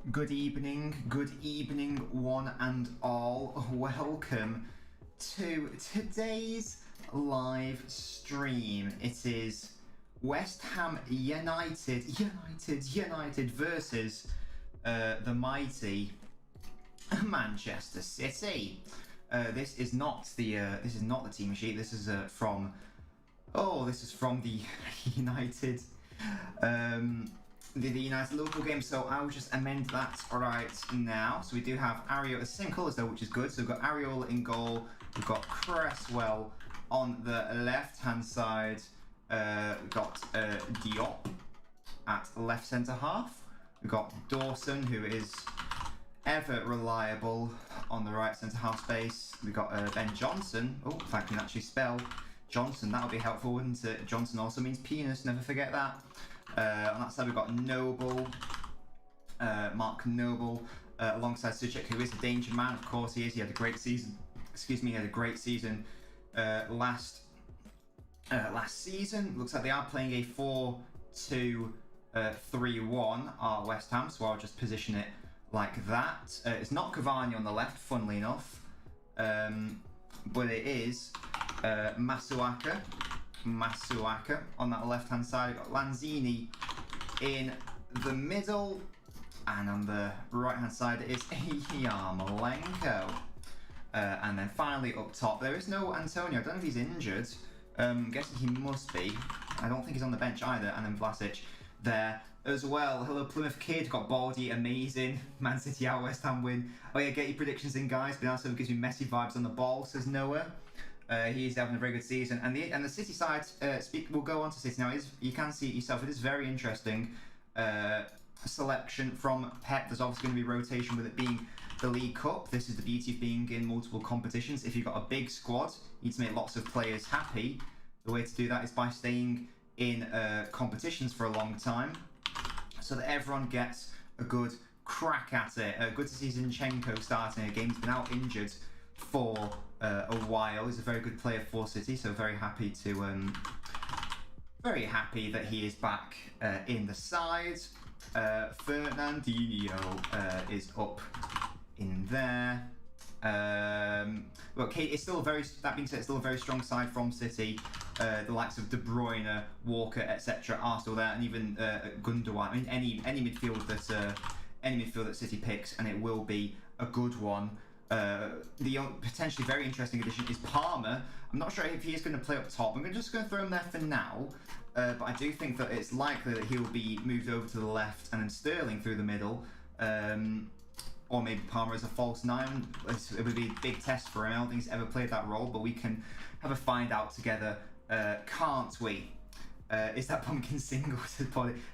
Good evening, one and all. Welcome to today's live stream. It is West Ham United versus the mighty Manchester City. This is not the team sheet. This is from the United. The United Liverpool game, so I'll just amend that right now. So we do have Areola, the same colours though, which is good. So we've got Areola in goal, we've got Cresswell on the left hand side, we've got Diop at left centre half, we've got Dawson, who is ever reliable on the right centre half space, we've got Ben Johnson. Oh, if I can actually spell Johnson, that would be helpful, wouldn't it? Johnson also means penis, never forget that. On that side we've got Noble, Mark Noble, alongside Suchek, who is a danger man. Of course he is. He had a great season. Last season. Looks like they are playing a 4-2-3-1 at West Ham, so I'll just position it like that. It's not Cavani on the left, funnily enough, but it is Masuaka on that left hand side. We've got Lanzini in the middle, and on the right hand side is Yarmolenko. And then finally up top there is no Antonio. I don't know if he's injured. I'm guessing he must be. I don't think he's on the bench either. And then Vlasic there as well. Hello Plymouth Kid, got Baldy, amazing. Man City out, West Ham win. Oh yeah, get your predictions in guys. But also gives me Messi vibes on the ball, says Noah. He's having a very good season, and the City side. We'll go on to City now. You can see it yourself. It is very interesting selection from Pep. There's obviously going to be rotation with it being the League Cup. This is the beauty of being in multiple competitions. If you've got a big squad, you need to make lots of players happy. The way to do that is by staying in competitions for a long time, so that everyone gets a good crack at it. Good to see Zinchenko starting a game. He's been out injured for a while. He's a very good player for City, so very happy that he is back in the side. Fernandinho is up in there. Okay, it's still that being said, it's still a very strong side from City. The likes of De Bruyne, Walker, etc. are still there, and even Gundogan. I mean, any midfield that City picks, and it will be a good one. The potentially very interesting addition is Palmer. I'm not sure if he is going to play up top. I'm just going to throw him there for now. But I do think that it's likely that he'll be moved over to the left, and then Sterling through the middle. Or maybe Palmer as a false nine. It would be a big test for him. I don't think he's ever played that role, but we can have a find out together, can't we? Is that pumpkin single?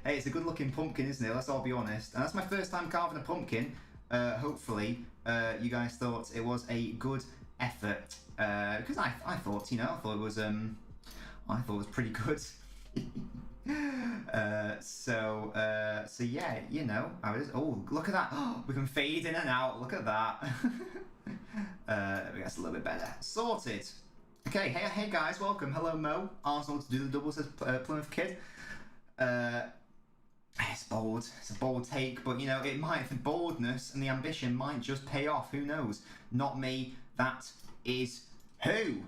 Hey, it's a good looking pumpkin, isn't it? Let's all be honest. And that's my first time carving a pumpkin. Hopefully you guys thought it was a good effort, because I thought it was pretty good. So yeah, oh, look at that. Oh, we can fade in and out. Look at that. There we go. It's a little bit better. Sorted. Okay, hey guys, welcome. Hello Mo. Arsenal to do the double, says Plymouth Kid. It's bold. It's a bold take, but the boldness and the ambition might just pay off. Who knows? Not me. That is who.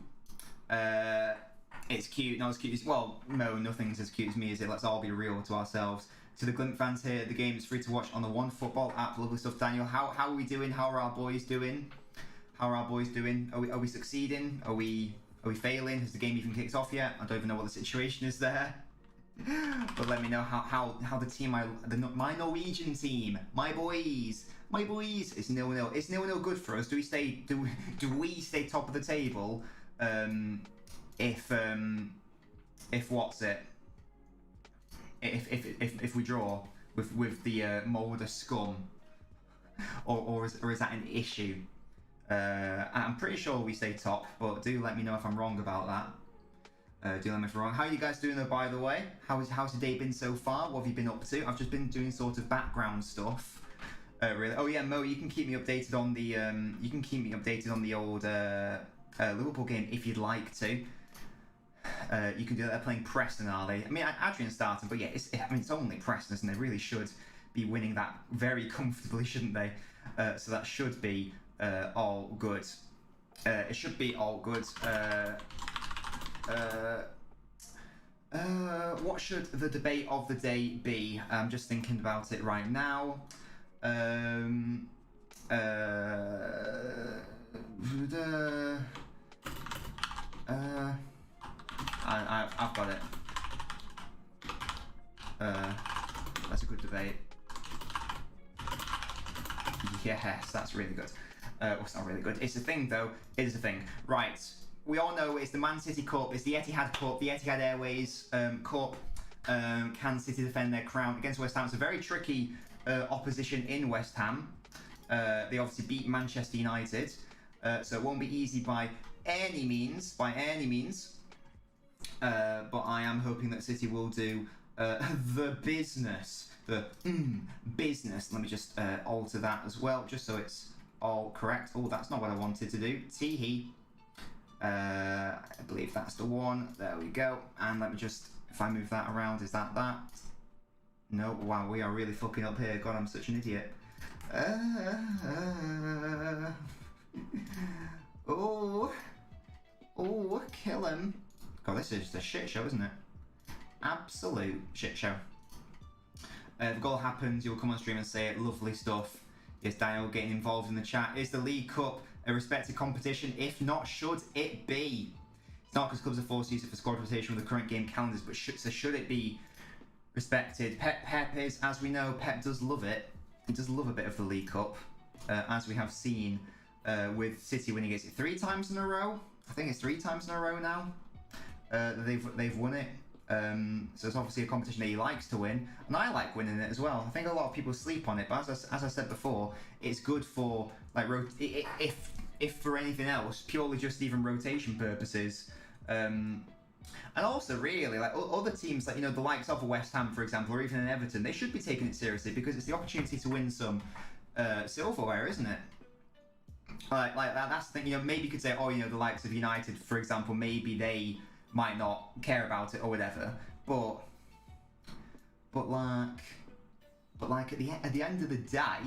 It's cute. Not as cute as no, nothing's as cute as me, is it? Let's all be real to ourselves. To the Glint fans here, the game is free to watch on the One Football app. Lovely stuff, Daniel. How are we doing? How are our boys doing? Are we succeeding? Are we failing? Has the game even kicked off yet? I don't even know what the situation is there. But let me know how the team, my Norwegian team, my boys, it's 0-0. Is 0-0 good for us? Do we stay top of the table? If what's it? If we draw with the Mulder scum, or is that an issue? I'm pretty sure we stay top, but do let me know if I'm wrong about that. Do let me know if I'm wrong. How are you guys doing though, by the way? How's your day been so far? What have you been up to? I've just been doing sort of background stuff. Really? Oh yeah, Mo, you can keep me updated on the old Liverpool game if you'd like to. You can do that. They're playing Preston, are they? I mean, Adrian's starting, but yeah, it's only Preston, isn't it? Really should be winning that very comfortably, shouldn't they? So that should be all good. It should be all good. What should the debate of the day be? I'm just thinking about it right now. I've got it. That's a good debate. Yes, that's really good. Well, it's not really good. It's a thing, though. It is a thing. Right. We all know it's the Man City Cup. It's the Etihad Cup, the Etihad Airways Cup. Can City defend their crown against West Ham? It's a very tricky opposition in West Ham. They obviously beat Manchester United, so it won't be easy by any means. But I am hoping that City will do the business. The business. Let me just alter that as well, just so it's all correct. Oh, that's not what I wanted to do. Tee-hee. I believe that's the one. There we go. And let me just, if I move that around, is that that? No. Wow, we are really fucking up here. God, I'm such an idiot. Oh, kill him. God, this is just a shit show, isn't it? Absolute shit show. The goal happens, you'll come on stream and say it. Lovely stuff. Yes, Daniel getting involved in the chat. Is the League Cup a respected competition? If not, should it be? It's not because clubs are forced to use it for squad rotation with the current game calendars, but should it be respected? Pep is, as we know, Pep does love it. He does love a bit of the League Cup, as we have seen with City winning it 3 times in a row. I think it's 3 times in a row now. They've won it. So it's obviously a competition that he likes to win, and I like winning it as well. I think a lot of people sleep on it, but as I said before, it's good for like if for anything else, purely just even rotation purposes. And also really like other teams, like the likes of West Ham, for example, or even in Everton, they should be taking it seriously because it's the opportunity to win some silverware, isn't it? Like that's the thing. Maybe you could say, oh, the likes of United, for example, maybe they might not care about it or whatever, but like at the end of the day,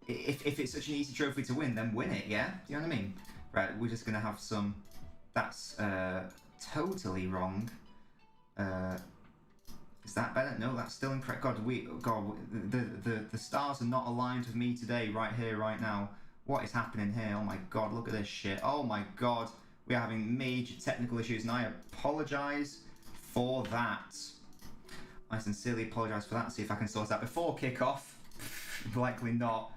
if it's such an easy trophy to win, then win it, yeah? Do you know what I mean? Right, we're just gonna have some. That's totally wrong. Is that better? No, that's still incorrect. God, the stars are not aligned with me today, right here, right now. What is happening here? Oh my god, look at this shit. Oh my god, we are having major technical issues, and I apologise for that. I sincerely apologise for that. See if I can sort that before kick-off. Likely not.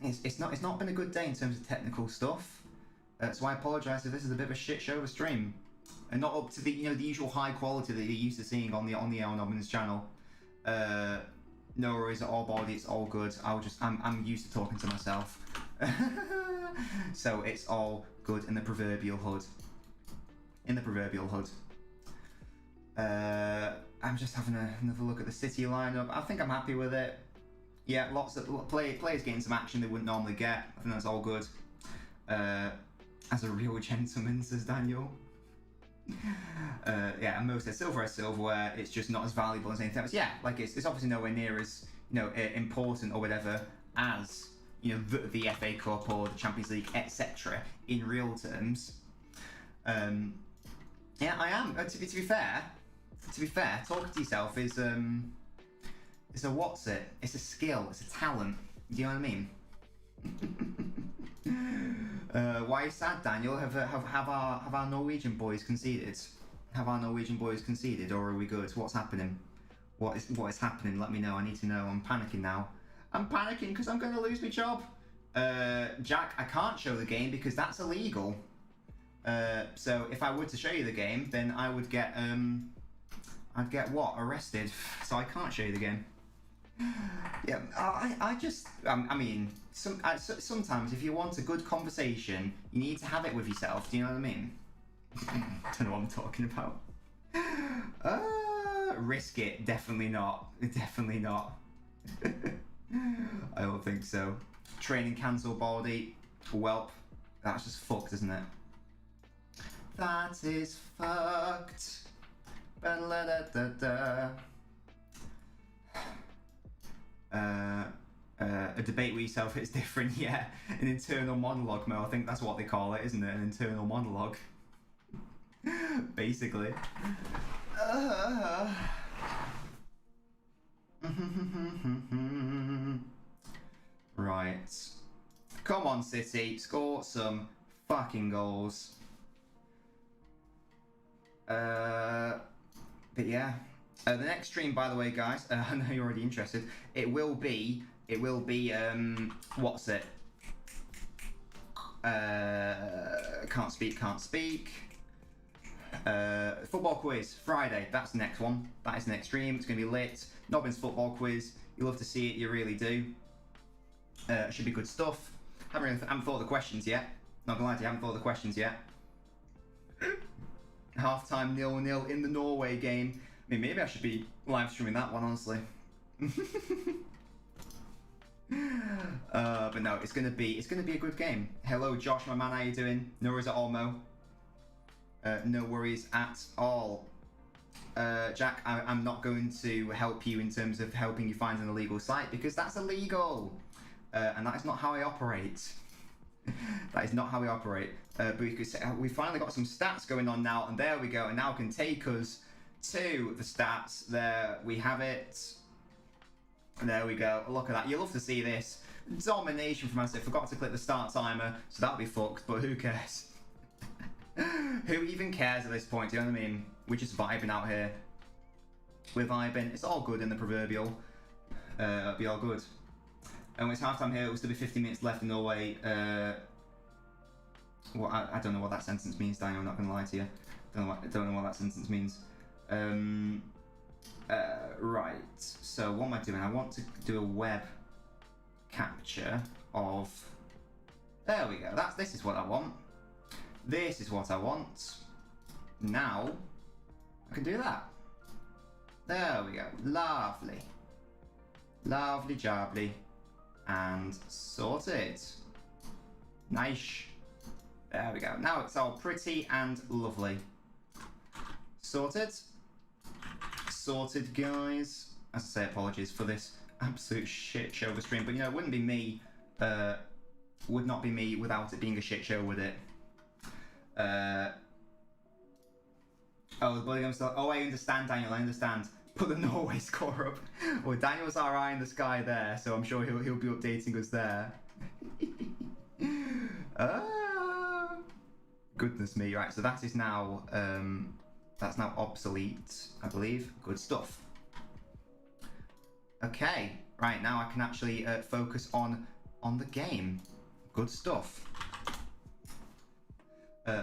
It's not been a good day in terms of technical stuff. So I apologise if this is a bit of a shit show of a stream, and not up to the the usual high quality that you're used to seeing on the LNobbins channel. No worries at all, body. It's all good. I'm used to talking to myself, so it's all good in the proverbial hood. I'm just having another look at the City lineup. I think I'm happy with it. Yeah, lots of players getting some action they wouldn't normally get. I think that's all good. As a real gentleman, says Daniel. Yeah, and most silverware, it's just not as valuable as anything else. Yeah, like it's obviously nowhere near as important or whatever as the FA Cup or the Champions League, etc. in real terms. Yeah, I am. To be fair, talking to yourself is it's a what's it? It's a skill. It's a talent. Do you know what I mean? Why are you sad, Daniel? Have our Norwegian boys conceded? Have our Norwegian boys conceded, or are we good? What's happening? What is happening? Let me know. I need to know. I'm panicking now. I'm panicking because I'm going to lose my job. Jack, I can't show the game because that's illegal. So if I were to show you the game, then I would get I'd get what? Arrested. So I can't show you the game. Yeah, I mean, sometimes if you want a good conversation, you need to have it with yourself. Do you know what I mean? I don't know what I'm talking about. Risk it. Definitely not. Definitely not. I don't think so. Training cancelled, Baldy. Welp. That's just fucked, isn't it? That is fucked. A debate with yourself is different, yeah. An internal monologue, Mo. I think that's what they call it, isn't it? An internal monologue. Basically. Right. Come on, City. Score some fucking goals. But yeah. The next stream, by the way, guys, I know you're already interested. It will be, what's it? Can't speak. Football quiz, Friday, that's the next one. That is the next stream, it's going to be lit. Nobbins football quiz, you love to see it, you really do. Should be good stuff. Haven't thought of the questions yet. Not gonna lie to you, haven't thought of the questions yet. Half-time 0-0 in the Norway game. I mean, maybe I should be live streaming that one, honestly. But no, it's gonna be a good game. Hello, Josh, my man, how you doing? No worries at all, Mo. No worries at all. Jack, I'm not going to help you in terms of helping you find an illegal site because that's illegal, and that is not how I operate. That is not how we operate. But we finally got some stats going on now, and there we go. And now can take us to the stats. There we have it. And there we go. Look at that. You'll love to see this. Domination from us. I forgot to click the start timer, so that'll be fucked, but who cares? Who even cares at this point? Do you know what I mean? We're just vibing out here. We're vibing. It's all good in the proverbial. It'll be all good. And when it's halftime here, it will still be 50 minutes left in Norway. I don't know what that sentence means, Daniel. I'm not going to lie to you. I don't know what that sentence means. Right. So what am I doing? I want to do a web capture of. There we go. This is what I want. This is what I want. Now I can do that. There we go. Lovely. Lovely jubbly. And sorted. Nice. There we go. Now it's all pretty and lovely. Sorted. Sorted, guys. As I say, apologies for this absolute shit show of a stream, but you know, it wouldn't be me. Would not be me without it being a shit show, would it? Oh, the Bullingham still. Oh, I understand, Daniel. I understand. Put the Norway score up. Well, Daniel's our eye in the sky there, so I'm sure he'll be updating us there. Goodness me! Right, so that is now that's now obsolete, I believe. Good stuff. Okay, right now I can actually focus on the game. Good stuff.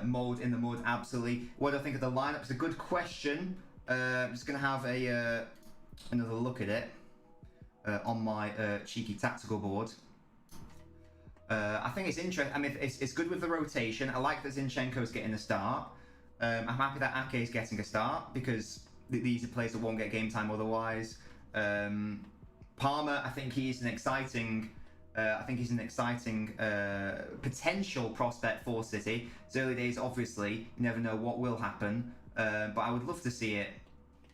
Mold in the mud, absolutely. What do I think of the lineup? It's a good question. I'm just going to have another look at it on my cheeky tactical board. I think it's interesting. I mean, it's good with the rotation. I like that Zinchenko's getting a start. I'm happy that Ake is getting a start because these are players that won't get game time otherwise. Palmer, I think he's an exciting. Potential prospect for City. It's early days, obviously. You never know what will happen. But I would love to see it.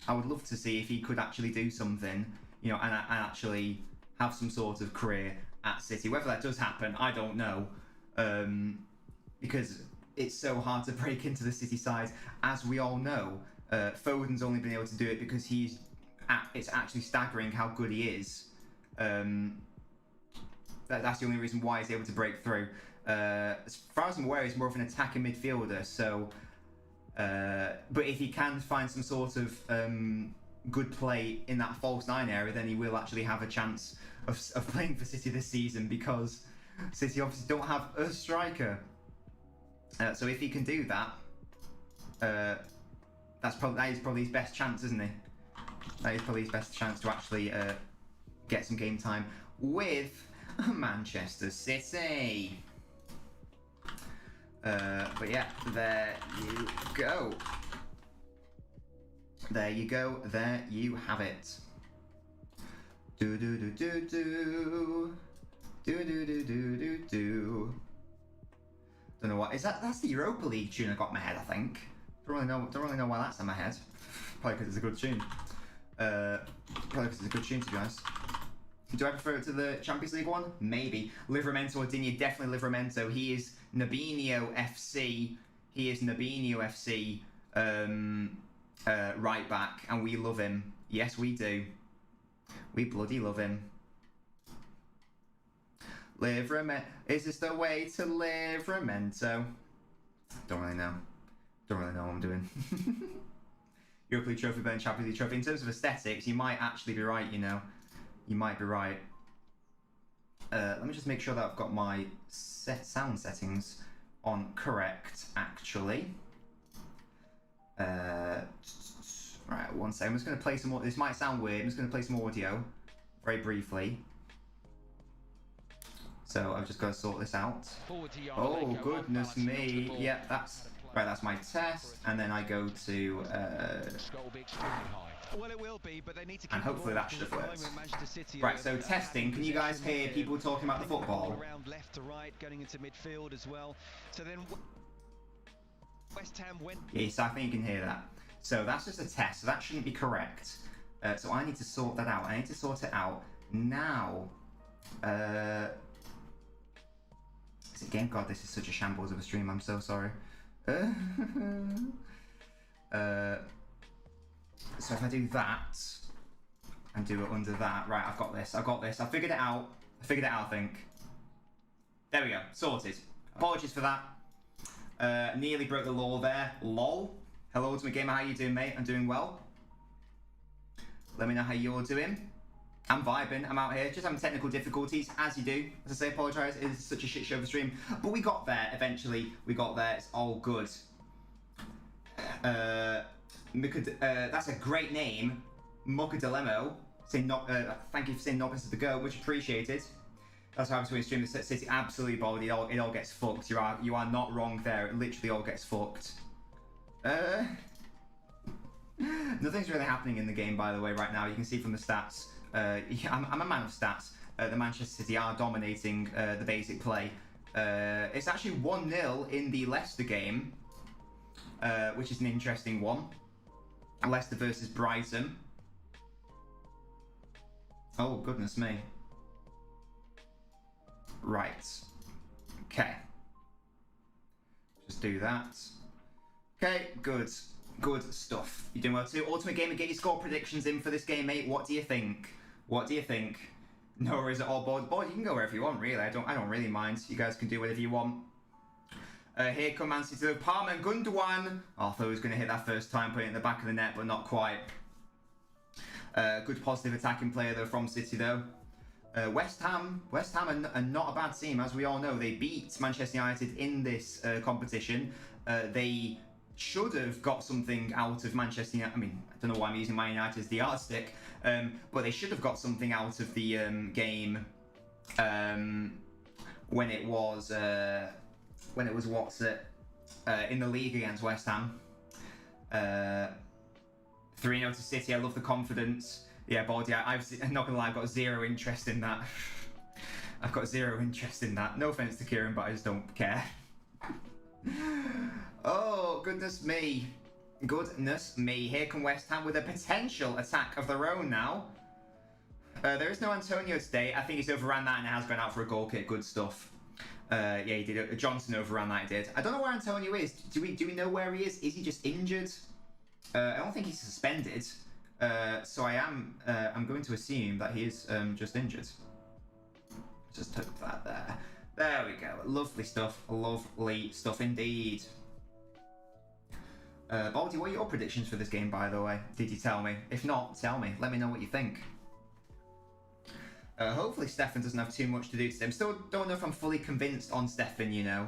I would love to see if he could actually do something, you know, and actually have some sort of career at City. Whether that does happen, I don't know, because it's so hard to break into the City side, as we all know. Foden's only been able to do it because it's actually staggering how good he is. That's the only reason why he's able to break through. As far as I'm aware, he's more of an attacking midfielder, so. But if he can find some sort of good play in that false nine area, then he will actually have a chance of playing for City this season, because City obviously don't have a striker. So if he can do that, that is probably his best chance, isn't he? That is probably his best chance to actually get some game time with Manchester City. But yeah, there you go. There you go. There you have it. Do do do do do. Do do do do do do. Don't know what is that. That's the Europa League tune I got in my head, I think. Don't really know why that's in my head. Probably because it's a good tune. Probably because it's a good tune, to be honest. Do I prefer it to the Champions League one? Maybe. Livramento or Digne, definitely Livramento. He is Nabinho FC. He is Nabinho FC right back, and we love him. Yes, we do. We bloody love him. Livramento. Is this the way to Livramento? Don't really know. Don't really know what I'm doing. Europa League trophy better than Champions League trophy. In terms of aesthetics, you might actually be right, you know. You might be right. Let me just make sure that I've got my sound settings on correct, actually. Right, one second. I'm just going to play some more. This might sound weird. I'm just going to play some audio very briefly. So I've just got to sort this out. Oh, goodness me. Yeah, that's... Right, that's my test. And then I go to... Well, it will be, but they need to and hopefully that should have worked. Right, so testing. Can you guys hear people talking about the football? Around left to right, going into midfield as well. So then West Ham went. Yes, I think you can hear that. So that's just a test. So that shouldn't be correct. So I need to sort that out. I need to sort it out now. Again, God, this is such a shambles of a stream. I'm so sorry. So if I do that and do it under that, right, I've got this. I've got this. I figured it out. I think. There we go. Sorted. Apologies for that. Nearly broke the law there. Lol. Hello, Ultimate Gamer. How you doing, mate? I'm doing well. Let me know how you're doing. I'm vibing. I'm out here. Just having technical difficulties, as you do. As I say, apologise. It is such a shit show of a stream. But we got there eventually. We got there. It's all good. That's a great name. Mokadilemo. Thank you for saying Nobbins to the go. Much appreciated. That's how I'm going to stream the city. Absolutely bold. It all gets fucked. You are not wrong there. It literally all gets fucked. Nothing's really happening in the game, by the way, right now. You can see from the stats. I'm a man of stats. The Manchester City are dominating the basic play. It's actually 1-0 in the Leicester game, which is an interesting one. Leicester versus Brighton. Oh, goodness me. Right. Okay. Just do that. Okay, good. Good stuff. You're doing well too. Ultimate Gamer, get your score predictions in for this game, mate. What do you think? What do you think? No worries at all, board. You can go wherever you want, really. I don't really mind. You guys can do whatever you want. Here come Man City to Palmer and Gundogan. I thought he was going to hit that first time, putting it in the back of the net, but not quite. Good positive attacking player though from City though. West Ham are not a bad team, as we all know. They beat Manchester United in this competition. They should have got something out of Manchester United. I mean, I don't know why I'm using Man United as the yardstick, but they should have got something out of the game when it was in the league against West Ham. 3-0 to City. I love the confidence. Yeah, Baldy, I'm not gonna lie, I've got zero interest in that. I've got zero interest in that. No offense to Kieran, but I just don't care. Oh, goodness me. Goodness me. Here come West Ham with a potential attack of their own now. There is no Antonio today. I think he's overran that and has gone out for a goal kick. Good stuff. Yeah, he did. Johnson overran that, he did. I don't know where Antonio is. Do we know where he is? Is he just injured? I don't think he's suspended. So I'm going to assume that he is just injured. Just took that there. There we go. Lovely stuff. Lovely stuff indeed. Baldy, what are your predictions for this game, by the way? Did you tell me? If not, tell me. Let me know what you think. Hopefully Stefan doesn't have too much to do today. I still don't know if I'm fully convinced on Stefan, you know.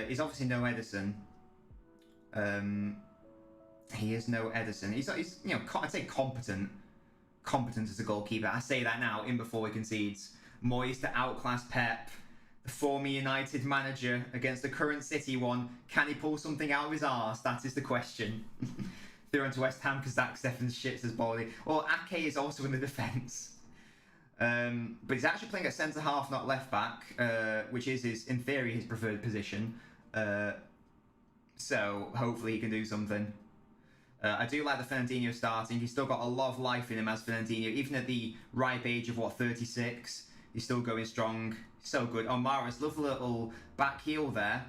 He's obviously no Edison. He is no Edison. He's you know, I'd say competent. Competent as a goalkeeper. I say that now, in before he concedes. Moyes to outclass Pep. The former United manager against the current City one. Can he pull something out of his arse? That is the question. They're on to West Ham because Zach Steffens shits his body. Well, Ake is also in the defence. But he's actually playing at centre-half, not left-back, which is, in theory, his preferred position. So hopefully he can do something. I do like the Fernandinho starting. He's still got a lot of life in him as Fernandinho. Even at the ripe age of, 36, he's still going strong. So good. Oh, Mahrez, lovely little back heel there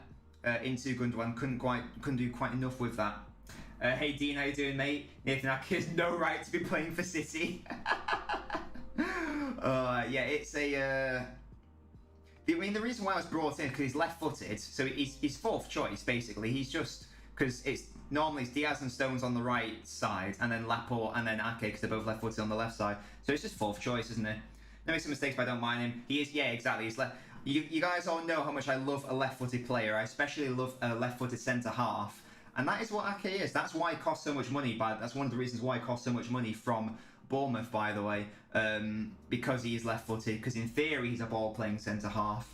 into Gundogan. Couldn't do quite enough with that. Hey Dean, how you doing, mate? Nathan Ake has no right to be playing for City. Yeah, it's a... I mean, the reason why I was brought in, because he's left-footed, so he's fourth choice, basically. He's just... Because normally it's Diaz and Stones on the right side, and then Laporte, and then Ake, because they're both left-footed on the left side. So it's just fourth choice, isn't it? No, makes some mistakes, but I don't mind him. He is, yeah, exactly. He's left. You guys all know how much I love a left-footed player. I especially love a left-footed centre-half. And that is what Ake is. That's why it costs so much money. That's one of the reasons why it costs so much money from Bournemouth, by the way. Because he is left-footed. Because in theory, he's a ball-playing centre-half.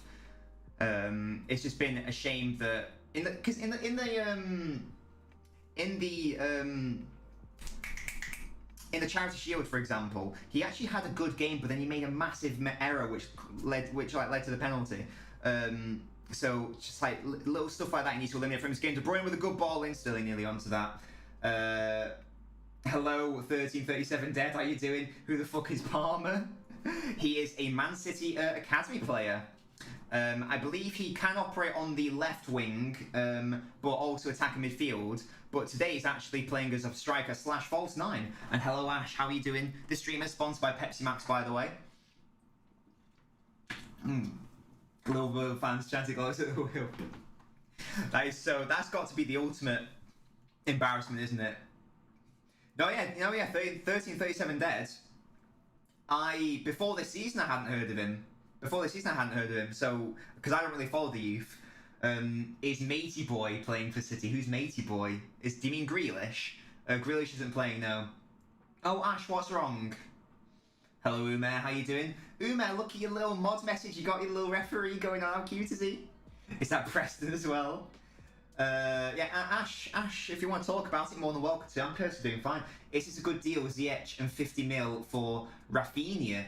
It's just been a shame that... In the Charity Shield, for example, he actually had a good game, but then he made a massive error, which led to the penalty. So just like little stuff like that, he needs to eliminate from his game. De Bruyne with a good ball in, Sterling nearly onto that. Hello, 1337 Dead, how you doing? Who the fuck is Palmer? He is a Man City academy player. I believe he can operate on the left wing, but also attack in midfield. But today he's actually playing as a striker / false 9. And hello Ash, how are you doing? This stream is sponsored by Pepsi Max, by the way. Liverpool fans chanting close to the wheel. That's got to be the ultimate embarrassment, isn't it? No, yeah, 1337 Dead. Before this season I hadn't heard of him. So, because I don't really follow the youth. Is Matey Boy playing for City? Who's Matey Boy? Do you mean Grealish? Grealish isn't playing, no. Oh, Ash, what's wrong? Hello, Umer, how you doing? Umer, look at your little mod message. You got your little referee going on. How cute is he? Is that Preston as well? Yeah, Ash, if you want to talk about it, more than welcome to. I'm personally doing fine. Is this a good deal with Ziyech and 50 mil for Rafinha?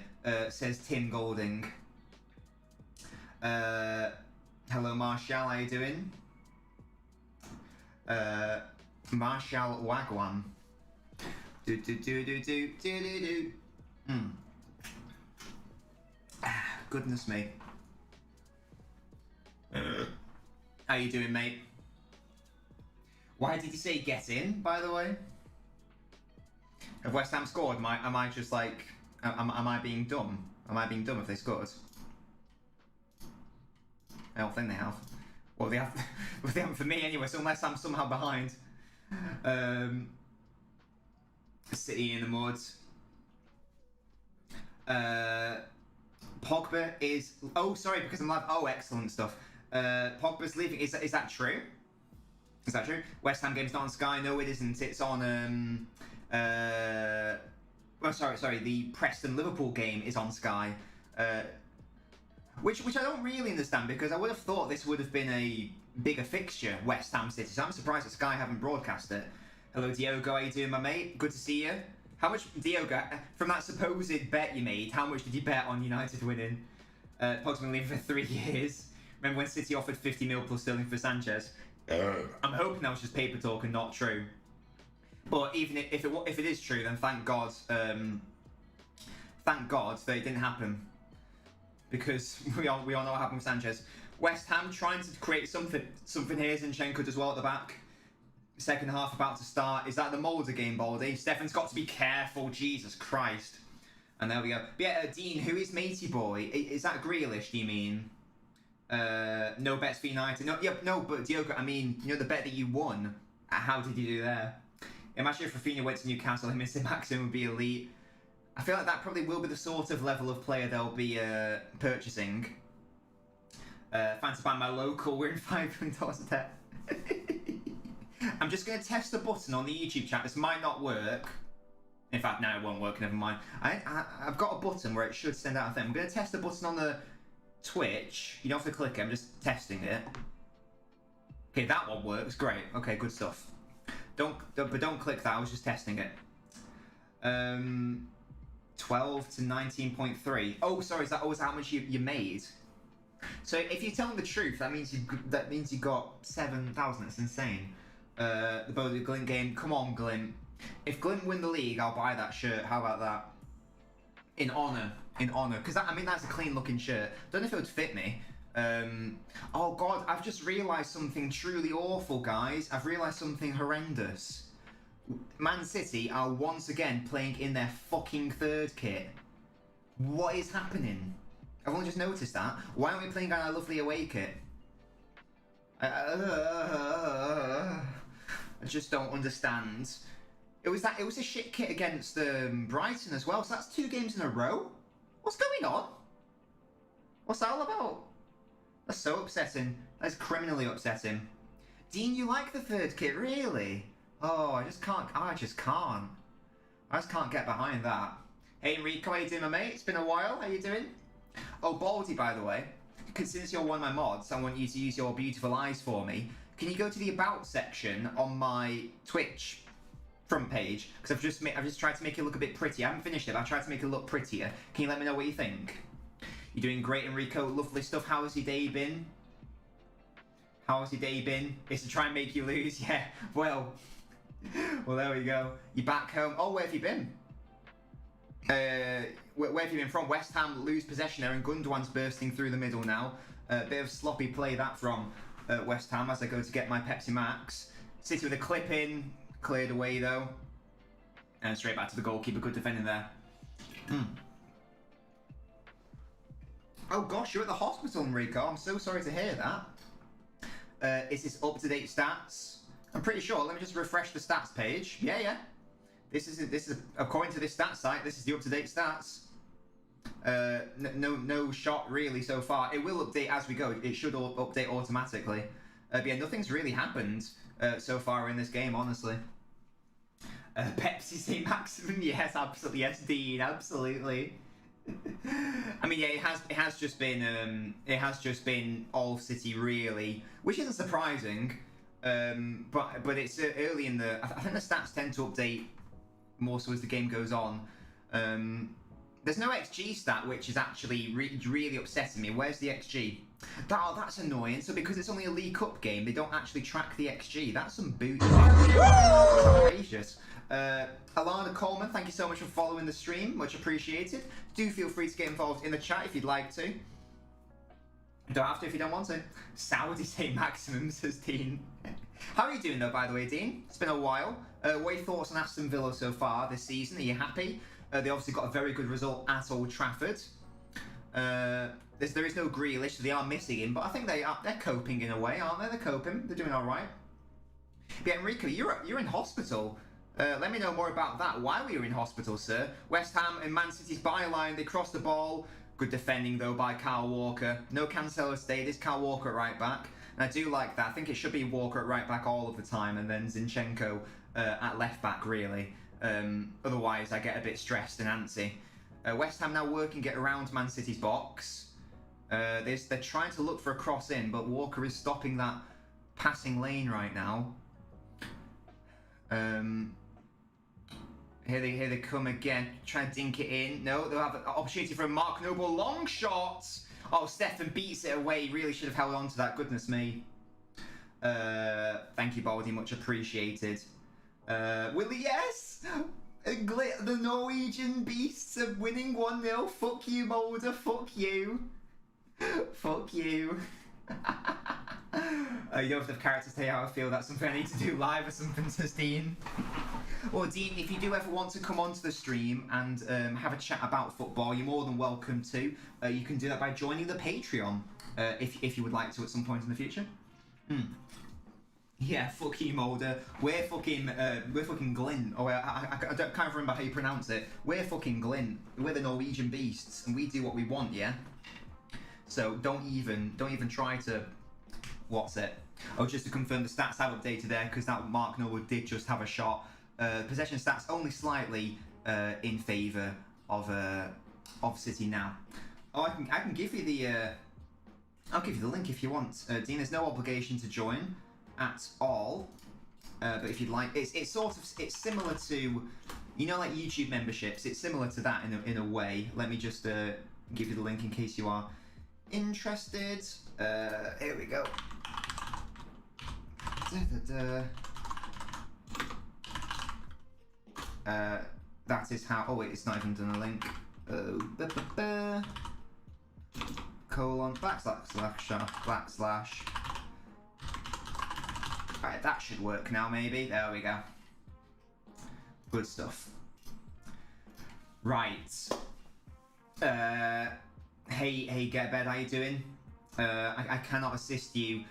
Says Tim Golding. Hello, Marshall, how you doing? Marshall Wagwan. Do. Goodness me. How you doing, mate? Why did you say get in, by the way? Have West Ham scored? Am I just like... Am I being dumb? Am I being dumb if they scored? I don't think they have. Well, they have. Well, they haven't for me anyway. So unless I'm somehow behind, City in the mud. Pogba is. Oh, sorry, because I'm live. Oh, excellent stuff. Pogba's leaving. Is that true? Is that true? West Ham game's not on Sky. No, it isn't. It's on. Well, sorry. The Preston Liverpool game is on Sky. Which I don't really understand, because I would have thought this would have been a bigger fixture, West Ham City. So I'm surprised that Sky haven't broadcast it. Hello, Diogo. How you doing, my mate? Good to see you. How much, Diogo, from that supposed bet you made, how much did you bet on United winning? Pogba's been leaving for 3 years. Remember when City offered 50 mil plus Sterling for Sanchez? I'm hoping that was just paper talk and not true. But even if it is true, then thank God that it didn't happen. Because we all know what happened with Sanchez. West Ham trying to create something here. Zinchenko does well at the back. Second half about to start. Is that the Mulder game, Baldy? Stefan's got to be careful. Jesus Christ. And there we go. But yeah, Dean, who is Matey Boy? Is that Grealish, do you mean? No bets for United. No, but Diogo, I mean, you know the bet that you won. How did you do there? Imagine if Rafinha went to Newcastle, him and Sim Maxim would be elite. I feel like that probably will be the sort of level of player they'll be purchasing. Fancy buying my local, we're in $500 a tech. I'm just going to test the button on the YouTube chat. This might not work. In fact, no, it won't work, never mind. I've got a button where it should send out a thing. I'm going to test the button on the Twitch. You don't have to click it, I'm just testing it. Okay, that one works, great. Okay, good stuff. But don't click that, I was just testing it. 12 to 19.3. Oh, sorry, is that how much you made? So if you're telling the truth, that means you got 7,000. That's insane. The Bodie Glint game. Come on, Glint. If Glint win the league, I'll buy that shirt. How about that? In honour. Because I mean, that's a clean looking shirt. Don't know if it would fit me. Oh God, I've just realised something truly awful, guys. I've realised something horrendous. Man City are once again playing in their fucking third kit. What is happening? I've only just noticed that. Why aren't we playing our lovely away kit? I just don't understand. It was a shit kit against Brighton as well. So that's 2 games in a row. What's going on? What's that all about? That's so upsetting. That's criminally upsetting. Dean, you like the third kit, really? Oh, I just can't get behind that. Hey Enrico, how you doing, my mate? It's been a while. How you doing? Oh, Baldy, by the way, since you're one of my mods, I want you to use your beautiful eyes for me. Can you go to the About section on my Twitch front page? Because I've just tried to make it look a bit pretty. I haven't finished it, but I've tried to make it look prettier. Can you let me know what you think? You're doing great, Enrico. Lovely stuff. How's your day been? How's your day been? It's to try and make you lose. Yeah. Well, there we go. You're back home. Oh, where have you been? Where have you been from? West Ham lose possession there, and Gundogan's bursting through the middle now. Bit of sloppy play that from West Ham as I go to get my Pepsi Max. City with a clip in, cleared away though, and straight back to the goalkeeper. Good defending there. Oh gosh, you're at the hospital, Enrico. I'm so sorry to hear that. Is this up-to-date stats? I'm pretty sure. Let me just refresh the stats page. Yeah. This is according to this stats site. This is the up-to-date stats. No shot really so far. It will update as we go. It should update automatically. But yeah, nothing's really happened so far in this game, honestly. Pepsi St. Maximum, yes, absolutely, yes, Dean, absolutely. I mean, yeah, it has just been all City really, which isn't surprising. But it's early in the. I think the stats tend to update more so as the game goes on. There's no XG stat, which is actually really upsetting me. Where's the XG? That's annoying. So because it's only a League Cup game, they don't actually track the XG. That's some booty. That's outrageous. Alana Coleman, thank you so much for following the stream. Much appreciated. Do feel free to get involved in the chat if you'd like to. You don't have to if you don't want to. Saudi St. Maximum, says Dean. How are you doing though, by the way, Dean? It's been a while. What are your thoughts on Aston Villa so far this season? Are you happy? They obviously got a very good result at Old Trafford. There is no Grealish, so they are missing him, but I think they're coping in a way, aren't they? They're coping. They're doing all right. But yeah, Enrico, you're in hospital. Let me know more about that. Why were you in hospital, sir? West Ham and Man City's byline. They crossed the ball. Good defending though by Kyle Walker. No Cancelo stayed. It's Kyle Walker at right back. And I do like that. I think it should be Walker at right back all of the time, and then Zinchenko at left back, really. Otherwise, I get a bit stressed and antsy. West Ham now working it around Man City's box. They're trying to look for a cross in, but Walker is stopping that passing lane right now. Here they come again, trying to dink it in. No, they'll have an opportunity for a Mark Noble long shot. Oh, Stefan beats it away. He really should have held on to that. Goodness me. Thank you, Baldy. Much appreciated. Willie, yes! The Norwegian beasts are winning 1-0. Fuck you, Mulder. Fuck you. Fuck you. You don't have the character to say how I feel. That's something I need to do live or something, says Dean. Or Dean, if you do ever want to come onto the stream and have a chat about football, you're more than welcome to. You can do that by joining the Patreon if you would like to at some point in the future. Yeah, fuck you, Mulder. We're fucking Glint. Oh, I can't remember how you pronounce it. We're fucking Glint. We're the Norwegian beasts, and we do what we want, yeah. So don't even try to. What's it? Oh, just to confirm, the stats have updated there because that Mark Noble did just have a shot. Possession stats only slightly in favour of City now. Oh, I can give you the. I'll give you the link if you want, Dean. There's no obligation to join at all, but if you'd like, it's similar to, you know, like YouTube memberships. It's similar to that in a way. Let me just give you the link in case you are interested. Here we go. That is how. Oh wait, it's not even done a link. Colon ///. Right, that should work now. Maybe. There we go. Good stuff. Right. Hey, Get Bed, how you doing? I cannot assist you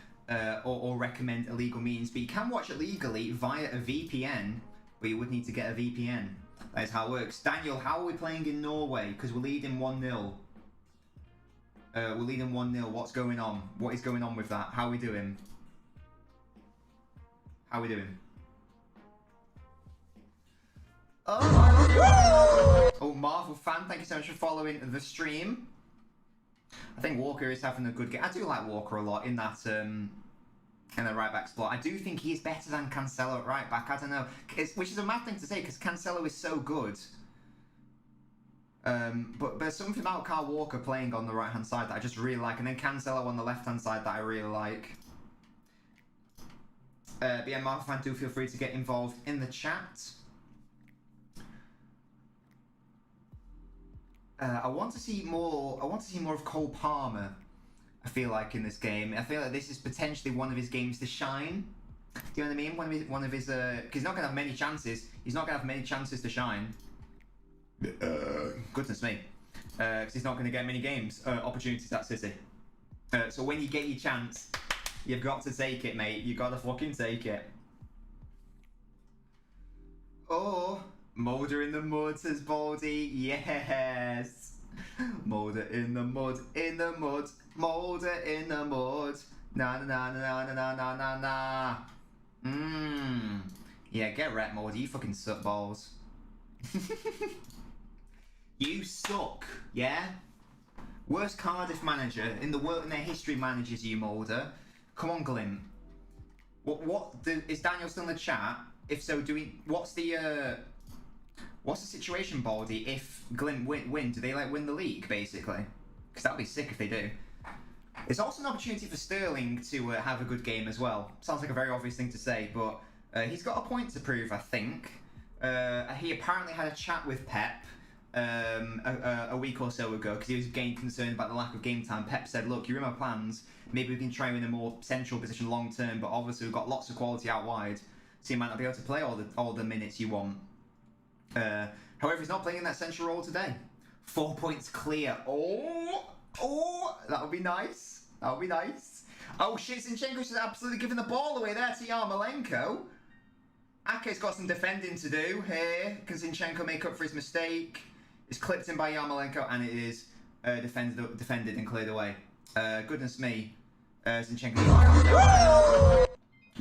or recommend illegal means, but you can watch it legally via a VPN, but you would need to get a VPN. That is how it works. Daniel, how are we playing in Norway? Because we're leading 1-0. We're leading 1-0. What's going on? What is going on with that? How are we doing? How are we doing? Oh, Marvel fan, thank you so much for following the stream. I think Walker is having a good game. I do like Walker a lot in that in the right back spot. I do think he is better than Cancelo at right back. I don't know, which is a mad thing to say because Cancelo is so good. But there's something about Kyle Walker playing on the right hand side that I just really like, and then Cancelo on the left hand side that I really like. But yeah, Marvel fan, do feel free to get involved in the chat. I want to see more of Cole Palmer. I feel like in this game, I feel like this is potentially one of his games to shine. Do you know what I mean? One of his. Because he's not gonna have many chances. He's not gonna have many chances to shine. Goodness me. Because he's not gonna get many opportunities at City. So when you get your chance, you've got to take it, mate. You gotta fucking take it. Oh. Moulder in the mud, says Baldy. Yes. Moulder in the mud, Moulder in the mud. Na na na na na na na na. Yeah, get wrecked, Moulder. You fucking suck balls. You suck, yeah? Worst Cardiff manager in their history, managers you, Moulder. Come on, Glint. Is Daniel still in the chat? If so, what's the situation, Baldy, if Glint win? Do they win the league, basically? Because that would be sick if they do. It's also an opportunity for Sterling to have a good game as well. Sounds like a very obvious thing to say, but he's got a point to prove, I think. He apparently had a chat with Pep a week or so ago because he was getting concerned about the lack of game time. Pep said, look, you're in my plans. Maybe we can try you in a more central position long term, but obviously we've got lots of quality out wide, so you might not be able to play all the minutes you want. However, he's not playing in that central role today. 4 points clear. Oh, that would be nice. That would be nice. Oh shit, Zinchenko's just absolutely giving the ball away there to Yarmolenko. Ake's got some defending to do here. Can Zinchenko make up for his mistake? It's clipped in by Yarmolenko and it is defended and cleared away. Goodness me. Zinchenko.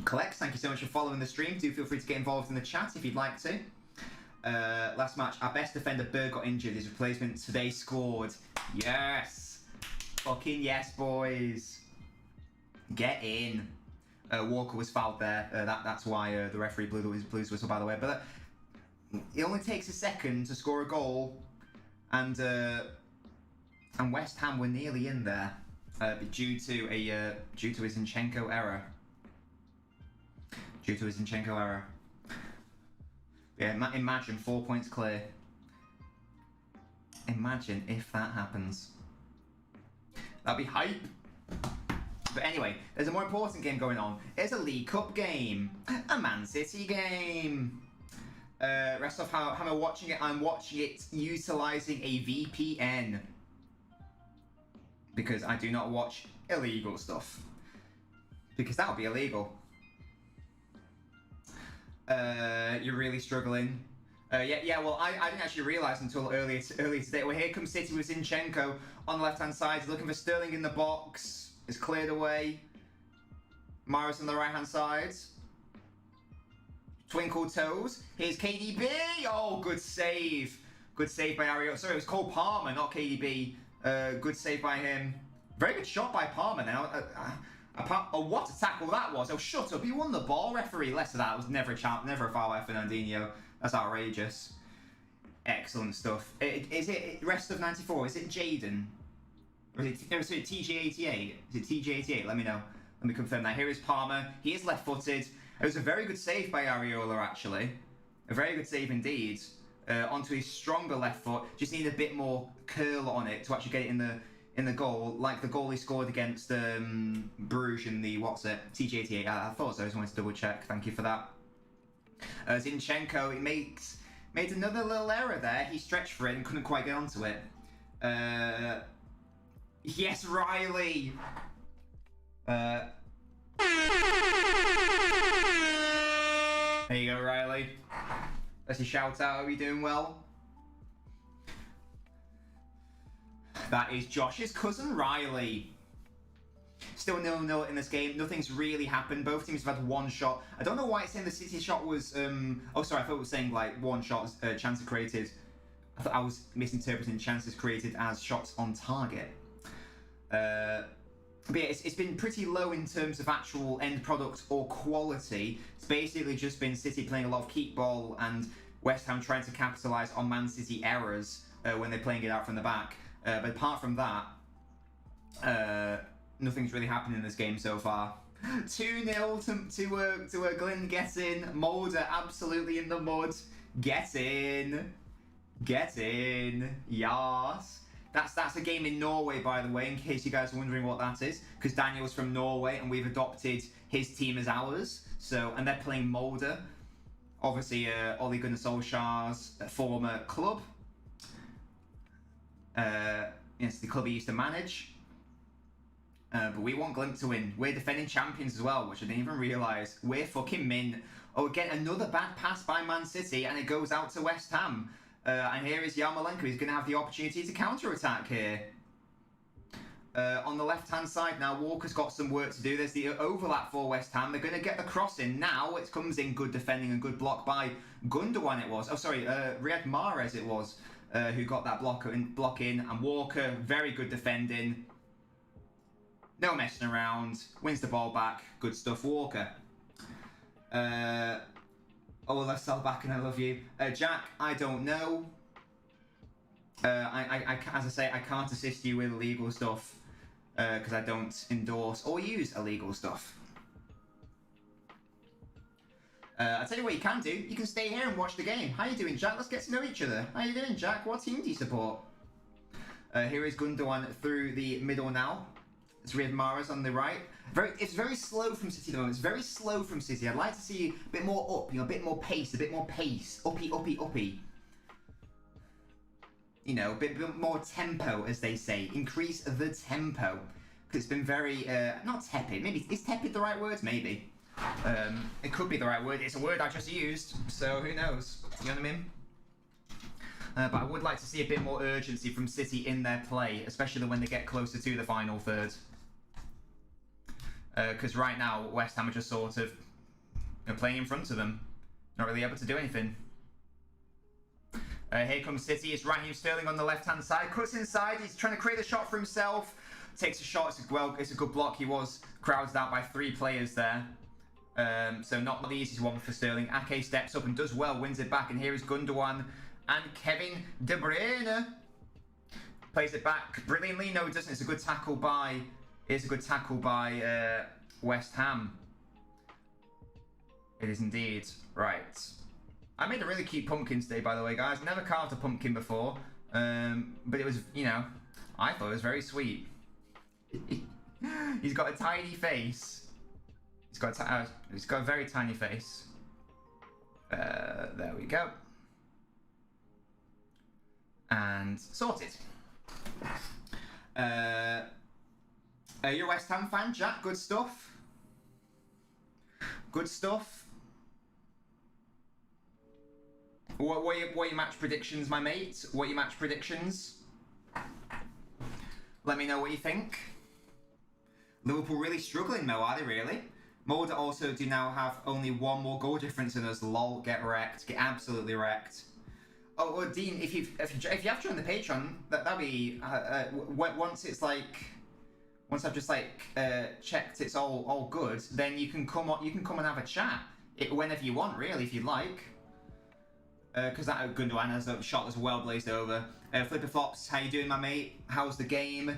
Collects, thank you so much for following the stream. Do feel free to get involved in the chat if you'd like to. Last match, our best defender Berg got injured. His replacement today scored. Yes, fucking yes, boys. Get in. Walker was fouled there. That's why the referee blew his whistle, by the way. But it only takes a second to score a goal, and West Ham were nearly in there, but due to a Zinchenko error. Yeah, imagine 4 points clear. Imagine if that happens. That'd be hype. But anyway, there's a more important game going on. It's a League Cup game. A Man City game. Rest off how am I watching it? I'm watching it utilising a VPN. Because I do not watch illegal stuff. Because that would be illegal. You're really struggling. Yeah. Well, I didn't actually realise until earlier today. Well, here comes City with Zinchenko on the left-hand side. He's looking for Sterling in the box. It's cleared away. Maris on the right-hand side. Twinkle toes. Here's KDB. Oh, good save. Good save by Ario. Sorry, it was Cole Palmer, not KDB. Good save by him. Very good shot by Palmer now. Oh, what a tackle that was. Oh, shut up. He won the ball, referee. Less of that. It was never a foul by Fernandinho. That's outrageous. Excellent stuff. Is it rest of 94? Is it Jaden? Or is it TG88? Is it TG88? Let me know. Let me confirm that. Here is Palmer. He is left-footed. It was a very good save by Areola, actually. A very good save indeed. Onto his stronger left foot. Just need a bit more curl on it to actually get it in the goal, like the goal he scored against Bruges in the TG88. I thought so. I just wanted to double check. Thank you for that. Zinchenko, made another little error there. He stretched for it and couldn't quite get onto it. Yes, Riley. There you go, Riley. That's your shout out. Are you doing well? That is Josh's cousin Riley. Still 0-0 in this game. Nothing's really happened. Both teams have had one shot. I don't know why it's saying the City shot was... Oh, sorry. I thought it was saying like one shot chances created. I thought I was misinterpreting chances created as shots on target. But yeah, it's been pretty low in terms of actual end product or quality. It's basically just been City playing a lot of keep ball and West Ham trying to capitalise on Man City errors when they're playing it out from the back. But apart from that, nothing's really happened in this game so far. 2-0 to Glenn Gettin. Mulder absolutely in the mud. Get in. Yes. That's a game in Norway, by the way, in case you guys are wondering what that is. Because Daniel's from Norway, and we've adopted his team as ours. So, and they're playing Molde. Obviously, Ole Gunnar Solskjaer's former club. It's the club he used to manage. But we want Glint to win. We're defending champions as well, which I didn't even realise. We're fucking mint. Oh, again, another bad pass by Man City, and it goes out to West Ham. And here is Yarmolenko. He's going to have the opportunity to counter-attack here. On the left-hand side now, Walker's got some work to do. There's the overlap for West Ham. They're going to get the cross in now. It comes in good defending and good block by Gundogan it was. Oh, sorry, Riyad Mahrez it was, who got that block in. And Walker, very good defending. No messing around. Wins the ball back. Good stuff, Walker. Oh, let's sell back and I love you. Jack, I don't know. As I say, I can't assist you with illegal stuff because I don't endorse or use illegal stuff. I'll tell you what you can do. You can stay here and watch the game. How you doing, Jack? Let's get to know each other. How you doing, Jack? What team do you support? Here is Gundogan through the middle now. It's Riyad Mahrez on the right. It's very slow from City at the moment. It's very slow from City. I'd like to see a bit more up, a bit more pace, uppy. You know, a bit more tempo, as they say. Increase the tempo. Because it's been very, not tepid. Maybe, is tepid the right word? Maybe. It could be the right word. It's a word I just used, so who knows? You know what I mean? But I would like to see a bit more urgency from City in their play, especially when they get closer to the final third. Because right now, West Ham are just sort of playing in front of them. Not really able to do anything. Here comes City. It's Raheem Sterling on the left-hand side. Cuts inside. He's trying to create a shot for himself. Takes a shot. It's a good block. He was crowded out by 3 players there. So not the easiest one for Sterling. Ake steps up and does well. Wins it back. And here is Gundogan and Kevin De Bruyne. Plays it back brilliantly. No, it doesn't. It's a good tackle by... It's a good tackle by West Ham. It is indeed. Right. I made a really cute pumpkin today, by the way, guys. Never carved a pumpkin before. But it was, you know, I thought it was very sweet. He's got a tiny face. He's got a very tiny face. There we go. And sorted. You're a West Ham fan, Jack? Good stuff. Good stuff. What are your match predictions, my mate? What are your match predictions? Let me know what you think. Liverpool really struggling, though, are they really? Molde also do now have only 1 more goal difference than us. Lol, get wrecked. Get absolutely wrecked. Oh, well, Dean, if you have joined the Patreon, that'll be once it's like, once I've just like checked it's all good, then you can come on, and have a chat whenever you want, really, if you like. Because that Gundogan has a shot that's well blazed over. Flipper Flops, how you doing, my mate? How's the game?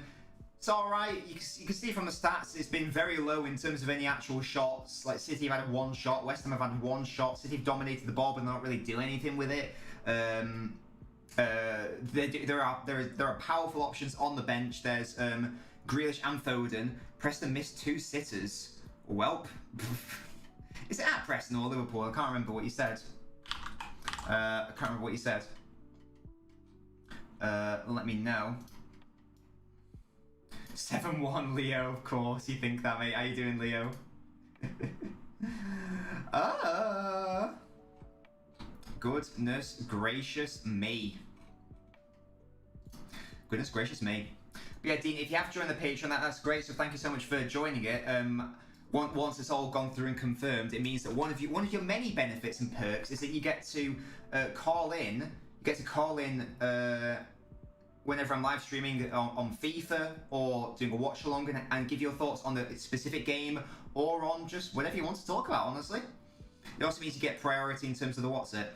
It's all right. You can see from the stats, it's been very low in terms of any actual shots. Like City have had one shot, West Ham have had one shot. City have dominated the ball, but they're not really doing anything with it. There are powerful options on the bench. There's Grealish and Foden. Preston missed 2 sitters. Welp. Is it at Preston or Liverpool? I can't remember what you said. Let me know. 7-1 Leo, of course. You think that, mate? How you doing, Leo? Goodness gracious me. Goodness gracious me. But yeah, Dean, if you have joined the Patreon, that's great. So thank you so much for joining it. Once it's all gone through and confirmed, it means that one of your many benefits and perks is that you get to call in. You get to call in whenever I'm live streaming on FIFA or doing a watch along and give your thoughts on the specific game or on just whatever you want to talk about, honestly. It also means you get priority in terms of the what's it.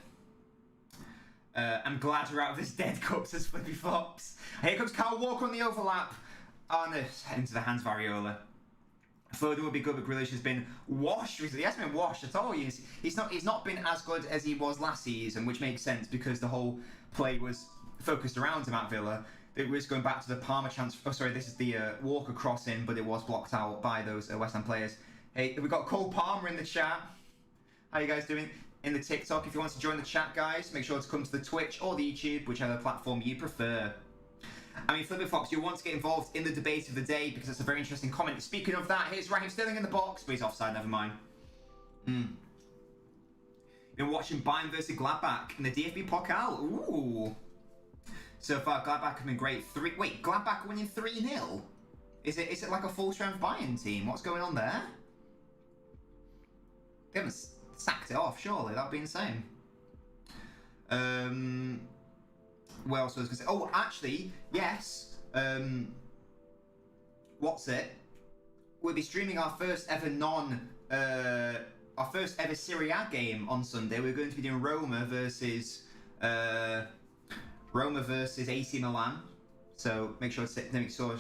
I'm glad we're out of this dead cup, says Flippy Flops. Here comes Kyle Walker on the overlap. Oh no, into the hands Variola. Foden would be good, but Grealish has been washed recently. He hasn't been washed at all. He's not been as good as he was last season, which makes sense because the whole play was focused around him at Villa. It was going back to the Palmer chance. Oh, sorry, this is the Walker crossing, but it was blocked out by those West Ham players. Hey, we've got Cole Palmer in the chat. How you guys doing? In the TikTok, if you want to join the chat, guys, make sure to come to the Twitch or the YouTube, whichever platform you prefer. I mean, Flippy Fox, you'll want to get involved in the debate of the day because it's a very interesting comment. Speaking of that, here's Raheem Sterling in the box, but he's offside, never mind. Been watching Bayern versus Gladbach in the DFB Pokal. Ooh. So far, Gladbach have been great. Gladbach winning 3-0? Is it like a full-strength Bayern team? What's going on there? They haven't sacked it off, surely. That'd be insane. What else was I going to say? Oh, actually, yes. What's it? We'll be streaming our first ever Serie A game on Sunday. We're going to be doing Roma versus AC Milan. So make sure to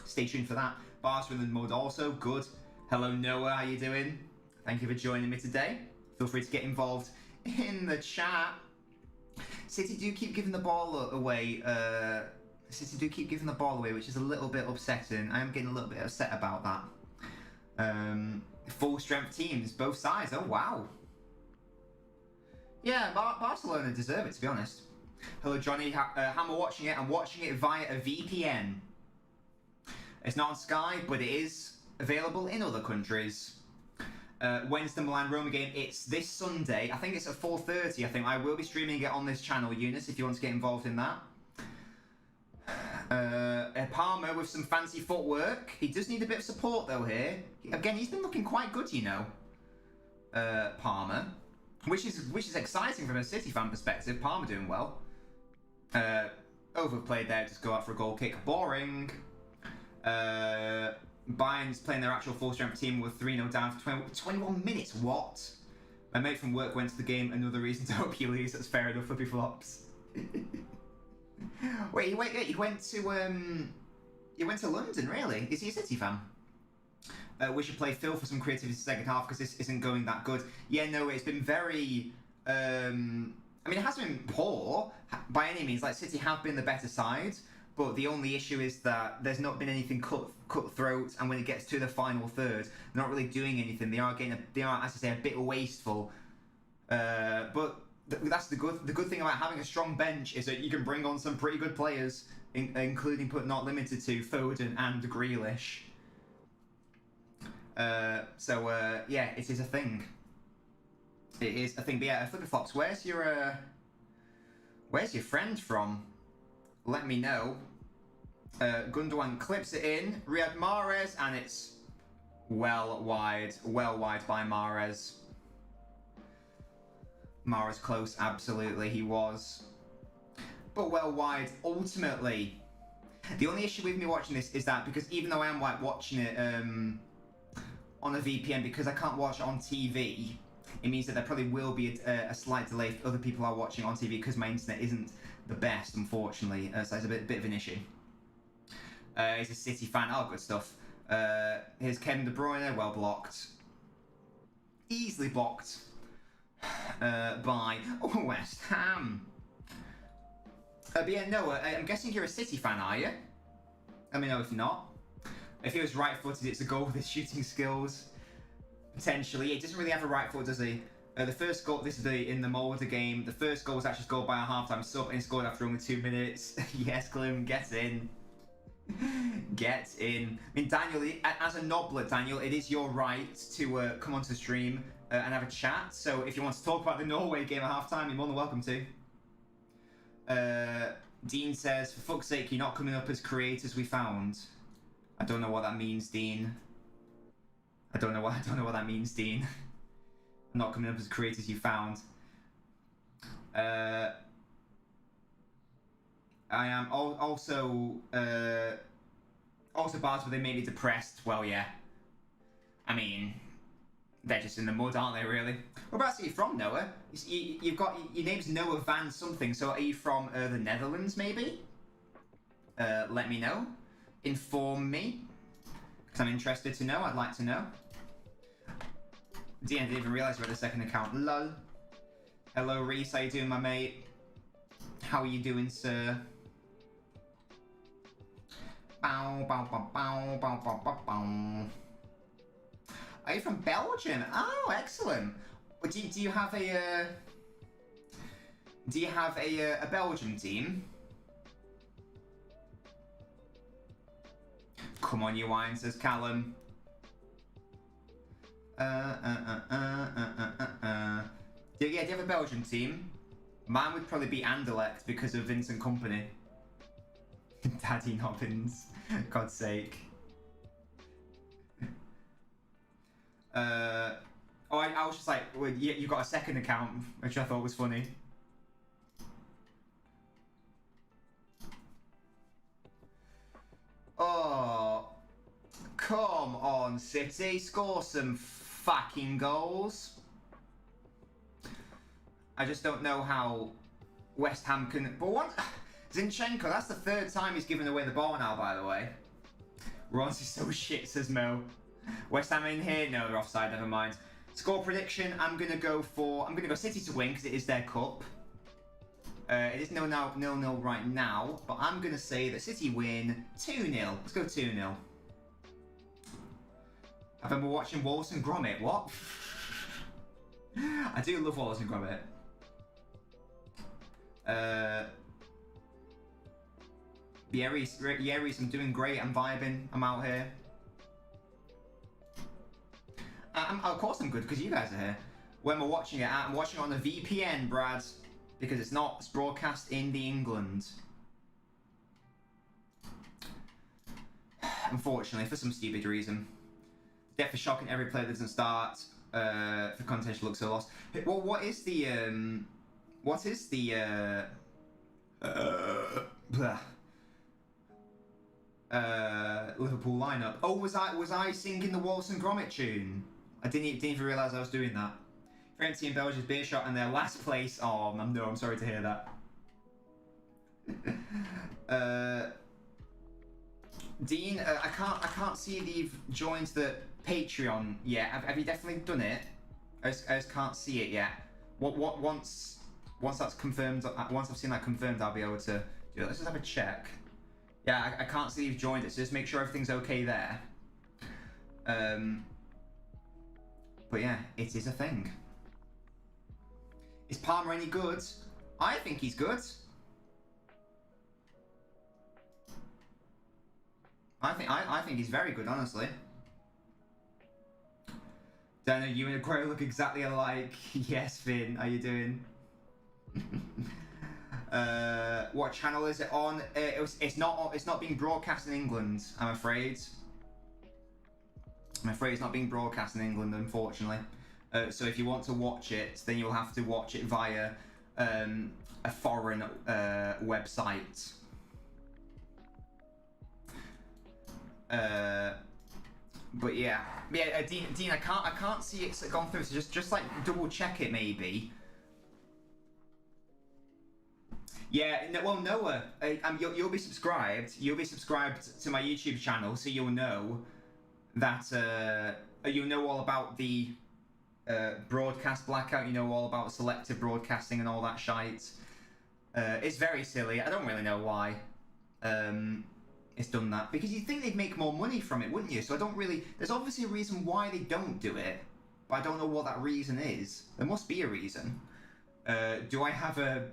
stay tuned for that. Barcelona and Mud also good. Hello Noah, how you doing? Thank you for joining me today. Feel free to get involved in the chat. City do keep giving the ball away. Which is a little bit upsetting. I am getting a little bit upset about that. Full strength teams, both sides. Oh wow. Yeah, Barcelona deserve it, to be honest. Hello Johnny, Hammer watching it. I'm watching it via a VPN. It's not on Sky, but it is available in other countries. Wednesday Milan Roma game, it's this Sunday. I think it's at 4:30. I think I will be streaming it on this channel, Eunice, if you want to get involved in that. Palmer with some fancy footwork. He does need a bit of support though here. Again, he's been looking quite good, you know. Palmer, which is exciting from a City fan perspective. Palmer doing well. Overplayed there, just go out for a goal kick. Boring. Bayern's playing their actual full-strength team with 3-0 down for 21 minutes. What? My mate from work went to the game. Another reason to hope you lose. That's fair enough. Flippy Flops. Wait, he went to London, really? Is he a City fan? We should play Phil for some creativity in the second half because this isn't going that good. Yeah, no, it's been very. I mean, it hasn't been poor by any means. Like City have been the better side. But the only issue is that there's not been anything cutthroat, and when it gets to the final third, they're not really doing anything. They are, as I say, a bit wasteful. But that's the good thing about having a strong bench is that you can bring on some pretty good players, including but not limited to Foden and Grealish. Yeah, it is a thing. It is a thing. But yeah, Flippy Flops, where's your friend from? Let me know. Gundogan clips it in. Riyad Mahrez, and it's well wide by Mahrez. Mahrez close, absolutely, he was. But well wide, ultimately. The only issue with me watching this is that because even though I am like watching it on a VPN, because I can't watch it on TV, it means that there probably will be a slight delay if other people are watching on TV because my internet isn't the best, unfortunately, so it's a bit of an issue. He's a City fan. Oh, good stuff. Here's Kevin De Bruyne, well blocked. Easily blocked by West Ham. But yeah, Noah, I'm guessing you're a City fan, are you? Let me know if not. If he was right-footed, it's a goal with his shooting skills. Potentially. He doesn't really have a right foot, does he? The first goal, this is in the Mulder game, the first goal was actually scored by a half-time sub and he scored after only 2 minutes. Yes, Clem, get in. Get in. I mean, Daniel, as a Nobbler, Daniel, it is your right to come onto the stream and have a chat. So if you want to talk about the Norway game at half-time, you're more than welcome to. Dean says, for fuck's sake, you're not coming up as creators we found. I don't know what that means, Dean. I don't know what that means, Dean. Not coming up as creators you found. I am also bars where they made me depressed. Well, yeah. I mean, they're just in the mud, aren't they? Really? Whereabouts are you from, Noah? You've got your name's Noah Van something. So are you from the Netherlands, maybe? Let me know. Inform me, because I'm interested to know. I'd like to know. Dean, I didn't even realise you had a second account. Lol. Hello, Reese. How you doing, my mate? How are you doing, sir? Bow, bow, bow, bow, bow, bow, bow, bow. Are you from Belgium? Oh, excellent. Do you have a Belgian team? Come on, you wine, says Callum. Yeah, do you have a Belgian team? Mine would probably be Anderlecht because of Vincent Kompany. Daddy Nobbins, God's sake. I was just like, well, you got a second account, which I thought was funny. Oh, come on, City, score some fucking goals. I just don't know how West Ham can. But what? Zinchenko, that's the third time he's given away the ball now, by the way. Ron's is so shit, says Mo. West Ham in here? No, they're offside, never mind. Score prediction, I'm gonna go City to win because it is their cup. It is 0-0 right now, but I'm gonna say that City win 2-0. Let's go 2-0. I remember watching Wallace and Gromit. What? I do love Wallace and Gromit. Yeah, Reese, I'm doing great. I'm vibing. I'm out here. Of course I'm good because you guys are here. When we're watching it, I'm watching it on a VPN, Brad, because it's broadcast in the England. Unfortunately, for some stupid reason. Death is shocking. Every player that doesn't start for contention looks so lost. Well, what is the Liverpool lineup? Oh, was I singing the Wallace and Gromit tune? I didn't even realise I was doing that. French team Belgium's beer shot in their last place. Oh no, I'm sorry to hear that. Dean, I can't see that you've joined the Patreon yet. Have you definitely done it? I just can't see it yet. Once that's confirmed, once I've seen that confirmed, I'll be able to do it. Let's just have a check. Yeah, I can't see you've joined it, so just make sure everything's okay there. But yeah, it is a thing. Is Palmer any good? I think he's good. I think he's very good, honestly. Dana, you and Aguero look exactly alike. Yes, Finn, how you doing? What channel is it on? It's not being broadcast in England, I'm afraid. I'm afraid it's not being broadcast in England, unfortunately. So if you want to watch it, then you'll have to watch it via a foreign website. But yeah, Dean, I can't see it's gone through. So just like double check it, maybe. Yeah, no, well, Noah, you'll be subscribed. You'll be subscribed to my YouTube channel, so you'll know that you'll know all about the broadcast blackout. You know all about selective broadcasting and all that shite. It's very silly. I don't really know why it's done that, because you'd think they'd make more money from it, wouldn't you? So I don't really. There's obviously a reason why they don't do it, but I don't know what that reason is. There must be a reason. Do I have a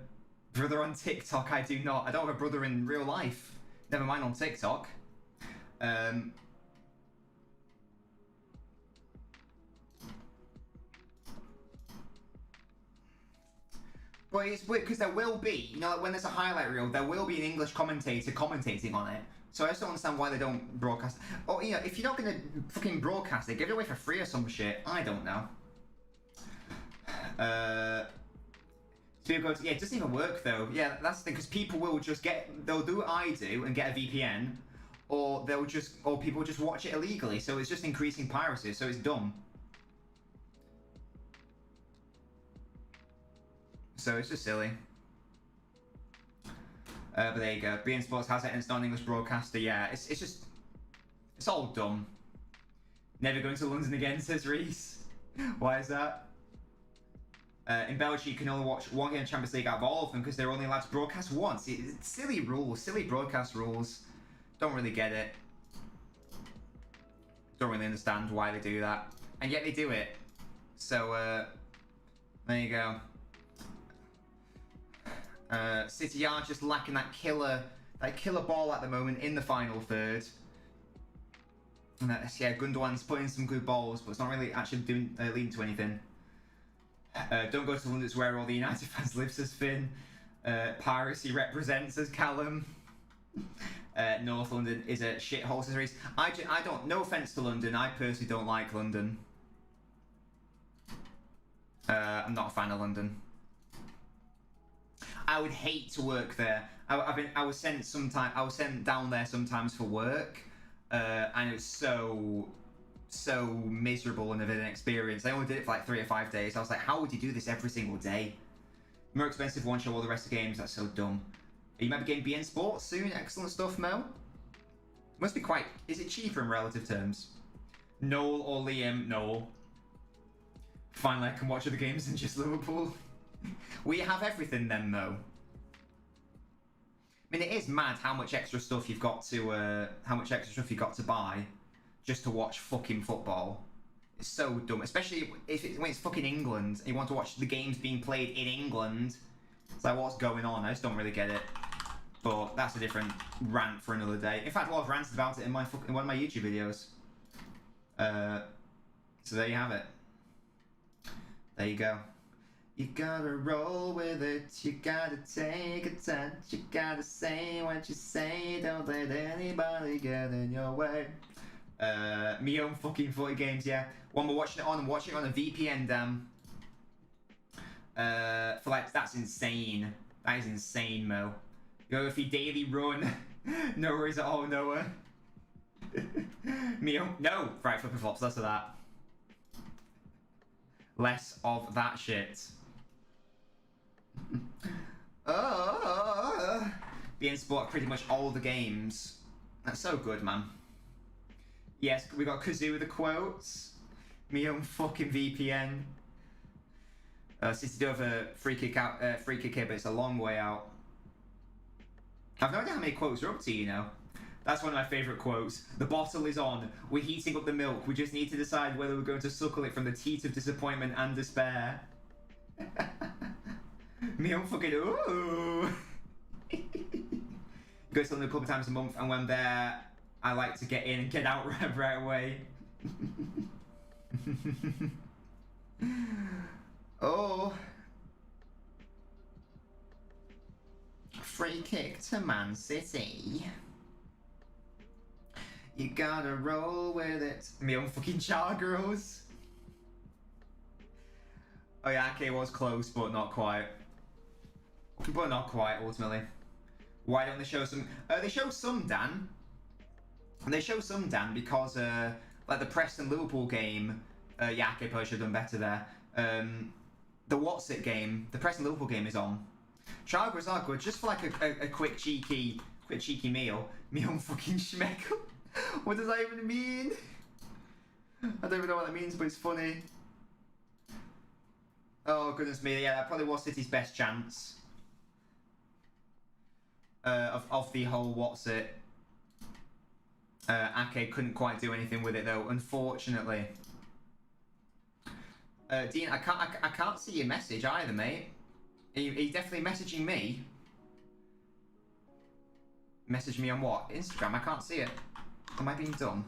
brother on TikTok? I do not. I don't have a brother in real life. Never mind on TikTok. But it's weird because there will be, you know, like when there's a highlight reel, there will be an English commentator commentating on it. So I just don't understand why they don't broadcast. Or, you know, if you're not going to fucking broadcast it, give it away for free or some shit. I don't know. People go to, yeah, it doesn't even work though. Yeah, that's the thing, because people will just they'll do what I do and get a VPN, or people just watch it illegally. So it's just increasing piracy. So it's dumb. So it's just silly. But there you go. beIN Sports has it and it's not an English broadcaster. Yeah, it's just, it's all dumb. Never going to London again, says Reese. Why is that? In Belgium, you can only watch one game of Champions League out of all of them because they're only allowed to broadcast once. It's silly rules, silly broadcast rules. Don't really get it. Don't really understand why they do that. And yet they do it. So, there you go. City are just lacking that killer ball at the moment in the final third. And yeah, Gundogan's putting some good balls, but it's not really actually leading to anything. Don't go to London, it's where all the United fans live, says Finn. Piracy represents, says Callum. North London is a shithole, says Reese. I don't, no offence to London, I personally don't like London. I'm not a fan of London. I would hate to work there. I was sent down there sometimes for work, and it was so miserable and of an experience. I only did it for like 3 or 5 days. I was like, how would you do this every single day? More expensive one show all the rest of the games. That's so dumb. You might be getting beIN Sports soon. Excellent stuff, Mo. Must be quite. Is it cheaper in relative terms? Noel or Liam? Noel. Finally, I can watch other games than just Liverpool. We have everything then, Mo. I mean, it is mad how much extra stuff you've got to buy just to watch fucking football. It's so dumb, especially when it's fucking England and you want to watch the games being played in England. It's like, what's going on? I just don't really get it. But that's a different rant for another day. In fact, I've ranted about it in one of my YouTube videos. So there you have it. There you go. You gotta roll with it, you gotta take a touch, you gotta say what you say, don't let anybody get in your way. Me own fucking 40 games, yeah. When we're watching it on, I'm watching it on a VPN, damn. For like, that's insane. That is insane, Mo. You go with your daily run. No worries at all, Noah. Me own, no! Right, flipping flops, less of that. Less of that shit. beIN Sport pretty much all the games. That's so good, man. Yes, we got Kazoo with the quotes. Me own fucking VPN. City do have a free kick here, but it's a long way out. I've no idea how many quotes are up to, you know. That's one of my favourite quotes. The bottle is on. We're heating up the milk. We just need to decide whether we're going to suckle it from the teat of disappointment and despair. Me own fucking ooh. Go to London a couple of times a month, and when there, I like to get in and get out right away. Oh. Free kick to Man City. You gotta roll with it. Me own fucking char girls. Oh yeah, okay, it was close, but not quite. But not quite, ultimately. Why don't they show some... they show some, Dan. They show some, Dan, because, like, the Preston Liverpool game... yeah, okay, probably should have done better there. The What's It game, the Preston Liverpool game is on. Childgoods are good, just for like a quick cheeky meal. Meal fucking schmeckle. What does that even mean? I don't even know what that means, but it's funny. Oh goodness me, yeah, that probably was City's best chance. Of the whole what's it. Ake couldn't quite do anything with it though, unfortunately. Dean, I can't see your message either, mate. Are you definitely messaging me? Message me on what? Instagram? I can't see it. Am I being dumb?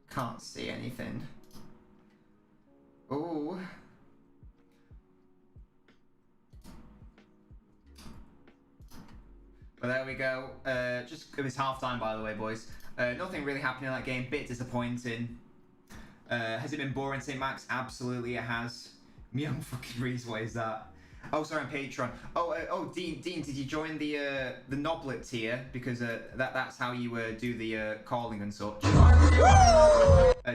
Can't see anything. Oh. Well, there we go. Just it was half time, by the way, boys. Nothing really happened in that game. Bit disappointing. Has it been boring, St. Max? Absolutely, it has. Myung fucking Reese, what is that? Oh, sorry, on Patreon. Oh, Dean, did you join the Noblet tier? Because that's how you do the calling and such.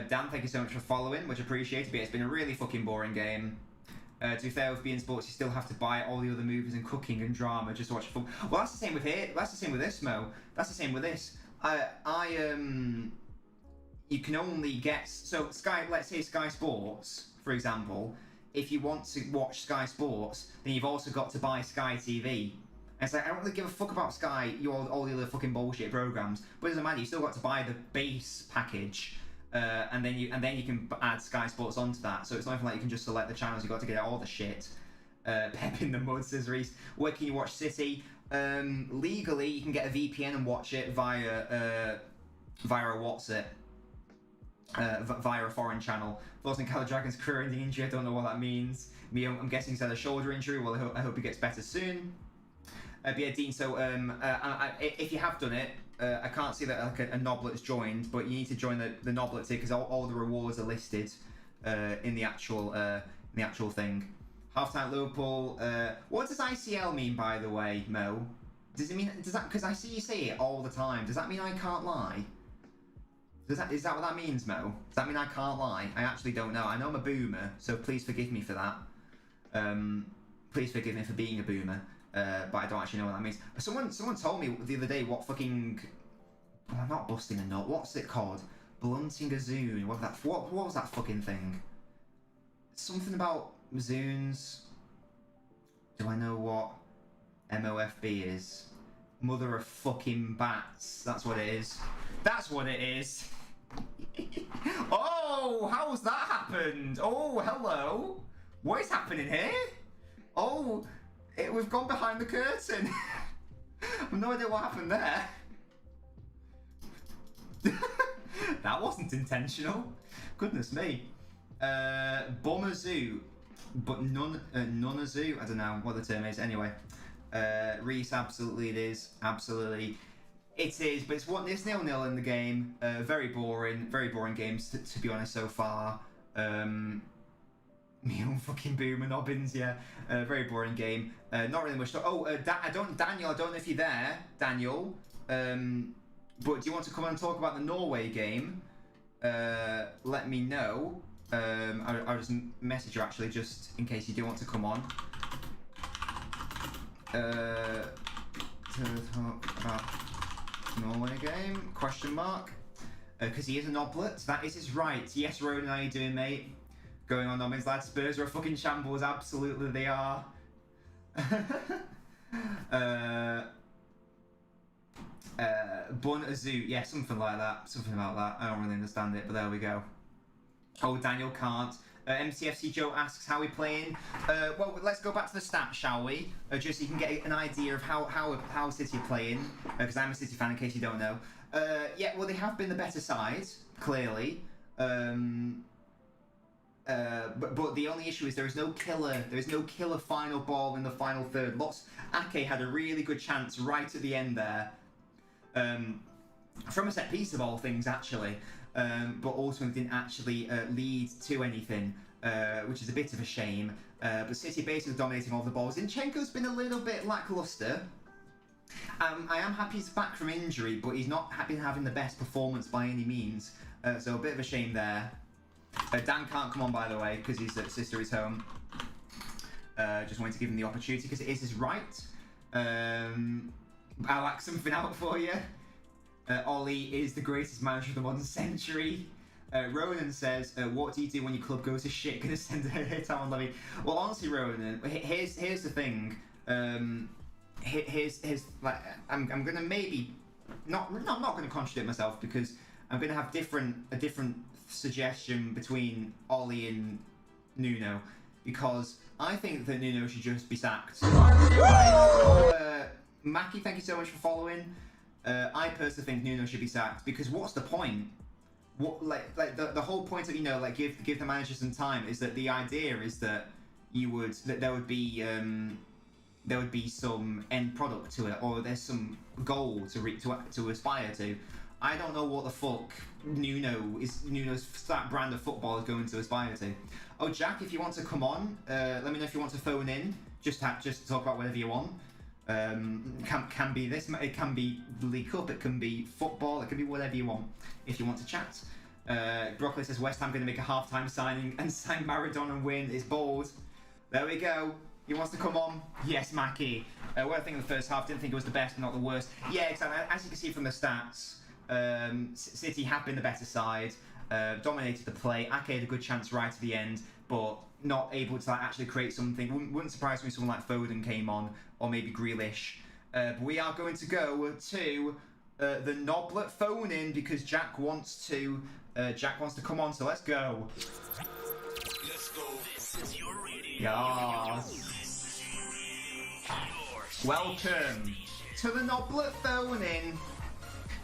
Dan, thank you so much for following, much appreciated. But yeah, it's been a really fucking boring game. To be fair, with being sports, you still have to buy all the other movies and cooking and drama just to watch fun. Well, that's the same with here. That's the same with this, Mo. That's the same with this. You can only get so Sky. Let's say Sky Sports, for example. If you want to watch Sky Sports, then you've also got to buy Sky TV. And it's like I don't really give a fuck about Sky, all the other fucking bullshit programs. But it doesn't matter. You still got to buy the base package. And then you can add Sky Sports onto that. So it's not even like you can just select the channels. You got to get all the shit. Pep in the mud, says Reese. Where can you watch City? Legally, you can get a VPN and watch it via a what's it? Via a foreign channel. Thoughts on Cala Dragon's career-ending injury? I don't know what that means. I'm guessing he's had a shoulder injury. Well, I hope he gets better soon. But yeah, Dean. So if you have done it. I can't see that like a Noblet's joined, but you need to join the Noblet here because all the rewards are listed in the actual thing. Halftime Liverpool. What does ICL mean, by the way, Mo? Does that because I see you say it all the time? Does that mean I can't lie? Is that what that means, Mo? Does that mean I can't lie? I actually don't know. I know I'm a boomer, so please forgive me for that. Please forgive me for being a boomer. But I don't actually know what that means. Someone told me the other day what fucking... Well, I'm not busting a nut. What's it called? Blunting a Zune. What was that fucking thing? Something about Zunes. Do I know what MOFB is? Mother of fucking bats. That's what it is. That's what it is. Oh, how's that happened? Oh, hello. What is happening here? Oh... we've gone behind the curtain. I've no idea what happened there. That wasn't intentional. Goodness me. Bomazoo, but none-a-zoo. I don't know what the term is. Anyway, Reese, absolutely it is. Absolutely. It is, but it's 0-0 in the game. Very boring games to be honest so far. Me on fucking LNobbins, yeah. Very boring game. Not really much. Daniel, I don't know if you're there, Daniel. But do you want to come and talk about the Norway game? Let me know. I'll just message you actually, just in case you do want to come on. To talk about Norway game? Question mark. Because he is an oblet. That is his right. Yes, Ronan, how you doing, mate? Going on Nobbins, lads. Spurs are a fucking shambles. Absolutely, they are. Bun a zoo. Yeah, something like that. Something about that. I don't really understand it, but there we go. Oh, Daniel can't. MCFC Joe asks how we playing. Well, let's go back to the stats, shall we? Just so you can get an idea of how City are playing. Because I'm a City fan, in case you don't know. Yeah, well, they have been the better side, clearly. But the only issue is there is no killer final ball in the final third. Ake had a really good chance right at the end there, from a set piece of all things actually, but ultimately didn't actually lead to anything, which is a bit of a shame. But City basically dominating all the balls. Zinchenko's been a little bit lacklustre. I am happy he's back from injury, but he's not been having the best performance by any means. So a bit of a shame there. Dan can't come on, by the way, because his sister is home. Just wanted to give him the opportunity because it is his right. I'll act something out for you. Ollie is the greatest manager of the modern century. Ronan says, what do you do when your club goes to shit? Gonna send a hit out on Levy. Well, honestly, Ronan, here's the thing. Here's like I'm gonna maybe not gonna contradict myself because I'm gonna have a different suggestion between Ollie and Nuno because I think that Nuno should just be sacked. Mackie, thank you so much for following. I personally think Nuno should be sacked because what's the point? What like the whole point of like give the managers some time is that the idea is that there would be some end product to it or there's some goal to aspire to. I don't know what the fuck Nuno's that brand of football is going to aspire to. Oh, Jack, if you want to come on, let me know if you want to phone in. Just to talk about whatever you want. Can be this. It can be the League Cup. It can be football. It can be whatever you want. If you want to chat. Broccoli says West Ham going to make a half-time signing and sign Maradona and win. It's bold. There we go. He wants to come on. Yes, Mackie. What I think of the first half, didn't think it was the best, but not the worst. Yeah, exactly. As you can see from the stats, City have been the better side, dominated the play. Ake had a good chance right at the end, but not able to actually create something. Wouldn't surprise me if someone like Foden came on, or maybe Grealish. But we are going to go to the Noblet phone in because Jack wants to come on. So let's go. Let's go. This is your radio. Yes. Welcome to the Noblet phone in.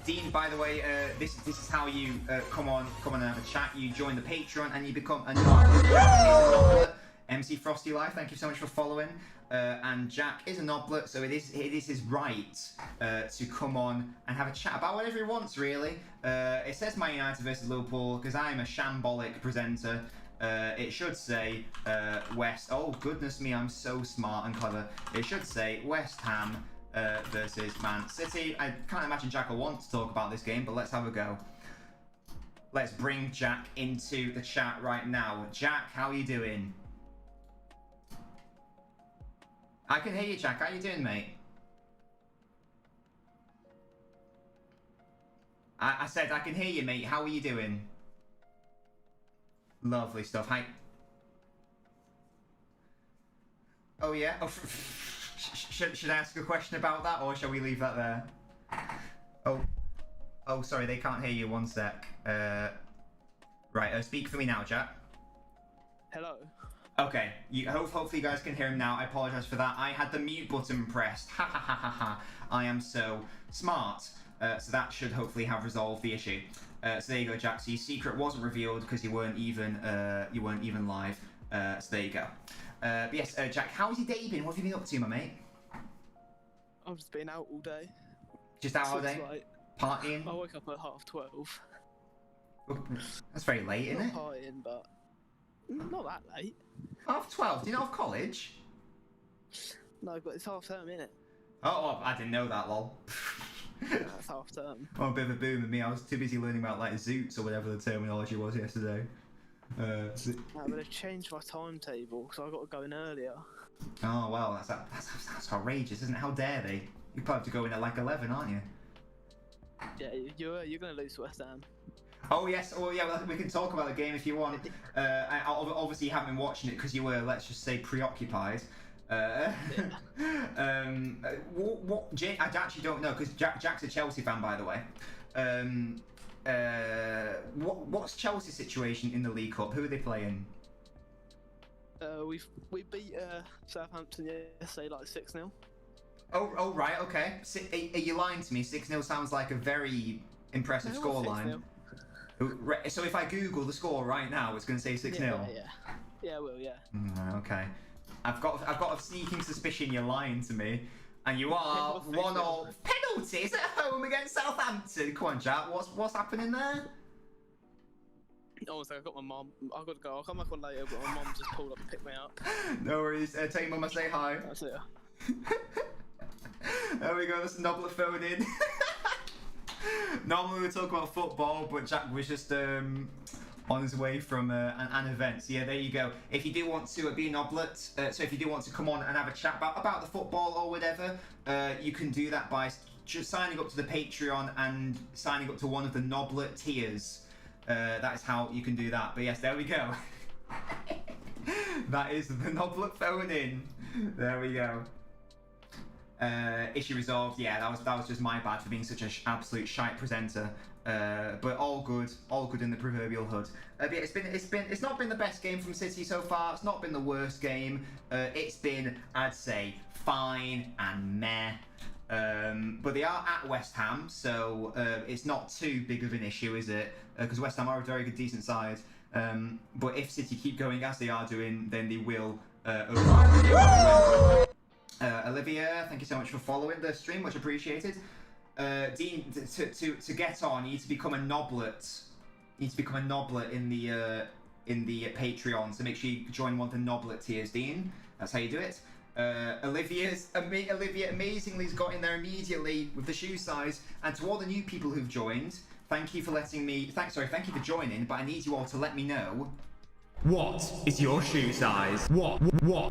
Dean, by the way, this is how you come on and have a chat. You join the Patreon and you become a Noblet. MC Frosty Life, thank you so much for following. And Jack is a Noblet, so it is his right to come on and have a chat about whatever he wants, really. It says Man United versus Liverpool because I'm a shambolic presenter. It should say West. Oh goodness me, I'm so smart and clever. It should say West Ham versus Man City. I can't imagine Jack will want to talk about this game, but let's have a go. Let's bring Jack into the chat right now. Jack, how are you doing? I can hear you, Jack. How you doing, mate? I said I can hear you, mate. How are you doing? Lovely stuff. Hi. Oh yeah. Oh, should I ask a question about that, or shall we leave that there? Oh, sorry, they can't hear you. One sec. Right. Speak for me now, Jack. Hello. Okay. Hopefully you guys can hear him now. I apologise for that. I had the mute button pressed. Ha ha ha ha ha. I am so smart. So that should hopefully have resolved the issue. So there you go, Jack. So your secret wasn't revealed because you weren't even live. So there you go. But yes, Jack, how's your day been? What have you been up to, my mate? I've just been out all day. Just out all day? Like, Partying? I woke up at 12:30. That's very late, isn't it? Not partying, but not that late. 12:30? Do you not have college? No, but it's half term, innit? Oh, I didn't know that, lol. That's half term. Oh, a bit of a boom with me. I was too busy learning about like zoots or whatever the terminology was yesterday. No, but they've changed my timetable, so I got to go in earlier. Oh well, that's outrageous, isn't it? How dare they? You probably have to go in at like 11, aren't you? Yeah, you're going to lose to West Ham. Oh yes, oh yeah, well, we can talk about the game if you want. Obviously you haven't been watching it because you were, let's just say, preoccupied. I actually don't know because Jack's a Chelsea fan, by the way. What's Chelsea's situation in the League Cup? Who are they playing? We beat Southampton yesterday like 6-0. Oh right, okay. Are you lying to me? 6-0 sounds like a very impressive scoreline. So if I Google the score right now, it's going to say 6-0. Yeah, I will. Yeah. Okay. I've got a sneaking suspicion you're lying to me, and you are 1-0 penalties at home against Southampton. Come on, Jack. What's happening there? Oh, so I've got my mum. I've got to go. I'll come back on later, but my mum just pulled up and picked me up. No worries. Tell your mum I say hi. That's it. There we go. That's Noblet phone in. Normally we talk about football, but Jack was just on his way from an event. So yeah, there you go. If you do want to be an oblet, so if you do want to come on and have a chat about the football or whatever, you can do that by just signing up to the Patreon and signing up to one of the Noblet tiers. That is how you can do that. But yes, there we go. That is the Noblet phone in. There we go. Issue resolved. Yeah, that was just my bad for being such an absolute shite presenter. But all good in the proverbial hood. But yeah, it's not been the best game from City so far. It's not been the worst game. It's been, I'd say, fine and meh. But they are at West Ham, so it's not too big of an issue, is it? Because West Ham are a very good, decent side. But if City keep going as they are doing, then they will. Olivia, thank you so much for following the stream, much appreciated. Dean, to get on, you need to become a Noblet. You need to become a Noblet in the Patreon. So make sure you join one of the Noblet tiers, Dean. That's how you do it. Olivia amazingly has got in there immediately with the shoe size. And to all the new people who've joined, thank you for letting me. Thank you for joining. But I need you all to let me know. What is your shoe size? What is your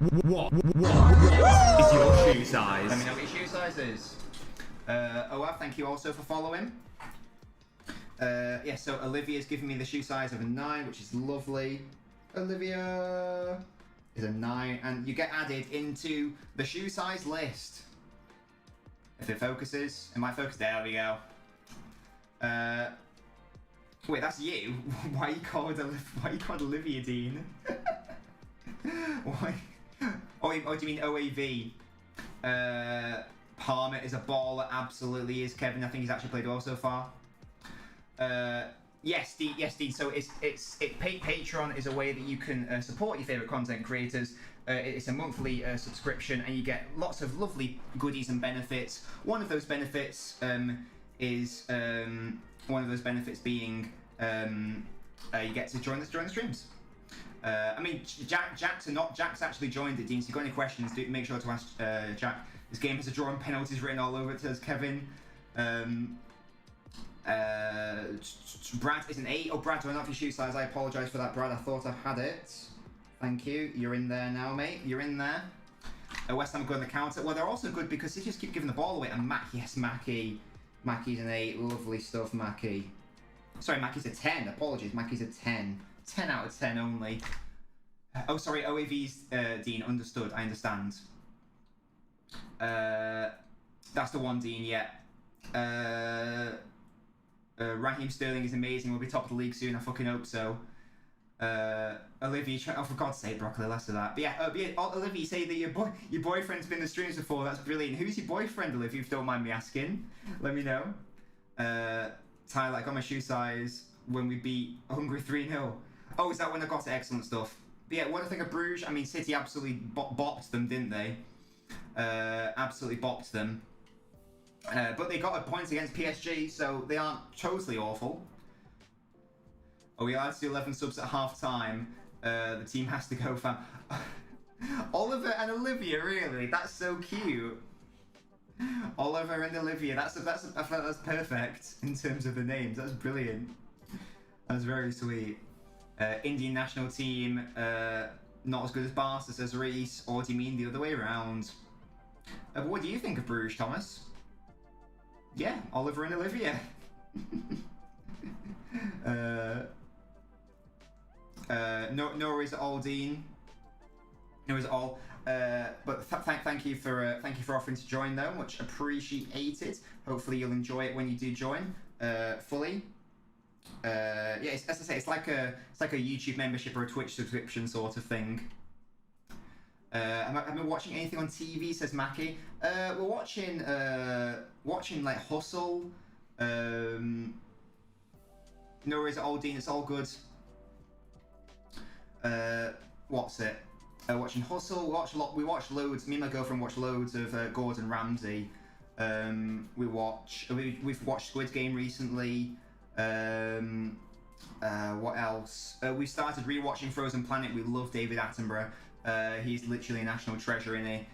shoe size? Let me know what your shoe size is. Oaf, thank you also for following. Yeah, so Olivia's giving me the shoe size of a 9, which is lovely. Olivia is a 9, and you get added into the shoe size list. If it focuses, it might focus. There we go. Wait, that's you? Why are you called Olivia, Dean? Why? Oh, do you mean OAV? Palmer is a baller, absolutely is. Kevin, I think he's actually played well so far. Yes, Dean. So Patreon is a way that you can support your favorite content creators. It's a monthly subscription, and you get lots of lovely goodies and benefits. One of those benefits being you get to join the streams. I mean, Jack's actually joined it, Dean. So if you've got any questions, make sure to ask Jack. This game has a draw and penalties written all over it, says Kevin. Brad is an 8. Oh, Brad, do I not have your shoe size? I apologise for that, Brad. I thought I had it. Thank you. You're in there now, mate. You're in there. West Ham are good on the counter. Well, they're also good because they just keep giving the ball away. And Mackie. Mackie's an 8. Lovely stuff, Mackie. Sorry, Mackie's a 10. Apologies. Mackie's a 10. 10 out of 10 only. Oh, sorry. OAV's Dean. Understood. I understand. That's the one, Dean. Yeah. Raheem Sterling is amazing. We'll be top of the league soon. I fucking hope so. Olivia, oh, for God's sake, broccoli, less of that. But yeah, Olivia, you say that your boyfriend's been in the streams before. That's brilliant. Who's your boyfriend, Olivia? If you don't mind me asking, let me know. Tyler, I got my shoe size when we beat Hungary 3-0. Oh, is that when I got to excellent stuff? But yeah, what do I think of Bruges? I mean, City absolutely bopped them, didn't they? Absolutely bopped them. But they got a point against PSG, so they aren't totally awful. Oh, we allowed to do 11 subs at half time. The team has to go fam. Oliver and Olivia, really? That's so cute. Oliver and Olivia. I feel like that's perfect in terms of the names. That's brilliant. That's very sweet. Indian national team, not as good as Barca, says Reese. Or do you mean the other way around? But what do you think of Bruges, Thomas? Yeah, Oliver and Olivia. No worries at all, Dean. No worries at all. But thank you for offering to join though, much appreciated. Hopefully you'll enjoy it when you do join fully. Yeah, as I say, it's like a YouTube membership or a Twitch subscription sort of thing. Have been watching anything on TV? Says Mackie. We're watching like Hustle. No worries at all, Dean. It's all good. What's it? Watching Hustle. We watch loads. Me and my girlfriend watch loads of Gordon Ramsay. We've watched Squid Game recently. What else? We started rewatching Frozen Planet. We love David Attenborough. He's literally a national treasure in it.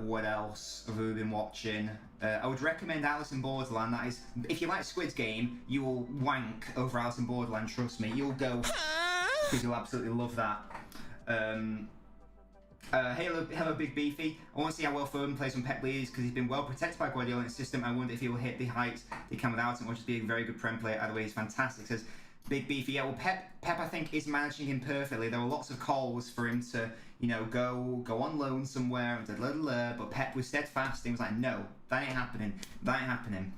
What else have we been watching? I would recommend Alice in Borderland. That is, if you like Squid Game, you will wank over Alice in Borderland. Trust me, you'll go because you'll absolutely love that. Hello, Big Beefy. I want to see how well Foden plays when Pep leaves because he's been well protected by Guardiola in his system. I wonder if he will hit the heights he can without him, or just be a very good Prem player. Either way, he's fantastic. Says Big Beefy. Yeah, well, Pep I think is managing him perfectly. There were lots of calls for him to, you know, go on loan somewhere, but Pep was steadfast. He was like, no, that ain't happening. That ain't happening.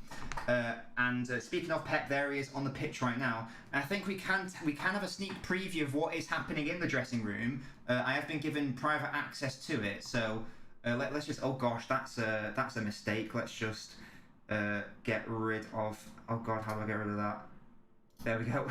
Speaking of Pep, there he is on the pitch right now. And I think we can have a sneak preview of what is happening in the dressing room. I have been given private access to it, so let's just. Oh gosh, that's a mistake. Let's just get rid of. Oh god, how do I get rid of that? There we go.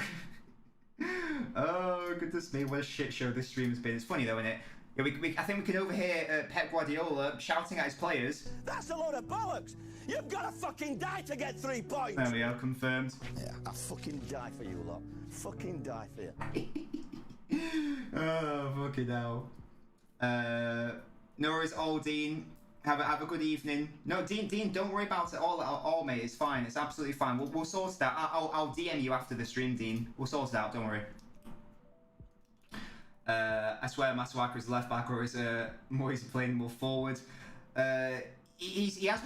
Oh goodness me, what a shit show this stream has been. It's funny though, isn't it? Yeah, I think we can overhear Pep Guardiola shouting at his players. That's a load of bollocks! You've got to fucking die to get 3 points! There we go, confirmed. Yeah, I'll fucking die for you lot. Fucking die for you. Oh, fucking hell. No worries, all Dean. Have a good evening. No, Dean, don't worry about it all, mate. It's fine. It's absolutely fine. We'll sort it out. I'll DM you after the stream, Dean. We'll sort it out. Don't worry. I swear, Masuaka is left back, or is Moyes playing more forward? He has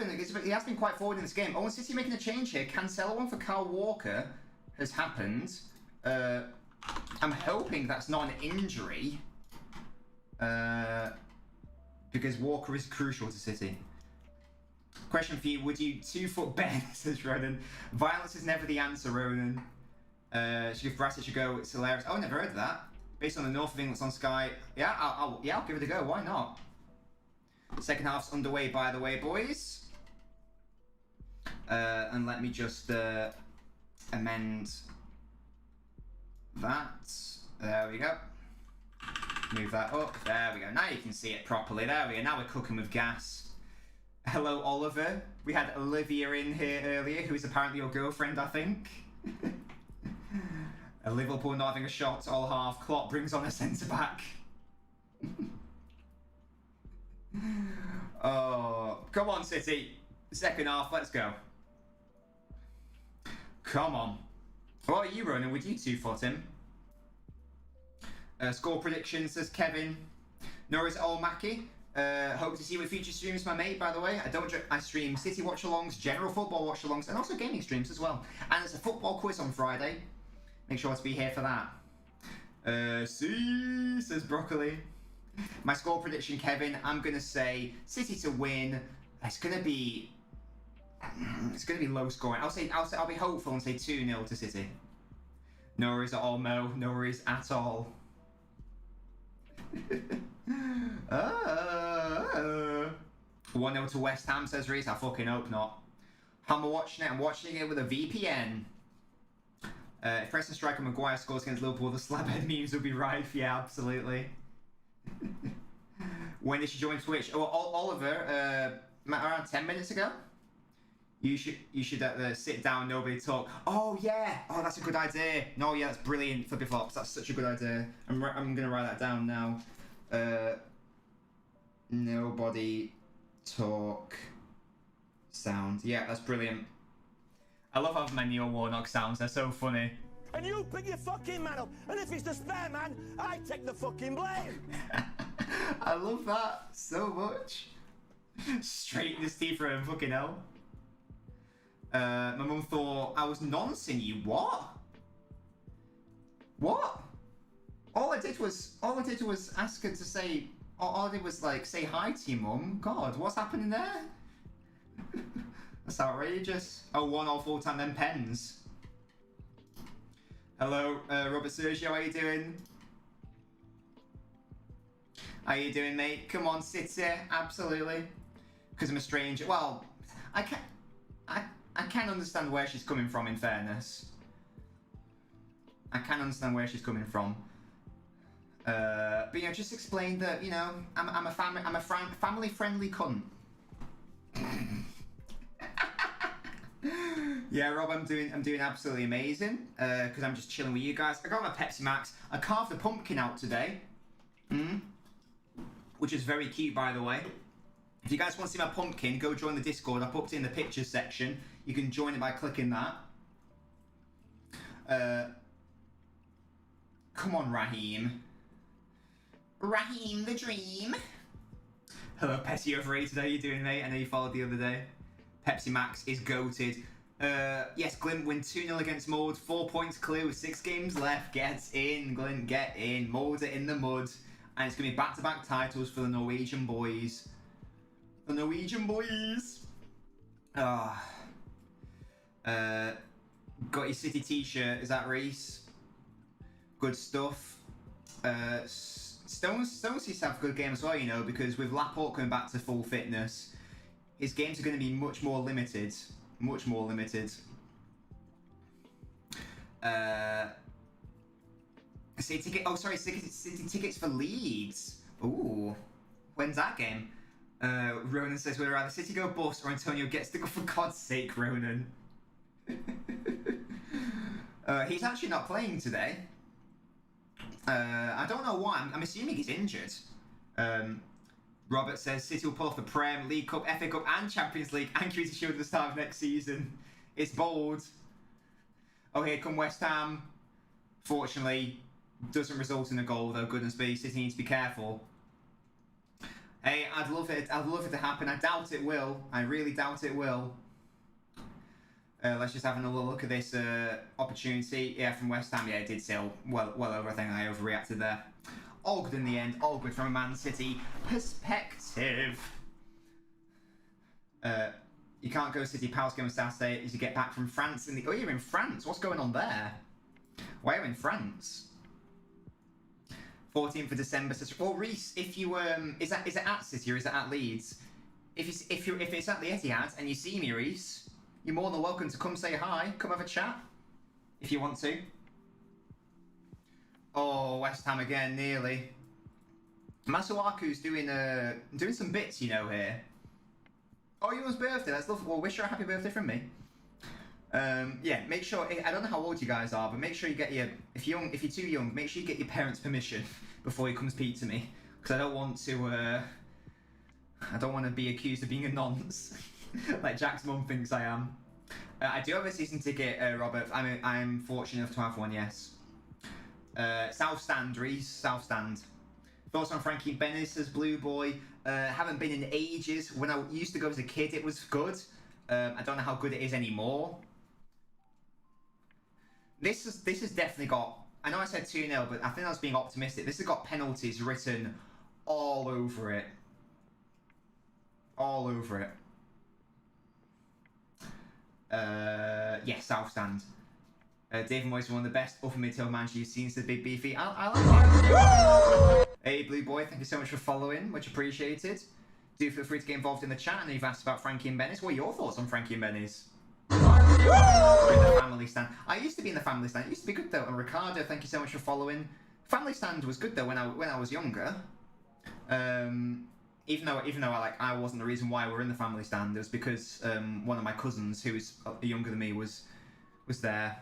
been quite forward in this game. Oh, and City making a change here. Cancelo one for Kyle Walker has happened. I'm hoping that's not an injury. Because Walker is crucial to City. Question for you, would you 2-foot Ben, says Ronan. Violence is never the answer, Ronan. Should Brassett should go, it's hilarious. Oh, never heard of that. Based on the North of England on Sky. Yeah, I'll give it a go, why not? Second half's underway, by the way, boys. And let me just amend that. There we go. Move that up. There we go. Now you can see it properly. There we go. Now we're cooking with gas. Hello, Oliver. We had Olivia in here earlier, who is apparently your girlfriend, I think. A Liverpool not having a shot all half. Klopp brings on a centre-back. Oh, come on, City. Second half, let's go. Come on. What are you running? Would you 2-foot him? Score predictions, says Kevin. Norris Olmaki. Hope to see you at future streams, my mate, by the way. I stream City Watchalongs, general football Watchalongs, and also gaming streams as well. And there's a football quiz on Friday. Make sure to be here for that. See, says Broccoli. My score prediction, Kevin, I'm going to say City to win. It's going to be low scoring. I'll be hopeful and say 2-0 to City. No worries at all, Mo. No worries at all. 1-0 to West Ham, says Reese. I fucking hope not. I'm watching it. I'm watching it with a VPN. If Preston striker Maguire scores against Liverpool, the slabhead memes will be rife. Yeah, absolutely. When did you join Twitch? Oh, Oliver, around 10 minutes ago. You should sit down, nobody talk. Oh yeah, oh that's a good idea. No, yeah, that's brilliant, Flippy Flops. That's such a good idea. I'm gonna write that down now. Nobody talk sound. Yeah, that's brilliant. I love having my Neil Warnock sounds. They're so funny. And you pick your fucking man up, and if it's the spare man, I take the fucking blame. I love that so much. Straight in his teeth for him, fucking hell. My mum thought I was noncing you. What? What? All I did was ask her to say. All I did was like say hi to you, mum. God, what's happening there? That's outrageous. Oh, 1-1 full-time then pens. Hello, Robert Sergio. How you doing? How you doing, mate? Come on, City. Absolutely. Because I'm a stranger. Well, I can understand where she's coming from, in fairness. I can understand where she's coming from. But you know, just explain that, you know, I'm a family-friendly cunt. Yeah, Rob, I'm doing absolutely amazing. Because I'm just chilling with you guys. I got my Pepsi Max. I carved a pumpkin out today. Which is very cute, by the way. If you guys want to see my pumpkin, go join the Discord. I put it in the pictures section. You can join it by clicking that. Come on, Raheem. Raheem the Dream. Hello, Pepsi Overrated. How you doing, mate? I know you followed the other day. Pepsi Max is goated. Yes, Glint win 2-0 against Maud. 4 points clear with 6 games left. Get in, Glint, get in. Maud are in the mud. And it's going to be back-to-back titles for the Norwegian boys. The Norwegian boys. Ah. Got your City t-shirt. Is that Reese? Good stuff. Stones used to have a good game as well, you know, because with Laporte coming back to full fitness, his games are going to be much more limited. Much more limited. City tickets for Leeds. Ooh. When's that game? Ronan says, would rather City go bust or Antonio gets to go, for God's sake, Ronan. He's actually not playing today. I don't know why. I'm assuming he's injured. Robert says City will pull off the Prem, League Cup, FA Cup and Champions League and Community Shield at the start of next season. It's bold. Oh, here come West Ham. Fortunately, doesn't result in a goal though, goodness me. City needs to be careful. Hey, I'd love it to happen. I doubt it will. I really doubt it will. Let's just have another look at this opportunity. Yeah, from West Ham. Yeah, it did sell well over. I think I overreacted there. All good in the end. All good from a Man City perspective. You can't go City Palace game on Saturday as you get back from France. Oh, you're in France. What's going on there? Why are you in France? 14th of December. Well, Reese, if you is it at City or is it at Leeds? If it's at the Etihad and you see me, Reese, you're more than welcome to come say hi. Come have a chat if you want to. Oh, West Ham again, nearly. Masuaku's doing some bits, you know, here. Oh, your birthday. That's lovely. Well, wish her a happy birthday from me. Yeah, make sure. I don't know how old you guys are, but make sure you get your. If you're too young, make sure you get your parents' permission before you come speak to me, because I don't want to. I don't want to be accused of being a nonce, like Jack's mum thinks I am. I do have a season ticket, Robert. I'm fortunate enough to have one. Yes. South Stand, Reese. South Stand. Thoughts on Frankie Bennis as Blue Boy? Haven't been in ages. When I used to go as a kid, it was good. I don't know how good it is anymore. This has definitely got. I know I said 2-0, but I think I was being optimistic. This has got penalties written all over it. All over it. Yeah, South Stand. David Moyes is one of the best upper mid-tail managers you've seen since the Big Beefy. I like it. Hey, Blue Boy, thank you so much for following. Much appreciated. Do feel free to get involved in the chat. And you've asked about Frankie and Bennis. What are your thoughts on Frankie and Bennis? In the family stand. I used to be in the family stand. It used to be good though. And Ricardo, thank you so much for following. Family stand was good though when I was younger. Even though I wasn't the reason why we're in the family stand. It was because one of my cousins who was younger than me was there.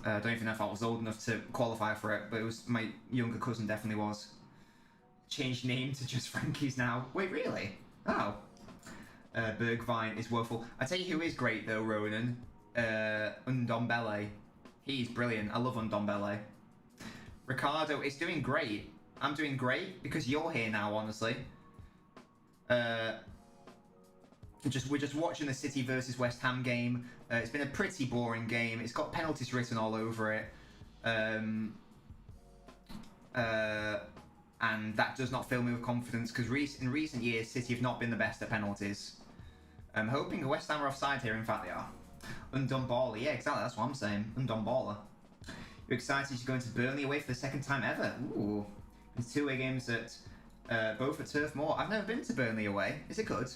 I don't even know if I was old enough to qualify for it, but it was my younger cousin definitely was. Changed name to just Frankie's now. Wait, really? Oh. Bergvine is woeful. I tell you who is great though, Ronan. Ndombele. He's brilliant. I love Ndombele. Ricardo is doing great. I'm doing great because you're here now, honestly. We're just watching the City versus West Ham game. It's been a pretty boring game. It's got penalties written all over it. And that does not fill me with confidence because in recent years, City have not been the best at penalties. I'm hoping West Ham are offside here. In fact, they are. Undombala. Yeah, exactly. That's what I'm saying. Undombala. You're excited to go into Burnley away for the second time ever. Ooh. It's 2 away games at both at Turf Moor. I've never been to Burnley away. Is it good?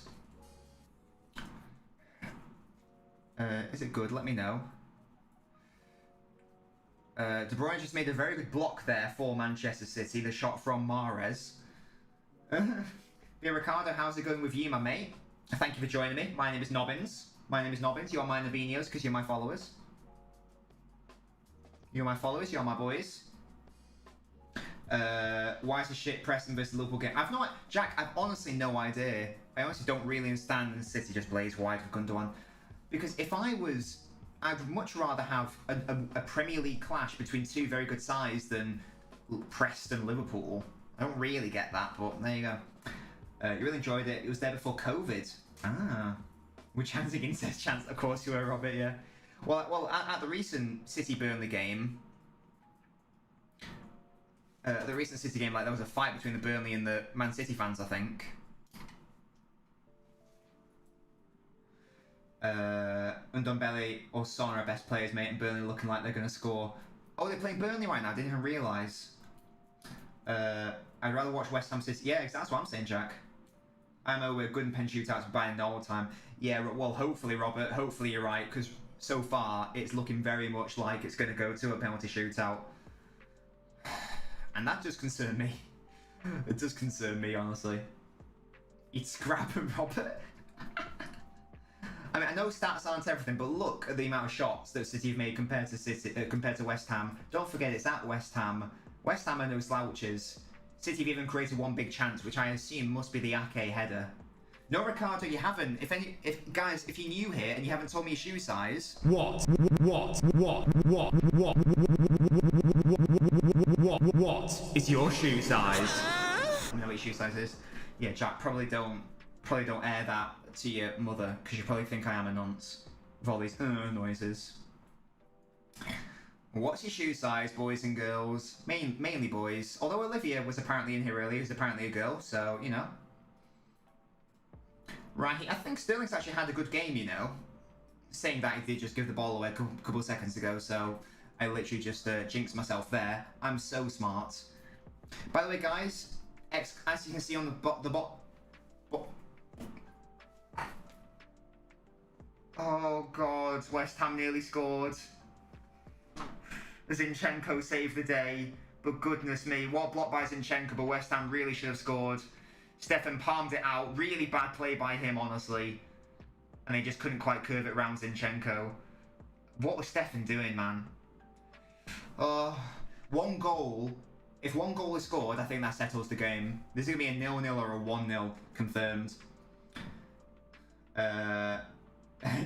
Is it good? Let me know. De Bruyne just made a very good block there for Manchester City. The shot from Mahrez. Yeah, Ricardo, how's it going with you, my mate? Thank you for joining me. My name is Nobbins. My name is Nobbins. You are my Navinios because you're my followers. You're my followers. You're my boys. Why is the shit Preston versus Liverpool game? Jack, I've honestly no idea. I honestly don't really understand the City just blaze wide with Gundogan. Because if I was, I'd much rather have a Premier League clash between two very good sides than Preston Liverpool. I don't really get that, but there you go. You really enjoyed it. It was there before COVID. Ah. We're chanting incest chants, of course you were, Robert, yeah. Well, at the recent City-Burnley game, like, there was a fight between the Burnley and the Man City fans, I think. Ndombele or Son are best players, mate, and Burnley looking like they're going to score. Oh, they're playing Burnley right now. I didn't even realise. I'd rather watch West Ham City. Yeah, that's what I'm saying, Jack. I know we're good in pen shootouts by normal time. Yeah, well, hopefully, Robert, hopefully you're right, because so far it's looking very much like it's going to go to a penalty shootout. And that does concern me. It does concern me, honestly. You'd scrap him, Robert. I mean, I know stats aren't everything, but look at the amount of shots that City have made compared to West Ham. Don't forget, it's at West Ham. West Ham are no slouches. City have even created one big chance, which I assume must be the Ake header. No, Ricardo, you haven't. Guys, if you're new here and you haven't told me your shoe size. What is your shoe size? I know what your shoe size is. Yeah, Jack, probably don't air that to your mother, because you probably think I am a nonce with all these noises. What's your shoe size, boys and girls? Mainly boys. Although Olivia was apparently in here earlier, who's apparently a girl, so, you know. Right, I think Sterling's actually had a good game, you know. Saying that, he did just give the ball away a couple of seconds ago, so I literally just jinxed myself there. I'm so smart. By the way, guys, as you can see on the bot... Oh, God, West Ham nearly scored. Zinchenko saved the day, but goodness me, what block by Zinchenko, but West Ham really should have scored. Stefan palmed it out, really bad play by him, honestly. And they just couldn't quite curve it around Zinchenko. What was Stefan doing, man? One goal. If one goal is scored, I think that settles the game. This is going to be a 0-0 or a 1-0 confirmed.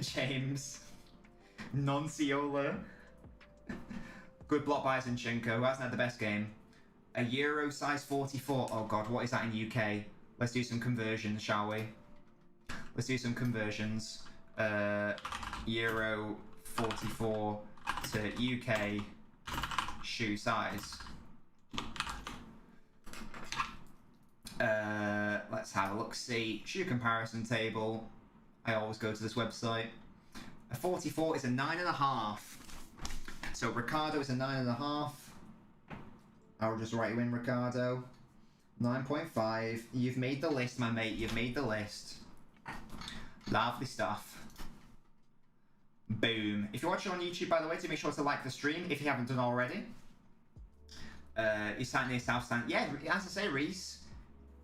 James. Nonciola. Good block by Zinchenko, who hasn't had the best game. A Euro size 44. Oh god, what is that in UK? Let's do some conversions, shall we? Let's do some conversions. Euro 44 to UK shoe size. Let's have a look-see. Shoe comparison table. I always go to this website. A 44 is a 9.5. So Ricardo is a 9.5. I'll just write you in, Ricardo. 9.5. You've made the list, my mate. You've made the list. Lovely stuff. Boom. If you're watching on YouTube, by the way, do make sure to like the stream if you haven't done already. You're sat near South Stand. Yeah, as I say, Reese.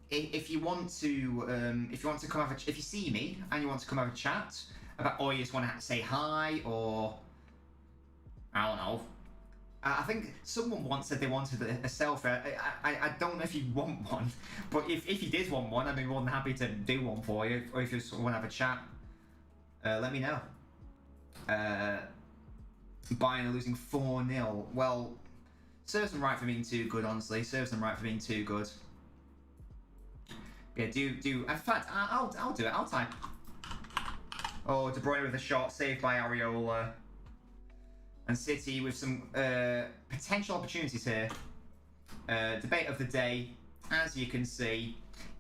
If you want to come have if you see me and you want to come have a chat about, or you just want to say hi, or I don't know. I think someone once said they wanted a selfie. I don't know if you want one, but if you did want one, I'd be more than happy to do one for you. Or if you just want to have a chat, let me know. Bayern are losing 4-0. Well, serves them right for being too good, honestly. Serves them right for being too good. Yeah, do. In fact, I'll do it. I'll type. Oh, De Bruyne with a shot, saved by Areola. And City with some potential opportunities here. Debate of the day, as you can see,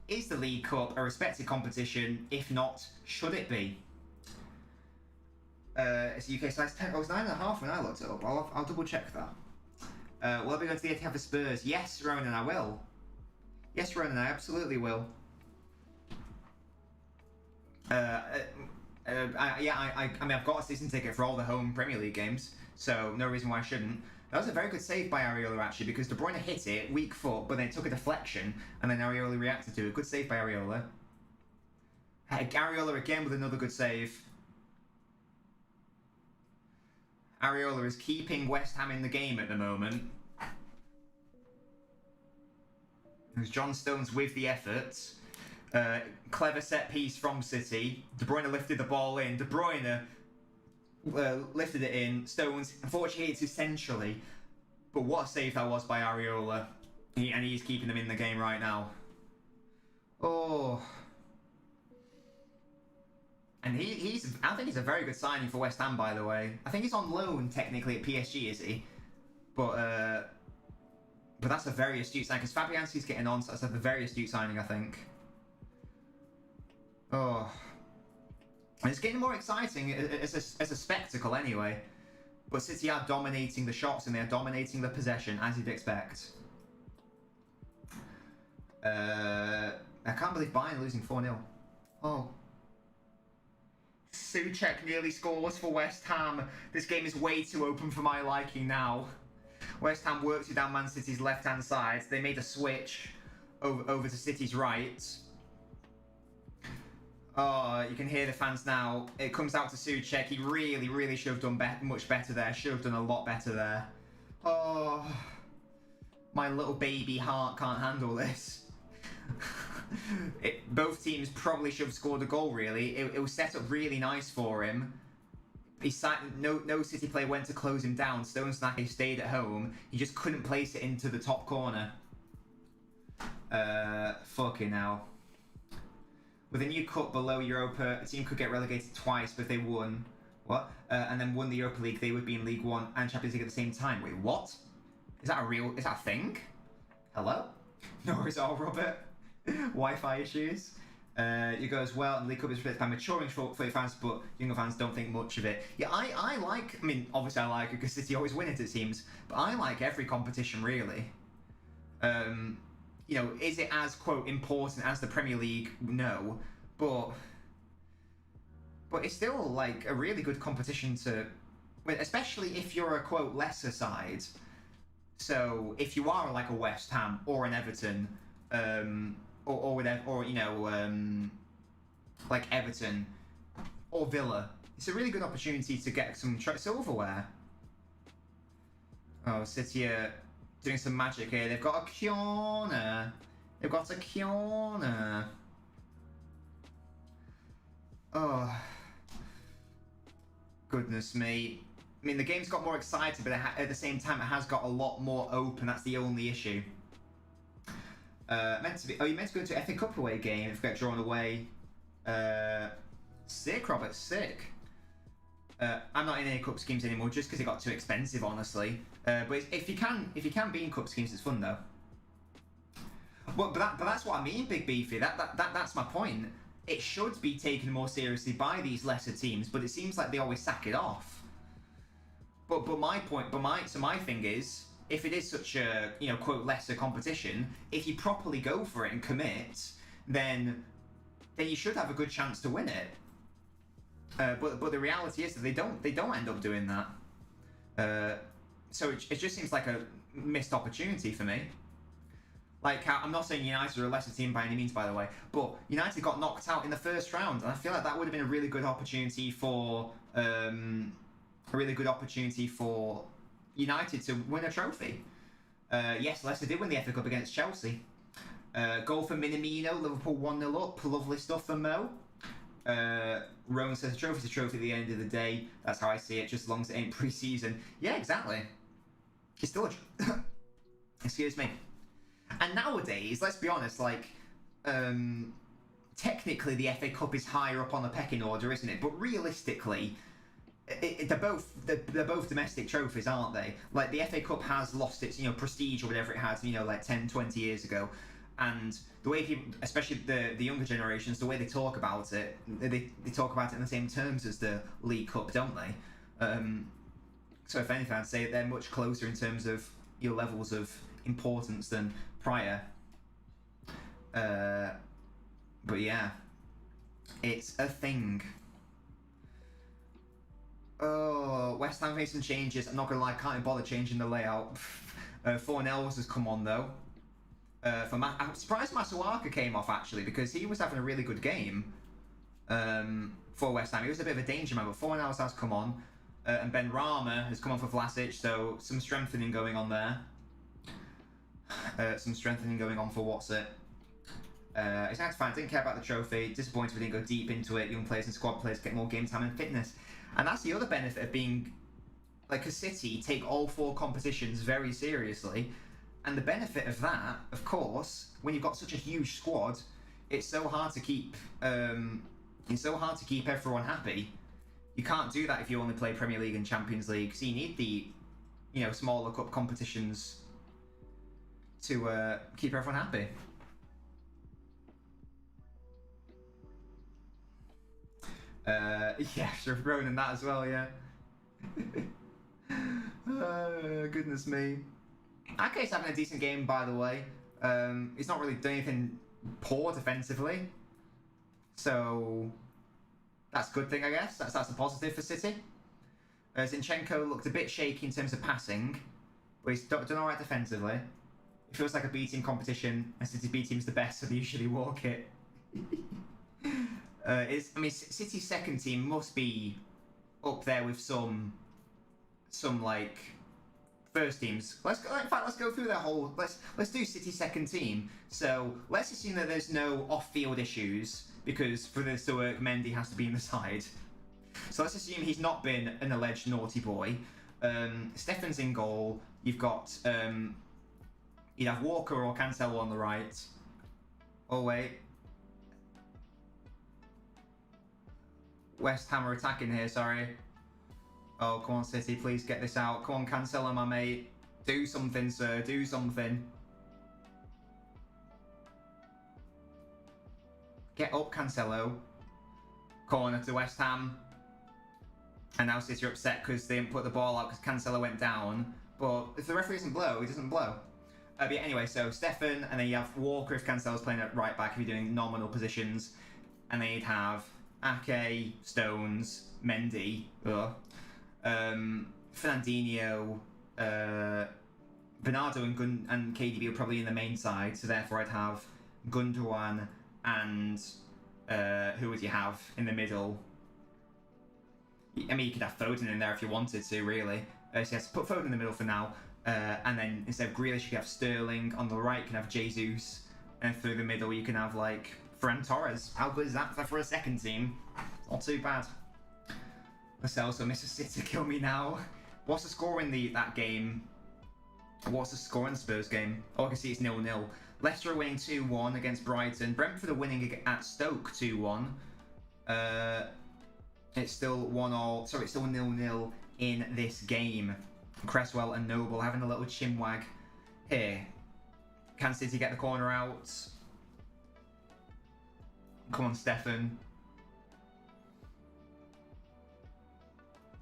is the League Cup a respected competition? If not, should it be? It's UK size 10. Oh, it's 9.5 when I looked it up. I'll double check that. Will I be going to the Etihad for Spurs? Yes, Ronan, I will. Yes, Ronan, I absolutely will. I mean, I've got a season ticket for all the home Premier League games, so no reason why I shouldn't. That was a very good save by Areola, actually, because De Bruyne hit it, weak foot, but then it took a deflection, and then Areola reacted to it. Good save by Areola. Areola again with another good save. Areola is keeping West Ham in the game at the moment. It was John Stones with the effort. Clever set piece from City. De Bruyne lifted the ball in. De Bruyne lifted it in. Stones, unfortunately, it's essentially. But what a save that was by Areola. And he's keeping them in the game right now. Oh. And I think he's a very good signing for West Ham, by the way. I think he's on loan, technically, at PSG, is he? But that's a very astute signing, because Fabianski's getting on, so that's a very astute signing, I think. Oh. And it's getting more exciting as a spectacle, anyway. But City are dominating the shots, and they're dominating the possession, as you'd expect. I can't believe Bayern losing 4-0. Oh. Souček nearly scores for West Ham. This game is way too open for my liking now. West Ham worked it down Man City's left-hand side. They made a switch over to City's right. Oh, you can hear the fans now. It comes out to Souček. He really should have done much better there. Should have done a lot better there. Oh, my little baby heart can't handle this. Both teams probably should have scored a goal, really. It was set up really nice for him. No City player went to close him down. Stones stayed at home. He just couldn't place it into the top corner. Fucking hell. With a new cup below Europa, a team could get relegated twice, but if they won... What? And then won the Europa League, they would be in League One and Champions League at the same time. Wait, what? Is that a thing? Hello? No worries at all, Robert. Wi-Fi issues. You go as well, and the League Cup is replaced by maturing for fans, but younger fans don't think much of it. Yeah, I like... I mean, obviously I like it because City always win it seems, but I like every competition, really. You know, is it as, quote, important as the Premier League? No. But it's still, like, a really good competition to... Especially if you're a, quote, lesser side. So, if you are, like, a West Ham or an Everton, like Everton or Villa, it's a really good opportunity to get some silverware. Oh, City are doing some magic here. They've got a corner. They've got a corner. Oh, goodness me. I mean, the game's got more exciting, but at the same time, it has got a lot more open. That's the only issue. You meant to go to FA Cup away game if you get drawn away. Sick, Robert, sick. I'm not in any cup schemes anymore just because it got too expensive, honestly. But if you can be in cup schemes, it's fun though. But that's what I mean, Big Beefy. That's my point. It should be taken more seriously by these lesser teams, but it seems like they always sack it off. But my thing is, if it is such a, you know, quote, lesser competition, if you properly go for it and commit, then you should have a good chance to win it. But the reality is that they don't end up doing that. So it just seems like a missed opportunity for me. Like, I'm not saying United are a lesser team by any means, by the way, but United got knocked out in the first round, and I feel like that would have been a really good opportunity for United to win a trophy. Yes, Leicester did win the FA Cup against Chelsea. Goal for Minamino, Liverpool 1-0 up. Lovely stuff for Mo. Rowan says a trophy's a trophy at the end of the day. That's how I see it, just as long as it ain't pre-season. Yeah, exactly. It's still a... Excuse me. And nowadays, let's be honest, like, technically the FA Cup is higher up on the pecking order, isn't it? But realistically, they're both domestic trophies, aren't they? Like, the FA Cup has lost its, you know, prestige or whatever it had, you know, like 10, 20 years ago. And the way people, especially the younger generations, the way they talk about it, they talk about it in the same terms as the League Cup, don't they? So if anything, I'd say they're much closer in terms of your levels of importance than prior. But yeah, it's a thing. Oh, West Ham made some changes. I'm not gonna lie, can't even bother changing the layout. Fornells has come on though. I'm surprised Masuaka came off actually, because he was having a really good game for West Ham. He was a bit of a danger man, but Fornells has come on, and Ben Rama has come on for Vlasic, so some strengthening going on there. some strengthening going on for what's it. It's nice to find. Didn't care about the trophy. Disappointed we didn't go deep into it. Young players and squad players get more game time and fitness, and that's the other benefit of being like a City. Take all 4 competitions very seriously, and the benefit of that, of course, when you've got such a huge squad, it's so hard to keep. It's so hard to keep everyone happy. You can't do that if you only play Premier League and Champions League. So you need the, smaller cup competitions to keep everyone happy. Yeah, should have grown in that as well, yeah. Goodness me. Ake's having a decent game, by the way. He's not really doing anything poor defensively. So, that's a good thing, I guess. That's a positive for City. Zinchenko looked a bit shaky in terms of passing, but he's done alright defensively. It feels like a B team competition, and City B team's the best, so they usually walk it. City's second team must be up there with some like first teams. In fact, let's go through their whole. Let's do City's second team. So let's assume that there's no off-field issues, because for this to work, Mendy has to be in the side. So let's assume he's not been an alleged naughty boy. Stefan's in goal. You've got you'd have Walker or Cancelo on the right. Oh wait. West Ham are attacking here, sorry. Oh, come on, City, please get this out. Come on, Cancelo, my mate. Do something, sir, do something. Get up, Cancelo. Corner to West Ham. And now City are upset because they didn't put the ball out because Cancelo went down. But if the referee doesn't blow, he doesn't blow. But anyway, so Stefan, and then you have Walker if Cancelo's playing at right back if you're doing nominal positions. And then you'd have Ake, Stones, Mendy, Fernandinho, Bernardo and KDB are probably in the main side, so therefore I'd have Gundogan and who would you have in the middle? I mean, you could have Foden in there if you wanted to, really. So yes, put Foden in the middle for now, and then instead of Grealish, you can have Sterling. On the right, you can have Jesus, and through the middle, you can have like Ferran Torres. How good is that for a second team? Not too bad. Let's also Mr. City kill me now. What's the score in that game? What's the score in the Spurs game? Oh, I can see it's 0-0. Leicester are winning 2-1 against Brighton. Brentford are winning at Stoke 2-1. It's still 1-0. Sorry, it's still 0-0 in this game. Cresswell and Noble having a little chinwag here. Can City get the corner out? Come on, Stefan.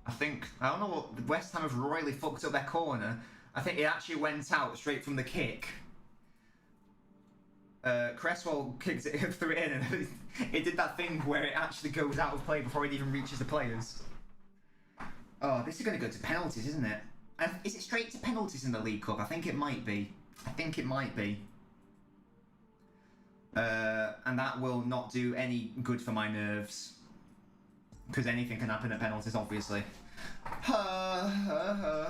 I don't know what, West Ham have royally fucked up their corner. I think it actually went out straight from the kick. Cresswell kicks it, threw it in, and it did that thing where it actually goes out of play before it even reaches the players. Oh, this is going to go to penalties, isn't it? Is it straight to penalties in the League Cup? I think it might be. And that will not do any good for my nerves. Because anything can happen at penalties, obviously. I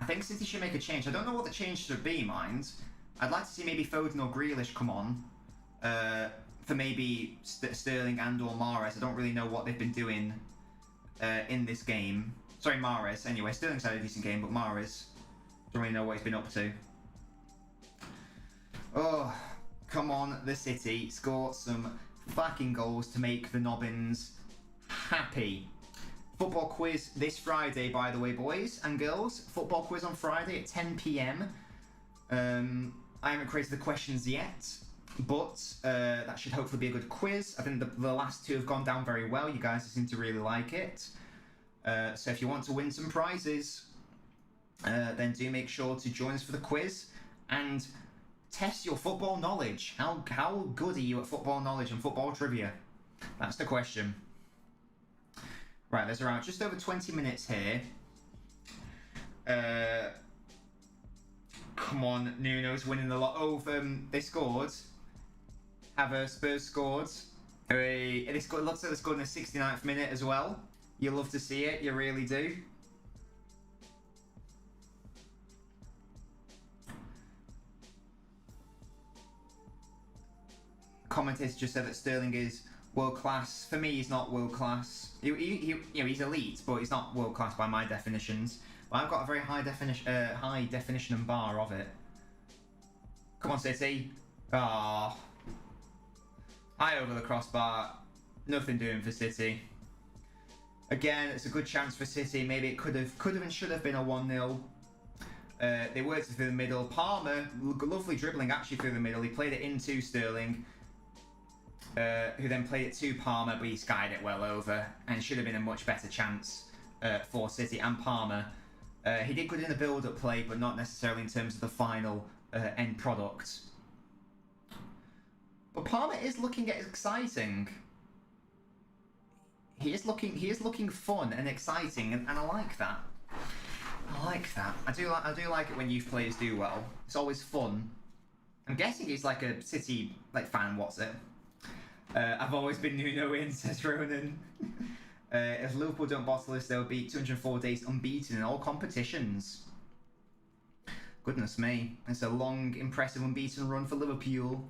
think City should make a change. I don't know what the change should be, mind. I'd like to see maybe Foden or Grealish come on. For maybe Sterling and or Mahrez. I don't really know what they've been doing in this game. Sorry, Mahrez. Anyway, Sterling's had a decent game, but Mahrez, don't really know what he's been up to. Oh, come on, the City. Score some fucking goals to make the Nobbins happy. Football quiz this Friday, by the way, boys and girls. Football quiz on Friday at 10 PM. I haven't created the questions yet, but that should hopefully be a good quiz. I think the last two have gone down very well. You guys seem to really like it. So if you want to win some prizes, then do make sure to join us for the quiz and test your football knowledge. How good are you at football knowledge and football trivia? That's the question. Right, there's around just over 20 minutes here. Come on, Nuno's winning a lot. Oh, they scored. Spurs scored. It looks like they scored in the 69th minute as well. You love to see it, you really do. commentator just said that Sterling is world class. For me, he's not world class. You know, he's elite, but he's not world class by my definitions. But I've got a very high definition and bar of it. Come on, City. Ah, high over the crossbar. Nothing doing for City. Again, it's a good chance for City. Maybe it could have and should have been a 1-0. They worked it through the middle. Palmer, lovely dribbling actually through the middle. He played it into Sterling, who then played it to Palmer, but he skied it well over, and it should have been a much better chance for City and Palmer. He did good in the build-up play, but not necessarily in terms of the final end product. But Palmer is looking exciting. He is looking fun and exciting, and I like that. I like that. I do like it when youth players do well. It's always fun. I'm guessing he's like a City fan. What's it? I've always been Nuno in, says Ronan. If Liverpool don't bottle this, they'll be 204 days unbeaten in all competitions. Goodness me. It's a long, impressive unbeaten run for Liverpool.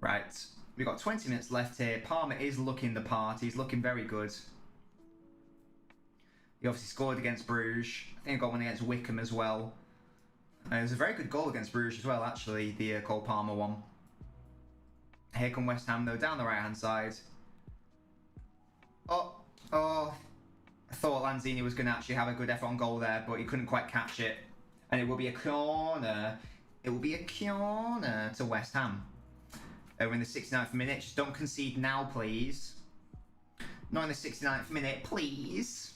Right. We've got 20 minutes left here. Palmer is looking the part. He's looking very good. He obviously scored against Bruges. I think he got one against Wickham as well. It was a very good goal against Bruges as well, actually, the Cole Palmer one. Here come West Ham, though, down the right-hand side. Oh. I thought Lanzini was going to actually have a good effort on goal there, but he couldn't quite catch it. And it will be a corner. It will be a corner to West Ham. We're in the 69th minute. Just don't concede now, please. Not in the 69th minute, please.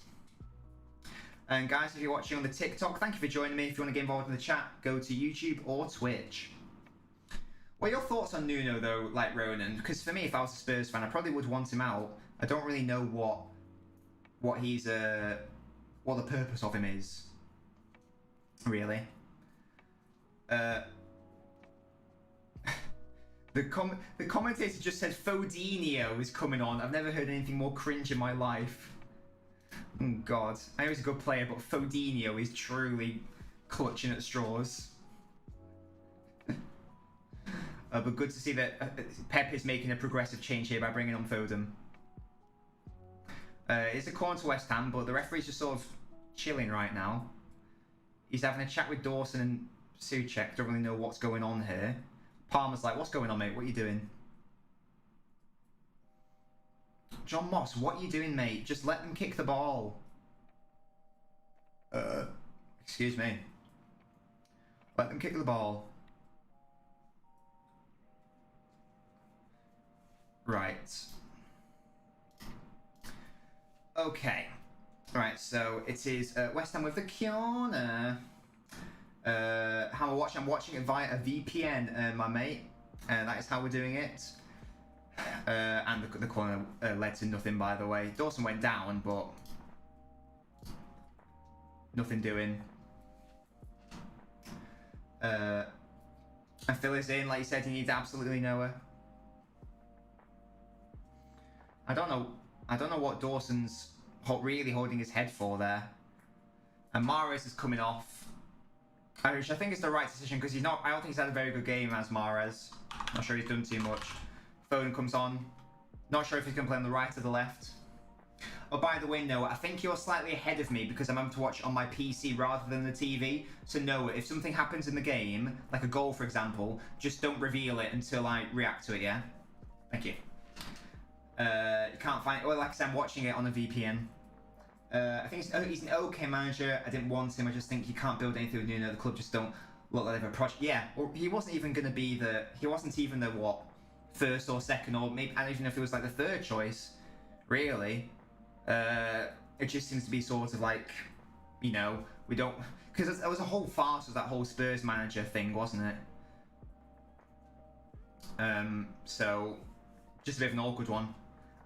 And guys, if you're watching on the TikTok, thank you for joining me. If you want to get involved in the chat, go to YouTube or Twitch. What are your thoughts on Nuno, though, like Ronan? Because for me, if I was a Spurs fan, I probably would want him out. I don't really know what the purpose of him is. Really. The commentator just said Fodinho is coming on. I've never heard anything more cringe in my life. Oh God, I know he's a good player, but Fodinho is truly clutching at straws. But good to see that Pep is making a progressive change here by bringing on Foden. It's a corner to West Ham, but the referee's just sort of chilling right now. He's having a chat with Dawson and Souček. Don't really know what's going on here. Palmer's like, what's going on, mate? What are you doing? John Moss, what are you doing, mate? Just let them kick the ball. Excuse me. Let them kick the ball. Right. Okay. Right, so it is West Ham with the corner. How I'm watching it via a VPN, my mate. That is how we're doing it. And the corner led to nothing, by the way. Dawson went down, but nothing doing. And Phil is in, like you said, he needs absolutely nowhere. I don't know what Dawson's really holding his head for there. And Mahrez is coming off. Which I think is the right decision because I don't think he's had a very good game as Mahrez. Not sure he's done too much. Foden comes on. Not sure if he's going to play on the right or the left. Oh, by the way, Noah, I think you're slightly ahead of me because I'm able to watch on my PC rather than the TV. So Noah, if something happens in the game, like a goal for example, just don't reveal it until I react to it, yeah? Thank you. You can't find it. Well, like I said, I'm watching it on a VPN. I think he's an okay manager. I didn't want him. I just think you can't build anything with Nuno. The club just don't look like they have a project. Yeah, well, he wasn't even going to be he wasn't even the, first or second, or maybe, I don't even know if it was like the third choice, really. It just seems to be sort of like, we don't, because there was a whole farce of that whole Spurs manager thing, wasn't it? So, just a bit of an awkward one.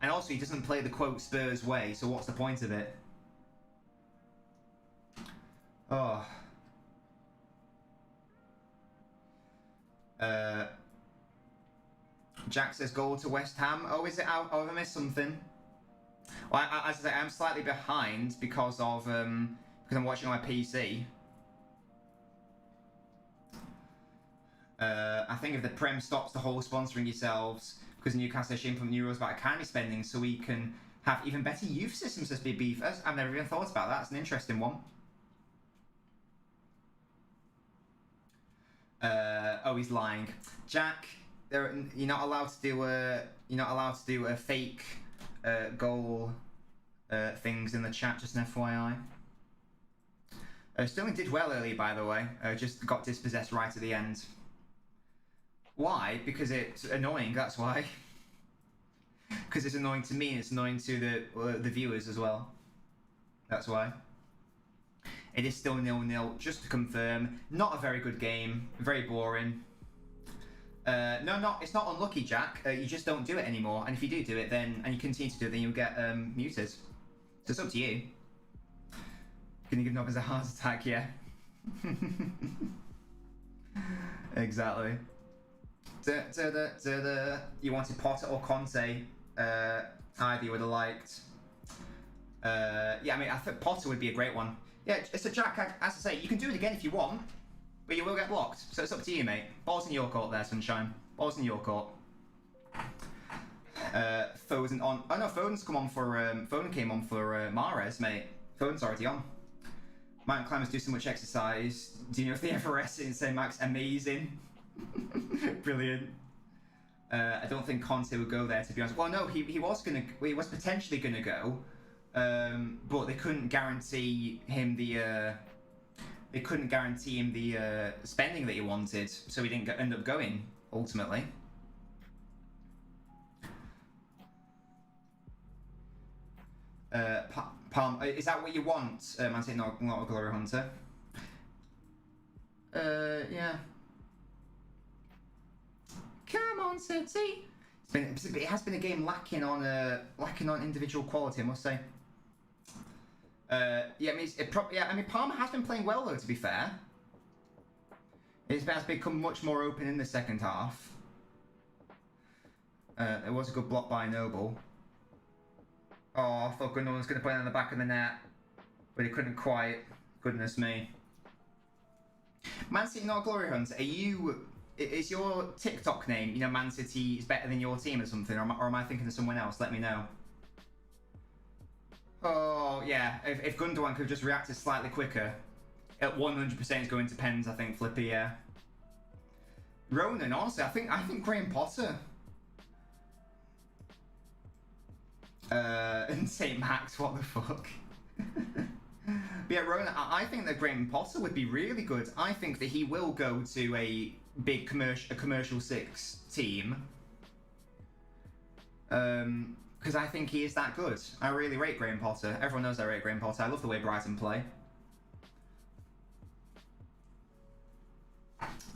And also, he doesn't play the quote Spurs way, so what's the point of it? Oh. Jack says goal to West Ham. Oh, is it out? Oh, have I missed something? Well, as I say, I'm slightly behind because of because I'm watching on my PC. I think if the Prem stops the whole sponsoring yourselves, because Newcastle should implement new rules about academy spending so we can have even better youth systems as big beefers. I've never even thought about that. It's an interesting one. Oh, he's lying. Jack, you're not allowed to do a fake goal things in the chat, just an FYI. Sterling did well earlier, by the way. Just got dispossessed right at the end. Why? Because it's annoying, that's why. Because it's annoying to me and it's annoying to the viewers as well. That's why. It is still 0-0, just to confirm. Not a very good game. Very boring. No, it's not unlucky, Jack. You just don't do it anymore. And if you do it, then and you continue to do it, then you'll get muted. So it's up to you. Can you give Nobbins a heart attack? Yeah. Exactly. You wanted Potter or Conte? Either you would have liked. Yeah, I mean, I think Potter would be a great one. Yeah, so Jack, as I say, you can do it again if you want, but you will get blocked. So it's up to you, mate. Ball's in your court there, Sunshine. Ball's in your court. Foden on. Oh no, Foden's come on for. Foden came on for Mahrez, mate. Foden's already on. Mountain climbers do so much exercise. Do you know if they ever rest in St. Max? Amazing. Brilliant. I don't think Conte would go there, to be honest. Well, no, he was potentially gonna go, but they couldn't guarantee him the spending that he wanted, so he didn't end up going ultimately. Palm, is that what you want? Man City, not a Glory Hunter. Yeah. Come on, City. It has been a game lacking on individual quality, I must say. Yeah, I mean, Palmer has been playing well though. To be fair, it has become much more open in the second half. It was a good block by Noble. Oh, I thought no one was going to play it on the back of the net, but he couldn't quite. Goodness me. Man City, not a Glory Hunter. Are you? Is your TikTok name, you know, Man City is better than your team or something, or am I thinking of someone else? Let me know. Oh, yeah, if Gundogan could have just reacted slightly quicker, at 100% is going to pens, I think, Flippy, yeah. Ronan, honestly, I think Graham Potter. And St. Max, what the fuck? But yeah, Ronan, I think that Graham Potter would be really good. I think that he will go to a big commercial 6 team. Because I think he is that good. I really rate Graham Potter. Everyone knows I rate Graham Potter. I love the way Brighton play.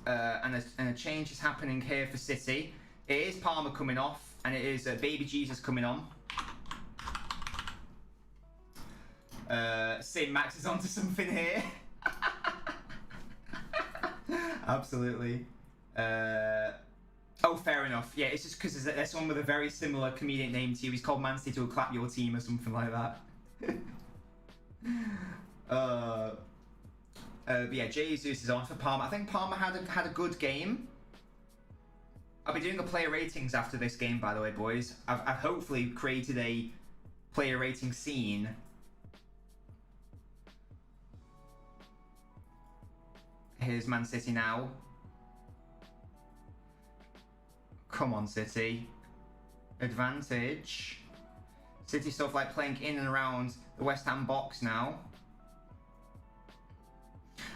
And a change is happening here for City. It is Palmer coming off, and it is Baby Jesus coming on. St. Max is onto something here. Absolutely. Oh, fair enough. Yeah, it's just because there's someone with a very similar comedic name to you. He's called Man City to clap your team or something like that. But yeah, Jesus is on for Palmer. I think Palmer had a good game. I'll be doing the player ratings after this game, by the way, boys. I've hopefully created a player rating scene. Here's Man City now. Come on, City. Advantage. City stuff like playing in and around the West Ham box now.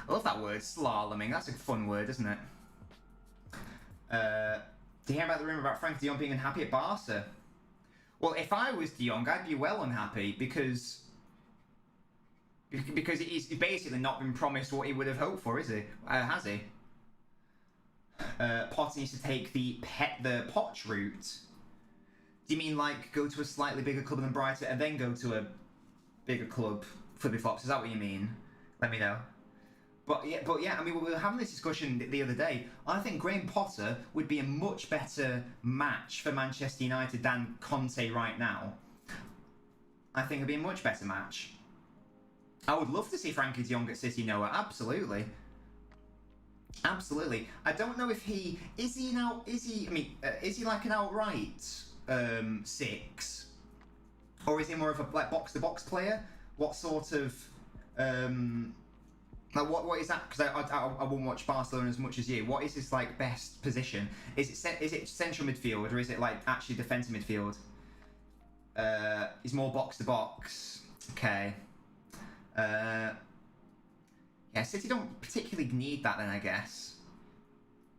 I love that word, slaloming. That's a fun word, isn't it? Do you hear about the rumour about Frank de Jong being unhappy at Barca? Well, if I was de Jong, I'd be well unhappy because he's basically not been promised what he would have hoped for, is he? Has he? Potter needs to take the Poch route. Do you mean like go to a slightly bigger club than Brighton and then go to a bigger club, Flippy Flops? Is that what you mean? Let me know. But yeah, I mean, we were having this discussion the other day. I think Graham Potter would be a much better match for Manchester United than Conte right now. I think it'd be a much better match. I would love to see Frankie de Jong at City, Noah. Absolutely. Absolutely. I don't know if he is he now. Is he? I mean, is he like an outright 6, or is he more of a like box to box player? What sort of like what is that? Because I won't watch Barcelona as much as you. What is his like best position? Is it central midfield, or is it like actually defensive midfield? He's more box to box. Okay. Yeah, City don't particularly need that then, I guess.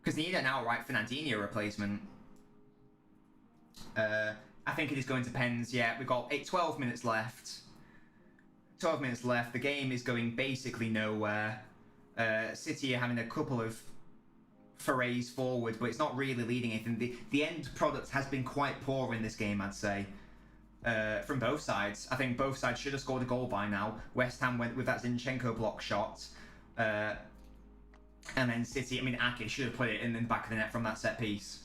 Because they need an outright Fernandinho replacement. I think it is going to Pens. Yeah, we've got 12 minutes left. 12 minutes left. The game is going basically nowhere. City are having a couple of forays forward, but it's not really leading anything. The end product has been quite poor in this game, I'd say. From both sides. I think both sides should have scored a goal by now. West Ham went with that Zinchenko block shot. And then City, I mean, Ake should have put it in the back of the net from that set piece.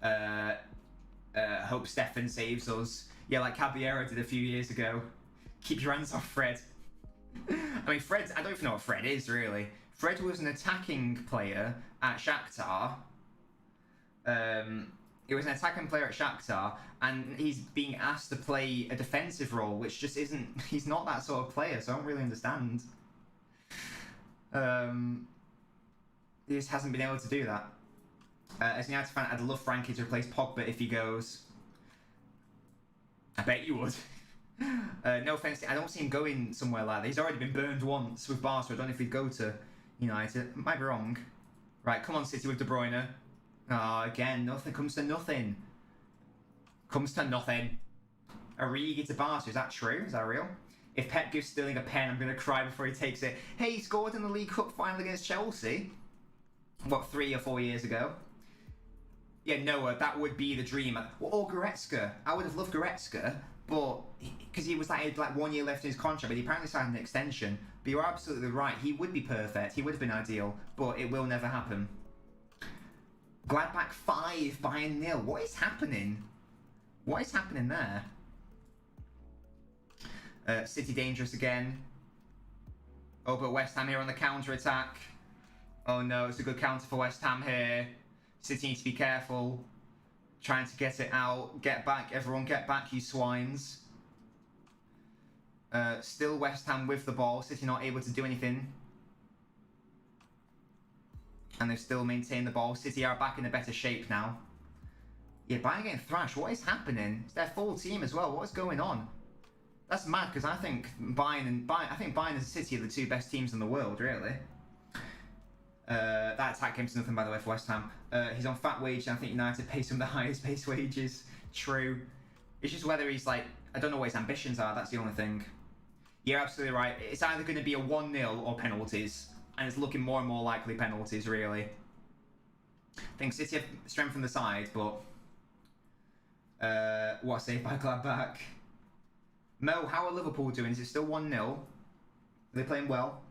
Hope Stefan saves us. Yeah, like Caballero did a few years ago. Keep your hands off Fred. I mean, Fred, I don't even know what Fred is, really. Fred was an attacking player at Shakhtar. He was an attacking player at Shakhtar, and he's being asked to play a defensive role, which just isn't... He's not that sort of player, so I don't really understand. He just hasn't been able to do that. As an United fan, I'd love Frankie to replace Pogba if he goes. I bet you would. No offence, I don't see him going somewhere like that. He's already been burned once with Barca. I don't know if he'd go to United. Might be wrong. Right, come on, City with De Bruyne. Oh, again, nothing comes to nothing. Comes to nothing. Origi to Barca, is that true? Is that real? If Pep gives Sterling a pen, I'm going to cry before he takes it. Hey, he scored in the League Cup final against Chelsea. What, 3 or 4 years ago? Yeah, Noah, that would be the dream. Or Goretzka. I would have loved Goretzka, but... Because he was like 1 year left in his contract, but he apparently signed an extension. But you're absolutely right. He would be perfect. He would have been ideal. But it will never happen. Gladbach 5, Bayern 0. What is happening? What is happening there? City dangerous again. Oh, but West Ham here on the counter-attack. Oh no, it's a good counter for West Ham here. City needs to be careful. Trying to get it out. Get back, everyone get back, you swines. Still West Ham with the ball. City not able to do anything. And they've still maintained the ball. City are back in a better shape now. Yeah, Bayern getting thrashed. What is happening? It's their full team as well. What is going on? That's mad, because I think Bayern and City are the 2 best teams in the world, really. That attack came to nothing, by the way, for West Ham. He's on fat wage, and I think United pay some of the highest base wages. True. It's just whether he's like... I don't know what his ambitions are, that's the only thing. You're absolutely right. It's either going to be a 1-0 or penalties. And it's looking more and more likely penalties, really. I think City have strengthened the side, but... what a save by Gladbach. Mo, how are Liverpool doing? Is it still 1-0? Are they playing well?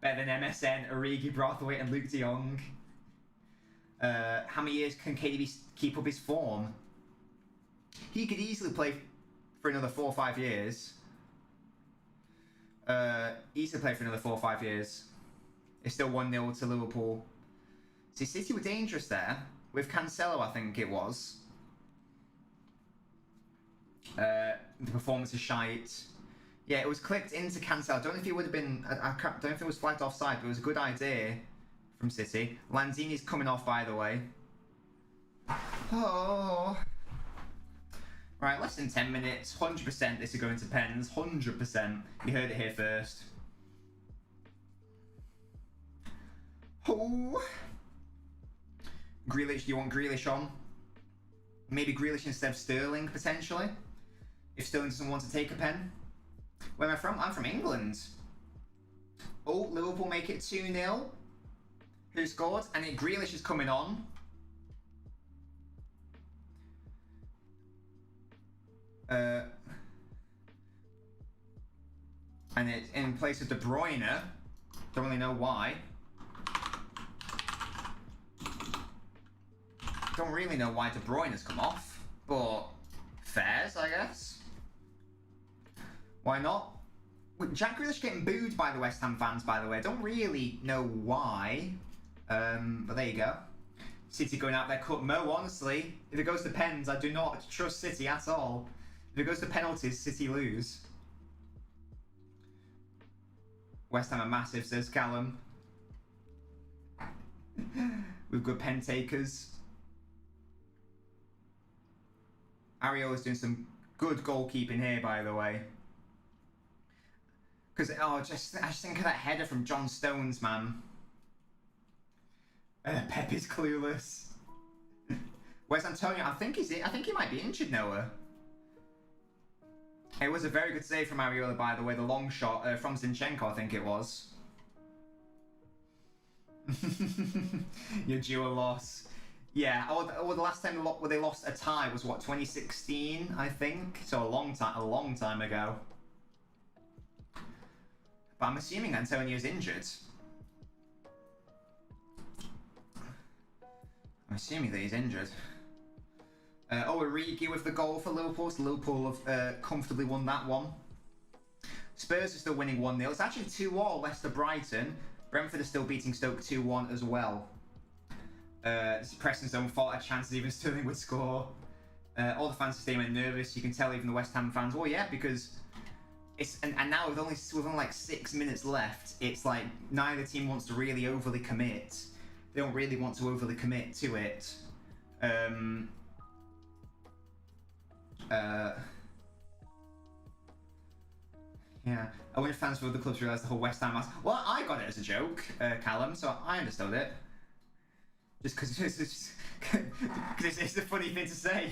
Better than MSN, Origi, Braithwaite and Luke de Jong. How many years can KDB keep up his form? He could easily play for another 4 or 5 years. Easily play for another 4 or 5 years. It's still 1-0 to Liverpool. See, City were dangerous there. With Cancelo, I think it was. The performance is shite. Yeah, it was clipped into Cancelo. I don't know if it would have been... I don't know if it was flagged offside, but it was a good idea from City. Lanzini's coming off, by the way. Oh. Right, less than 10 minutes. 100% this is going to Pens. 100%. You heard it here first. Oh. Grealish, do you want Grealish on? Maybe Grealish instead of Sterling, potentially? If Sterling doesn't want to take a pen. Where am I from? I'm from England. Oh, Liverpool make it 2-0. Who scored? And Grealish is coming on. And it's in place of De Bruyne. Don't really know why. Don't really know why De Bruyne has come off, but fairs, I guess. Why not? Jack Grealish getting booed by the West Ham fans, by the way. I don't really know why. But there you go. City going out there cut Mo, honestly. If it goes to pens, I do not trust City at all. If it goes to penalties, City lose. West Ham are massive, says Callum. With good pen takers. Ariola's doing some good goalkeeping here, by the way. Because, I just think of that header from John Stones, man. Pep is clueless. Where's Antonio? I think he might be injured, Noah. It was a very good save from Ariola, by the way. The long shot from Zinchenko, I think it was. Your dual loss. Yeah. The last time they lost a tie was what, 2016, I think. So a long time ago. But I'm assuming Antonio's injured. I'm assuming that he's injured. Origi with the goal for Liverpool. So Liverpool have comfortably won that one. Spurs are still winning 1-0. It's actually 2-2 Leicester-Brighton. Brentford are still beating Stoke 2-1 as well. This is Preston's own fault. A chance that even Sterling would score. All the fans are staying nervous. You can tell even the West Ham fans. Well, yeah, because it's and now with only like 6 minutes left, it's like neither team wants to really overly commit. They don't really want to overly commit to it. Yeah. I wonder if fans for other clubs realise the whole West Ham mask. Well, I got it as a joke, Callum, so I understood it. Just because it's a funny thing to say.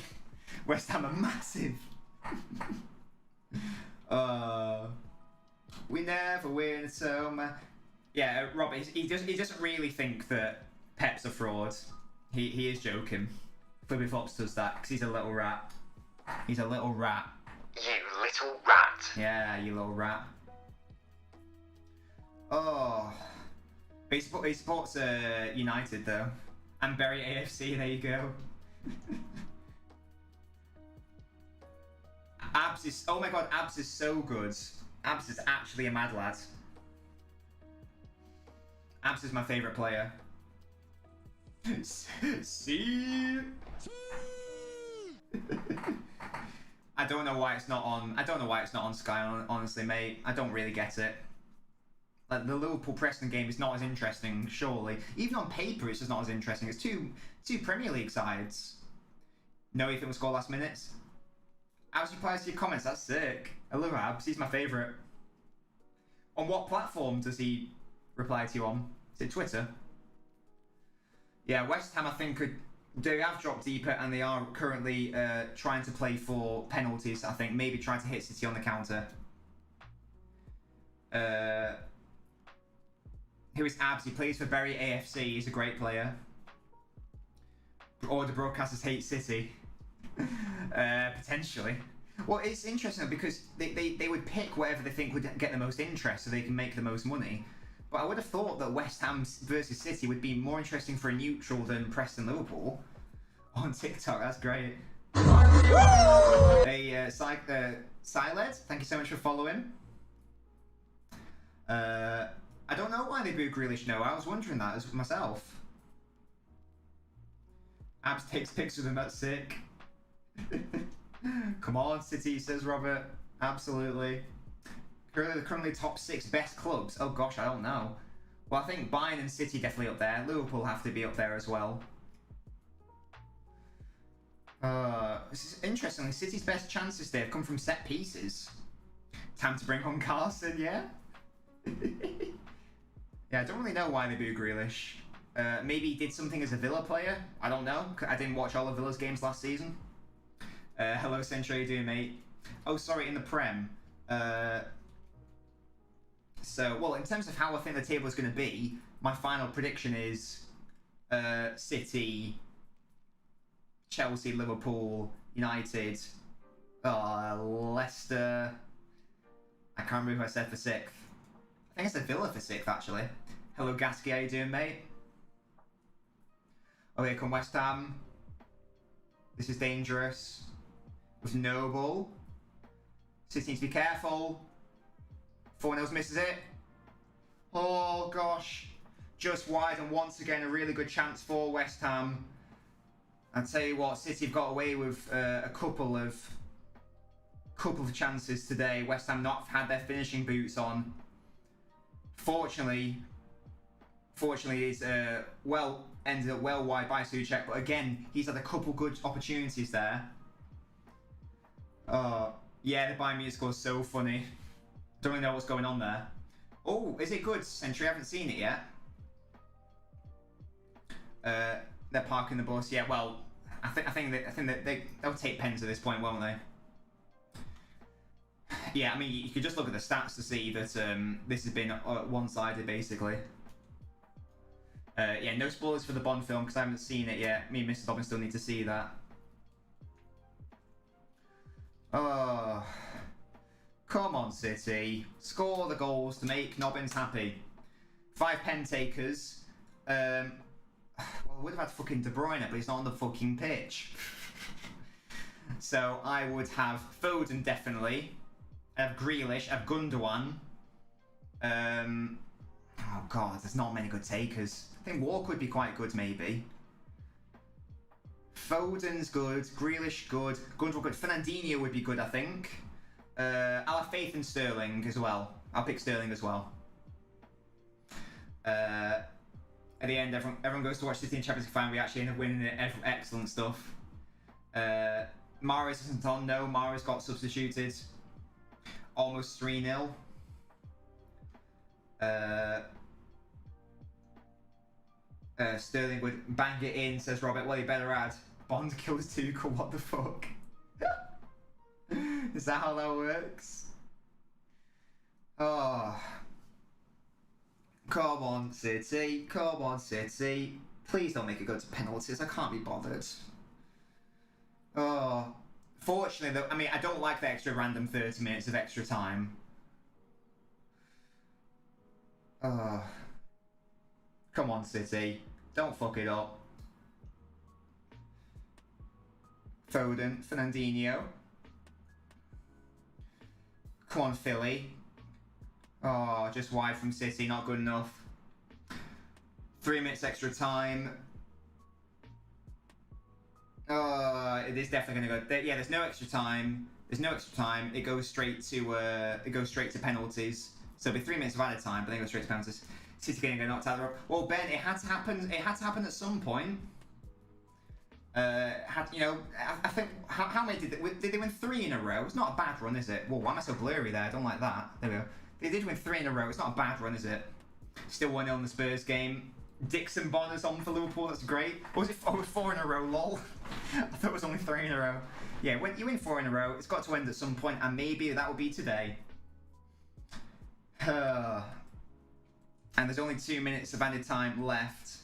West Ham are massive. We never win so much. Yeah, Rob, he doesn't really think that Pep's a fraud. He is joking. Flippy Flops does that because he's a little rat. He's a little rat. You little rat. Yeah, you little rat. Oh. But he supports United though. And Bury AFC, there you go. Abs is, oh my god, Abs is so good. Abs is actually a mad lad. Abs is my favourite player. See? I don't know why it's not on. I don't know why it's not on Sky. Honestly, mate, I don't really get it. Like the Liverpool Preston game is not as interesting. Surely, even on paper, it's just not as interesting. It's two Premier League sides. No Ethan will score last minutes. Abs replies to your comments. That's sick. I love Abs. He's my favourite. On what platform does he reply to you on? Is it Twitter? Yeah, West Ham I think they have dropped deeper and they are currently trying to play for penalties. I think maybe trying to hit City on the counter. Who is Abs? He plays for Bury AFC. He's a great player. Or the broadcasters hate City. Potentially. Well, it's interesting because they would pick whatever they think would get the most interest so they can make the most money. But I would have thought that West Ham versus City would be more interesting for a neutral than Preston Liverpool. On TikTok, that's great. Hey, Siled, thank you so much for following. I don't know why they boo Grealish, no. I was wondering that as myself. Abs takes pics with him, that's sick. Come on, City, says Robert. Absolutely. Currently top 6 best clubs. Oh gosh, I don't know. Well, I think Bayern and City definitely up there. Liverpool have to be up there as well. Interestingly, City's best chances there have come from set pieces. Time to bring on Carson, yeah? Yeah, I don't really know why they boo Grealish. Maybe he did something as a Villa player. I don't know. I didn't watch all of Villa's games last season. Hello, Central, how you doing, mate? Oh, sorry, in the Prem. So, well, in terms of how I think the table is going to be, my final prediction is City, Chelsea, Liverpool, United, Leicester. I can't remember who I said for 6th. I think I said Villa for 6th, actually. Hello, Gasky, how you doing, mate? Oh, here come West Ham. This is dangerous. With Noble. City needs to be careful. 4-0 misses it. Oh, gosh. just wide, and once again a really good chance for West Ham. I'll tell you what, City have got away with a couple of chances today. West Ham not had their finishing boots on. Fortunately, it's ended up well wide by Souček, but again, he's had a couple good opportunities there. Yeah, the Bayern Munich score's so funny. Don't really know what's going on there. Oh, is it good, Sentry? I haven't seen it yet. They're parking the bus. Yeah, well, I think that they'll take pens at this point, won't they? Yeah, I mean, you could just look at the stats to see that this has been one-sided, basically. Yeah, no spoilers for the Bond film because I haven't seen it yet. Me and Mr. Dobbin still need to see that. Oh, come on, City. Score the goals to make Nobbins happy. 5 pen takers. Well, I would have had fucking De Bruyne, but he's not on the fucking pitch. So I would have Foden, definitely. I have Grealish, I have Gundogan. Oh god, there's not many good takers. I think Walker would be quite good, maybe. Foden's good, Grealish good, Gundogan good. Fernandinho would be good, I think. I'll have faith in Sterling as well. I'll pick Sterling as well. At the end, everyone goes to watch City in Champions League final. We actually end up winning it. Excellent stuff. Mahrez isn't on. No, Mahrez got substituted. Almost 3-0. Sterling would bang it in, says Robert. Well, he better add. Bond kills Tuchel. What the fuck? Is that how that works? Oh. Come on, City. Come on, City. Please don't make it go to penalties. I can't be bothered. Oh. Fortunately, though, I mean, I don't like the extra random 30 minutes of extra time. Oh. Come on, City. Don't fuck it up. Foden, Fernandinho. Come on, Philly. Oh, just wide from City, not good enough. 3 minutes extra time. It is definitely gonna go. Yeah, there's no extra time. There's no extra time. It goes straight to penalties. So it'll be 3 minutes of added time, but then it goes straight to penalties. City getting knocked out of the rope. Well, Ben, it had to happen. It had to happen at some point. I think how many did they win 3 in a row? It's not a bad run, is it? Whoa, why am I so blurry there? I don't like that. There we go. They did win 3 in a row. It's not a bad run, is it? Still 1-0 in the Spurs game. Dixon Bonner's on for Liverpool. That's great. Or was it 4 in a row? Lol. I thought it was only 3 in a row. Yeah, when you win 4 in a row, it's got to end at some point, and maybe that will be today. And there's only 2 minutes of added time left.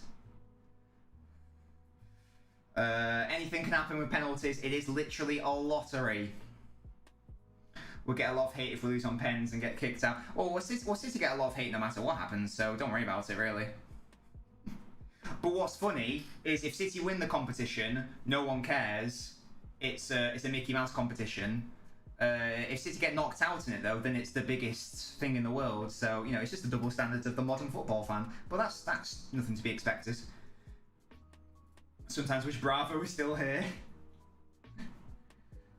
Anything can happen with penalties. It is literally a lottery. We'll get a lot of hate if we lose on pens and get kicked out. Or we'll City get a lot of hate no matter what happens, so don't worry about it, really. But what's funny is if City win the competition, no one cares. It's a Mickey Mouse competition. If City get knocked out in it, though, then it's the biggest thing in the world. So, you know, it's just the double standards of the modern football fan. But that's nothing to be expected. Sometimes wish Bravo was still here.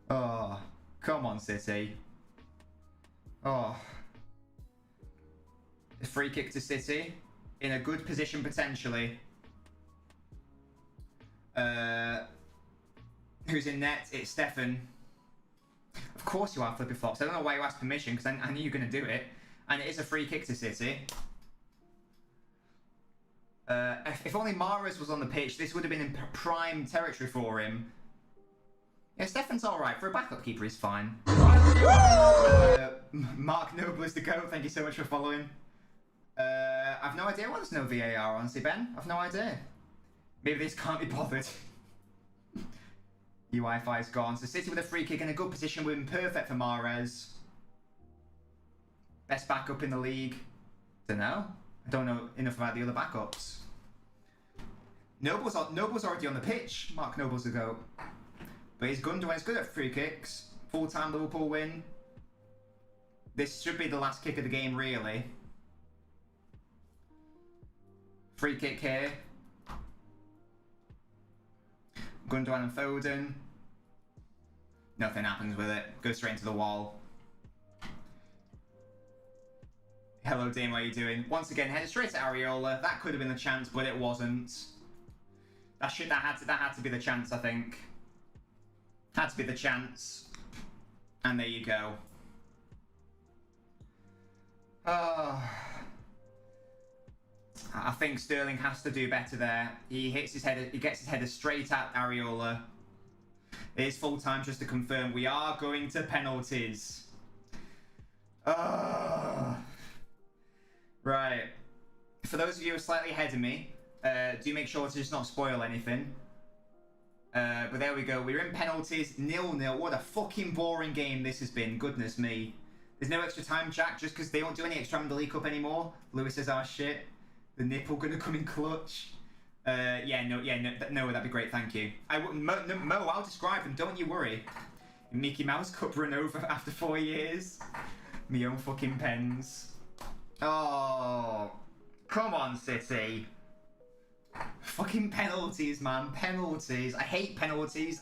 Oh, come on, City. Oh. A free kick to City. In a good position, potentially. Who's in net? It's Stefan. Of course you are, Flippy Flops. I don't know why you asked permission, because I knew you were going to do it. And it is a free kick to City. If only Mahrez was on the pitch, this would have been in prime territory for him. Yeah, Stefan's alright. For a backup keeper, he's fine. Mark Noble is the GOAT. Thank you so much for following. I've no idea why there's no VAR, honestly, Ben. I've no idea. Maybe this can't be bothered. Wi-Fi's gone. So City with a free kick in a good position would have been perfect for Mahrez. Best backup in the league. Don't know. I don't know enough about the other backups. Noble's already on the pitch. Mark Noble's the GOAT. But he's Gundogan's good at free kicks. Full-time Liverpool win. This should be the last kick of the game, really. Free kick here. Gundogan and Foden. Nothing happens with it. Goes straight into the wall. Hello, Dame. What are you doing? Once again, headed straight to Areola. That could have been the chance, but it wasn't. That had to be the chance, I think. Had to be the chance. And there you go. I think Sterling has to do better there. He hits his header. He gets his header straight at Areola. It is full time, just to confirm. We are going to penalties. Right. For those of you who are slightly ahead of me, do make sure to just not spoil anything. But there we go. We're in penalties. 0-0. What a fucking boring game this has been. Goodness me. There's no extra time, Jack, just because they don't do any extra time in the League Cup anymore. Lewis says, "Ah, shit. The nipple gonna come in clutch." No, that'd be great, thank you. Mo, I'll describe them, don't you worry. Mickey Mouse Cup run over after 4 years. Me own fucking pens. Oh, come on, City. Fucking penalties, man, penalties. I hate penalties.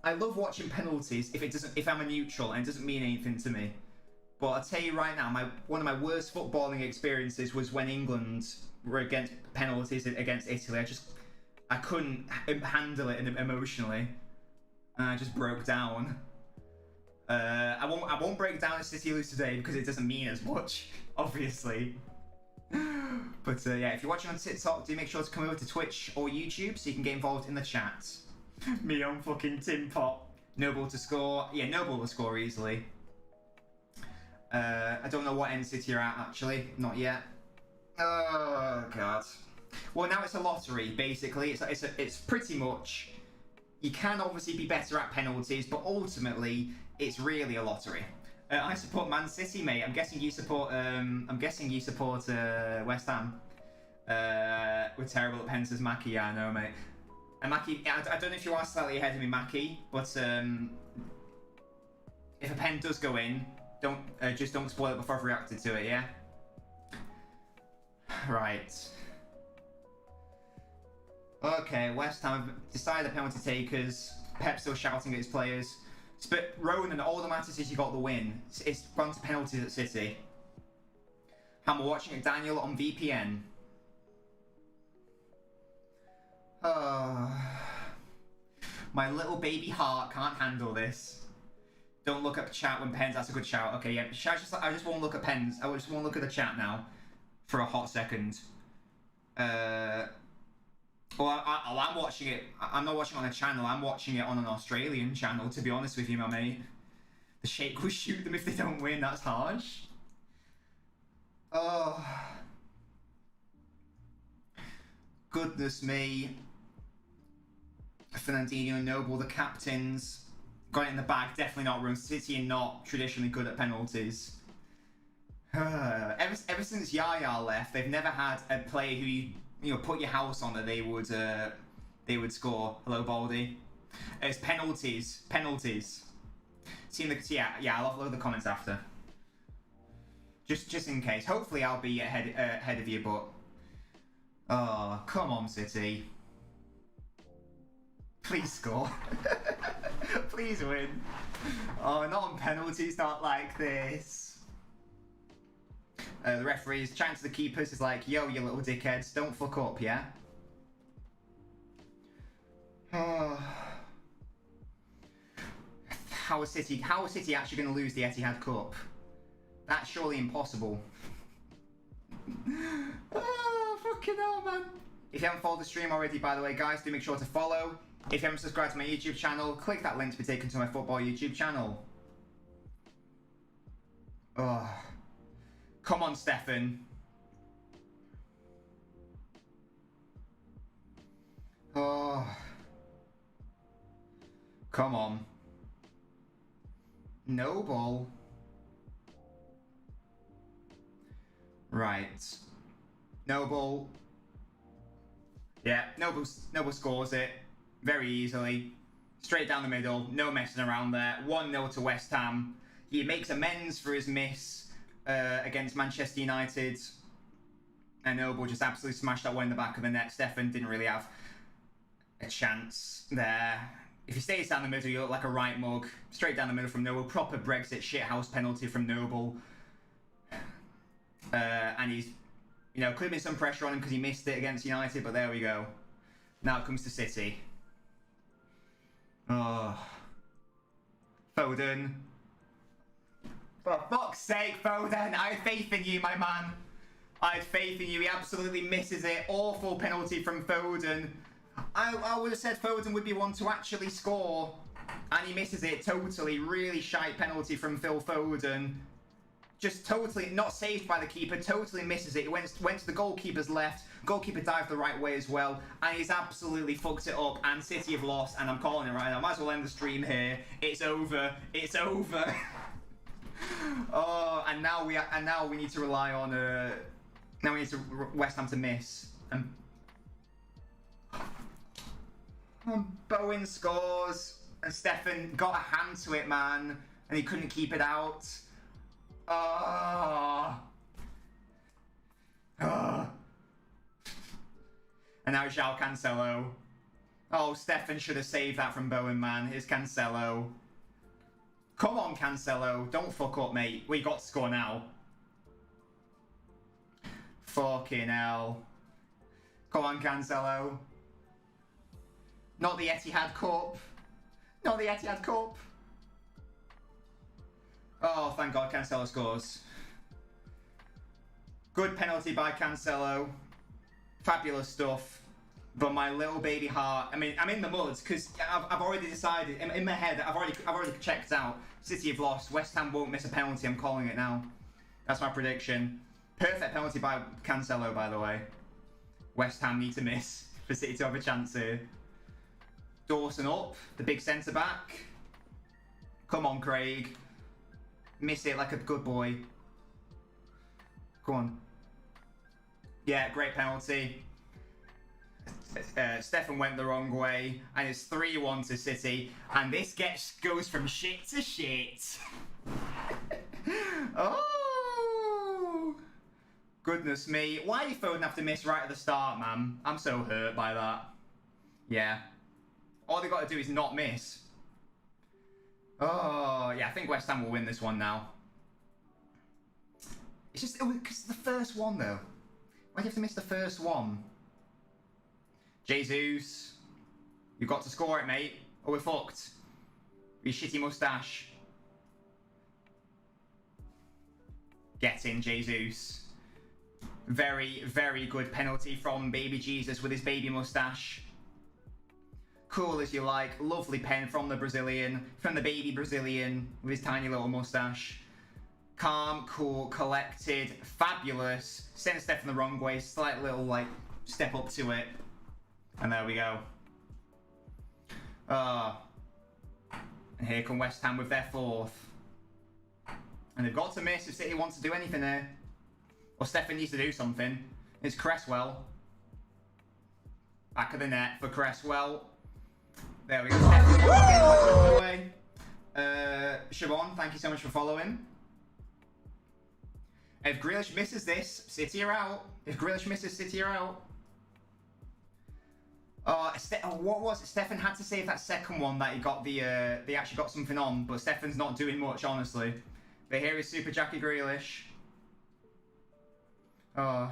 I love watching penalties if I'm a neutral and it doesn't mean anything to me. But I'll tell you right now, one of my worst footballing experiences was when England were against penalties against Italy. I couldn't handle it emotionally, and I just broke down. I won't break down if City lose today because it doesn't mean as much, obviously. But yeah, if you're watching on TikTok, do make sure to come over to Twitch or YouTube so you can get involved in the chat. Me on fucking Tim Pot. Noble to score. Yeah, Noble to score easily. I don't know what end City you're at, actually. Not yet. Oh, God. Well, now it's a lottery, basically. It's pretty much... You can obviously be better at penalties, but ultimately, it's really a lottery. I support Man City, mate. I'm guessing you support West Ham. We're terrible at pens as Mackie. Yeah, I know, mate. And Mackie, I don't know if you are slightly ahead of me, Mackie, but if a pen does go in, just don't spoil it before I've reacted to it, yeah? Right. Okay, West Ham have decided the penalty takers. Pep still shouting at his players. But Ronan, all that matters is you got the win. It's gone to penalties at City. And we're watching it, Daniel, on VPN. My little baby heart can't handle this. Don't look at chat when pens. That's a good shout. Okay, yeah. I just won't look at pens. I just won't look at the chat now for a hot second. Well, I'm watching it. I'm not watching it on a channel. I'm watching it on an Australian channel, to be honest with you, my mate. The Sheikh will shoot them if they don't win. That's harsh. Oh. Goodness me. Fernandinho and Noble, the captains. Got it in the bag. Definitely not run. City are not traditionally good at penalties. Ever since Yaya left, they've never had a player who you put your house on that they would score. Hello, Baldy. It's penalties. Penalties. Yeah, I'll upload the comments after. Just in case. Hopefully I'll be ahead of you, but oh, come on, City. Please score. Please win. Oh, not on penalties, not like this. The referee's chatting to the keepers is like, yo, you little dickheads, don't fuck up, yeah? How is City actually going to lose the Etihad Cup? That's surely impossible. Oh, fucking hell, man. If you haven't followed the stream already, by the way, guys, do make sure to follow. If you haven't subscribed to my YouTube channel, click that link to be taken to my football YouTube channel. Oh. Come on, Stefan. Oh. Come on. Noble. Right. Noble. Yeah, Noble scores it very easily. Straight down the middle, no messing around there. 1-0 to West Ham. He makes amends for his miss against Manchester United. And Noble just absolutely smashed that one in the back of the net. Stefan didn't really have a chance there. If he stays down the middle, you look like a right mug. Straight down the middle from Noble. Proper Brexit shithouse penalty from Noble. And he's, you know, could have been some pressure on him because he missed it against United, but there we go. Now it comes to City. Oh. Foden. For fuck's sake, Foden. I had faith in you, my man. I had faith in you. He absolutely misses it. Awful penalty from Foden. I would have said Foden would be one to actually score. And he misses it totally. Really shite penalty from Phil Foden. Just totally not saved by the keeper. Totally misses it. It went to the goalkeeper's left. Goalkeeper dived the right way as well. And he's absolutely fucked it up. And City have lost. And I'm calling it right now. I might as well end the stream here. It's over. It's over. Oh, and now we need to rely on now we need to West Ham to miss. And Bowen scores, and Stefan got a hand to it, man, and he couldn't keep it out. Oh. Oh. And now João Cancelo. Oh, Stefan should have saved that from Bowen, man. Here's Cancelo. Come on, Cancelo. Don't fuck up, mate. We got to score now. Fucking hell. Come on, Cancelo. Not the Etihad Cup. Not the Etihad Cup. Oh, thank God Cancelo scores. Good penalty by Cancelo. Fabulous stuff. But my little baby heart, I mean, I'm in the mud because I've already decided, in my head, I've already checked out. City have lost. West Ham won't miss a penalty. I'm calling it now. That's my prediction. Perfect penalty by Cancelo, by the way. West Ham need to miss for City to have a chance here. Dawson up, the big centre-back. Come on, Craig. Miss it like a good boy. Go on. Yeah, great penalty. Stefan went the wrong way, and it's 3-1 to City, and this goes from shit to shit. Oh, goodness me. Why did Foden have to miss right at the start, man? I'm so hurt by that. Yeah. All they got to do is not miss. Oh, yeah, I think West Ham will win this one now. It's just, because the first one, though. Why do you have to miss the first one? Jesus, you've got to score it, mate, or we're fucked. Your shitty moustache. Get in, Jesus. Very, very good penalty from baby Jesus with his baby moustache. Cool as you like. Lovely pen from the Brazilian, from the baby Brazilian with his tiny little moustache. Calm, cool, collected, fabulous. Sent Steph in the wrong way. Slight little, like, step up to it. And there we go. And here come West Ham with their fourth. And they've got to miss if City wants to do anything here. Or Stefan needs to do something. It's Cresswell. Back of the net for Cresswell. There we go. Stefan. Siobhan, thank you so much for following. If Grealish misses this, City are out. If Grealish misses, City are out. What was it? Stefan had to save that second one that he got they actually got something on, but Stefan's not doing much, honestly. But here is Super Jackie Grealish. Oh.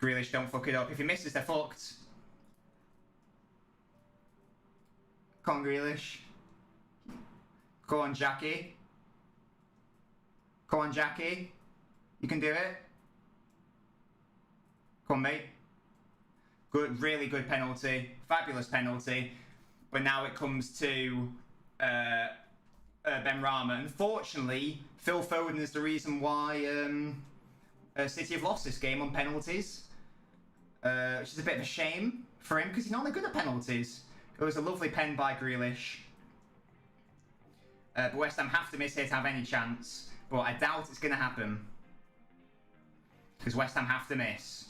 Grealish, don't fuck it up. If he misses, they're fucked. Come on, Grealish. Go on, Jackie. Come on, Jackie. You can do it. Come on, mate. Good, really good penalty. Fabulous penalty. But now it comes to Benrahma. Unfortunately, Phil Foden is the reason why City have lost this game on penalties. Which is a bit of a shame for him because he's not that good at penalties. It was a lovely pen by Grealish. But West Ham have to miss here to have any chance. But I doubt it's going to happen. Because West Ham have to miss.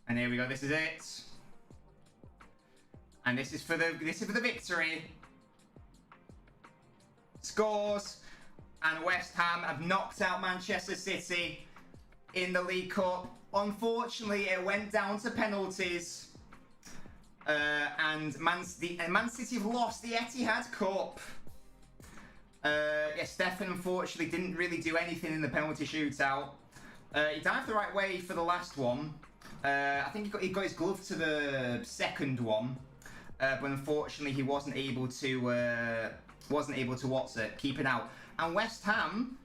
And here we go. This is it. And this is for the victory. Scores. and West Ham have knocked out Manchester City in the League Cup. Unfortunately, it went down to penalties. And Man City have lost the Etihad Cup. Yeah, Stefan unfortunately didn't really do anything in the penalty shootout. He dived the right way for the last one. I think he got his glove to the second one, but unfortunately he wasn't able to keep it out. And West Ham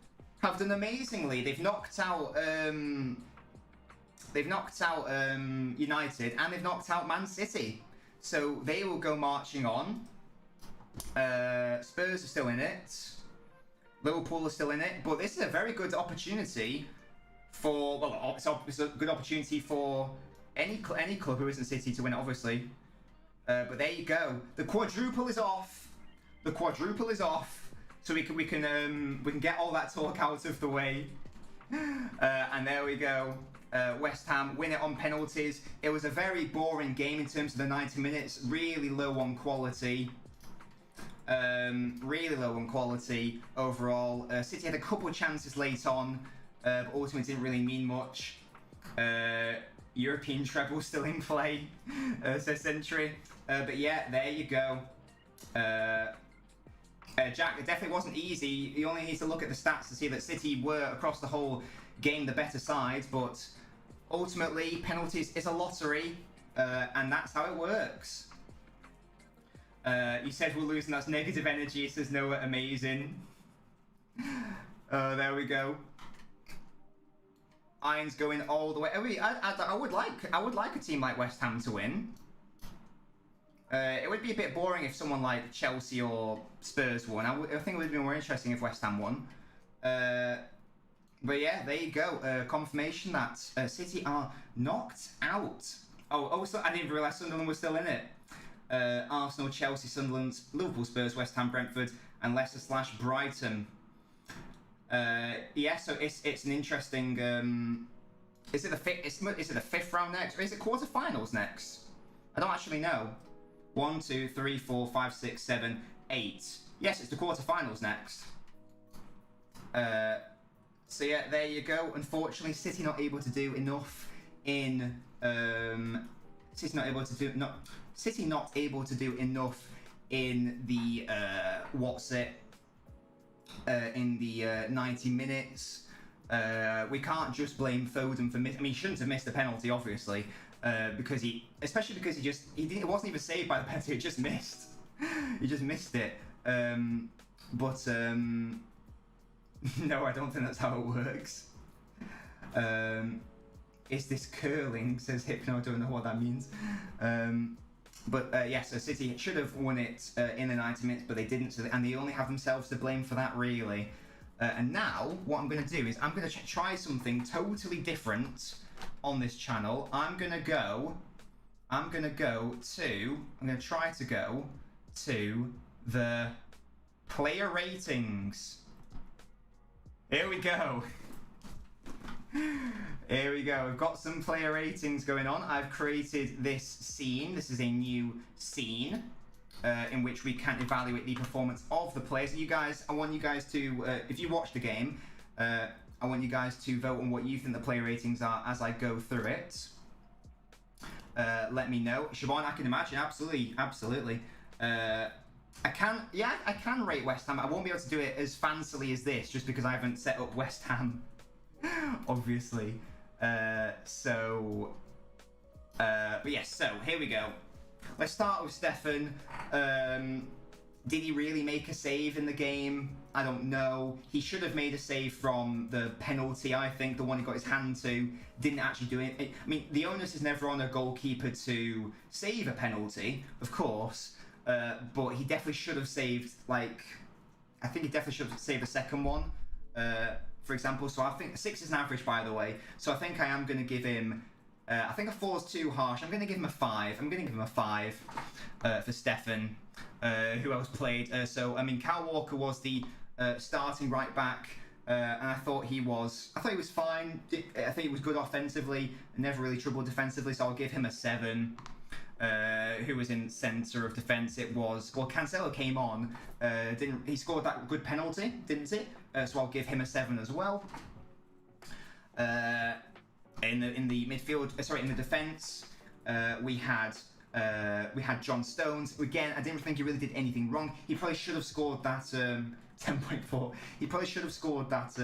have done amazingly. They've knocked out United, and they've knocked out Man City. So they will go marching on. Spurs are still in it. Liverpool are still in it. But this is a very good opportunity for, well, it's a good opportunity for any club who isn't City to win it, obviously. But there you go. The quadruple is off. The quadruple is off. So we can get all that talk out of the way. And there we go. West Ham win it on penalties. It was a very boring game in terms of the 90 minutes. Really low on quality. Really low on quality overall. City had a couple of chances late on, but ultimately didn't really mean much. European treble still in play, says Century. But yeah, there you go. Jack, it definitely wasn't easy. You only need to look at the stats to see that City were, across the whole game, the better side, but ultimately, penalties is a lottery, and that's how it works. You said we're losing, that's negative energy, says Noah, amazing. There we go. Irons going all the way. I would like a team like West Ham to win. It would be a bit boring if someone like Chelsea or Spurs won. I think it would be more interesting if West Ham won. But yeah, there you go. Confirmation that City are knocked out. Oh, so I didn't realise Sunderland was still in it. Arsenal, Chelsea, Sunderland, Liverpool, Spurs, West Ham, Brentford, and Leicester/Brighton. Yeah, so it's an interesting. Is it the fifth round next, or is it quarterfinals next? I don't actually know. 1, 2, 3, 4, 5, 6, 7, 8. Yes, it's the quarterfinals next. So yeah, there you go. Unfortunately, City not able to do enough in. City not able to do enough in the in the 90 minutes. We can't just blame Foden for he shouldn't have missed the penalty, obviously, because it wasn't even saved by the penalty. It just missed. He just missed it. But no, I don't think that's how it works. Is this curling? Says Hypno. I don't know what that means. But yeah, so City should have won it in the 90 minutes, but they didn't, and they only have themselves to blame for that, really. And now, what I'm going to do is I'm going to try something totally different on this channel. I'm going to try to go to the player ratings. Here we go. Here we go. We've got some player ratings going on. I've created this scene. This is a new scene in which we can evaluate the performance of the players. You guys, I want you guys to, if you watch the game, I want you guys to vote on what you think the player ratings are as I go through it. Let me know. Siobhan, I can imagine. Absolutely, absolutely. I can rate West Ham. I won't be able to do it as fancily as this, just because I haven't set up West Ham, obviously. But yes, so here we go. Let's start with Stefan. Did he really make a save in the game? I don't know. He should have made a save from the penalty, I think, the one he got his hand to. Didn't actually do it. I mean, the onus is never on a goalkeeper to save a penalty, of course. But he definitely should have saved, I think he definitely should have saved the second one, for example. So I think 6 is an average, by the way. So I think I am going to give him, I think a 4 is too harsh. I'm going to give him a 5. I'm going to give him a 5 for Stefan. Who else played? So, I mean, Cal Walker was the starting right back, and I thought he was fine. I think he was good offensively, never really troubled defensively, so I'll give him a 7. who was in centre of defence. It was, well, Cancelo came on, he scored that good penalty, didn't he? So I'll give him a 7 as well. In the midfield, in the defence, we had John Stones. Again, I didn't think he really did anything wrong. He probably should have scored that 10.4. He probably should have scored that.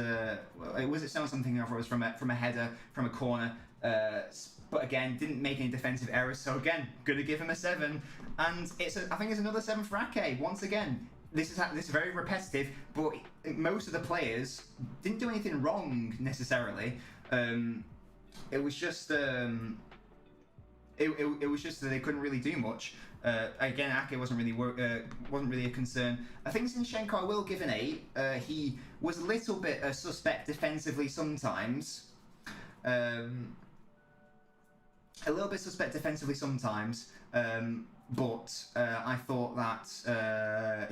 Was it something or it was from a header from a corner? But again, didn't make any defensive errors. So again, gonna give him a 7. And I think it's another 7 for Ake. Once again, this is very repetitive, but most of the players didn't do anything wrong necessarily. It was just it was just that they couldn't really do much. Again, Ake wasn't really a concern. I think Zinchenko I will give an 8. He was a little bit suspect defensively sometimes. A little bit suspect defensively sometimes, but I thought that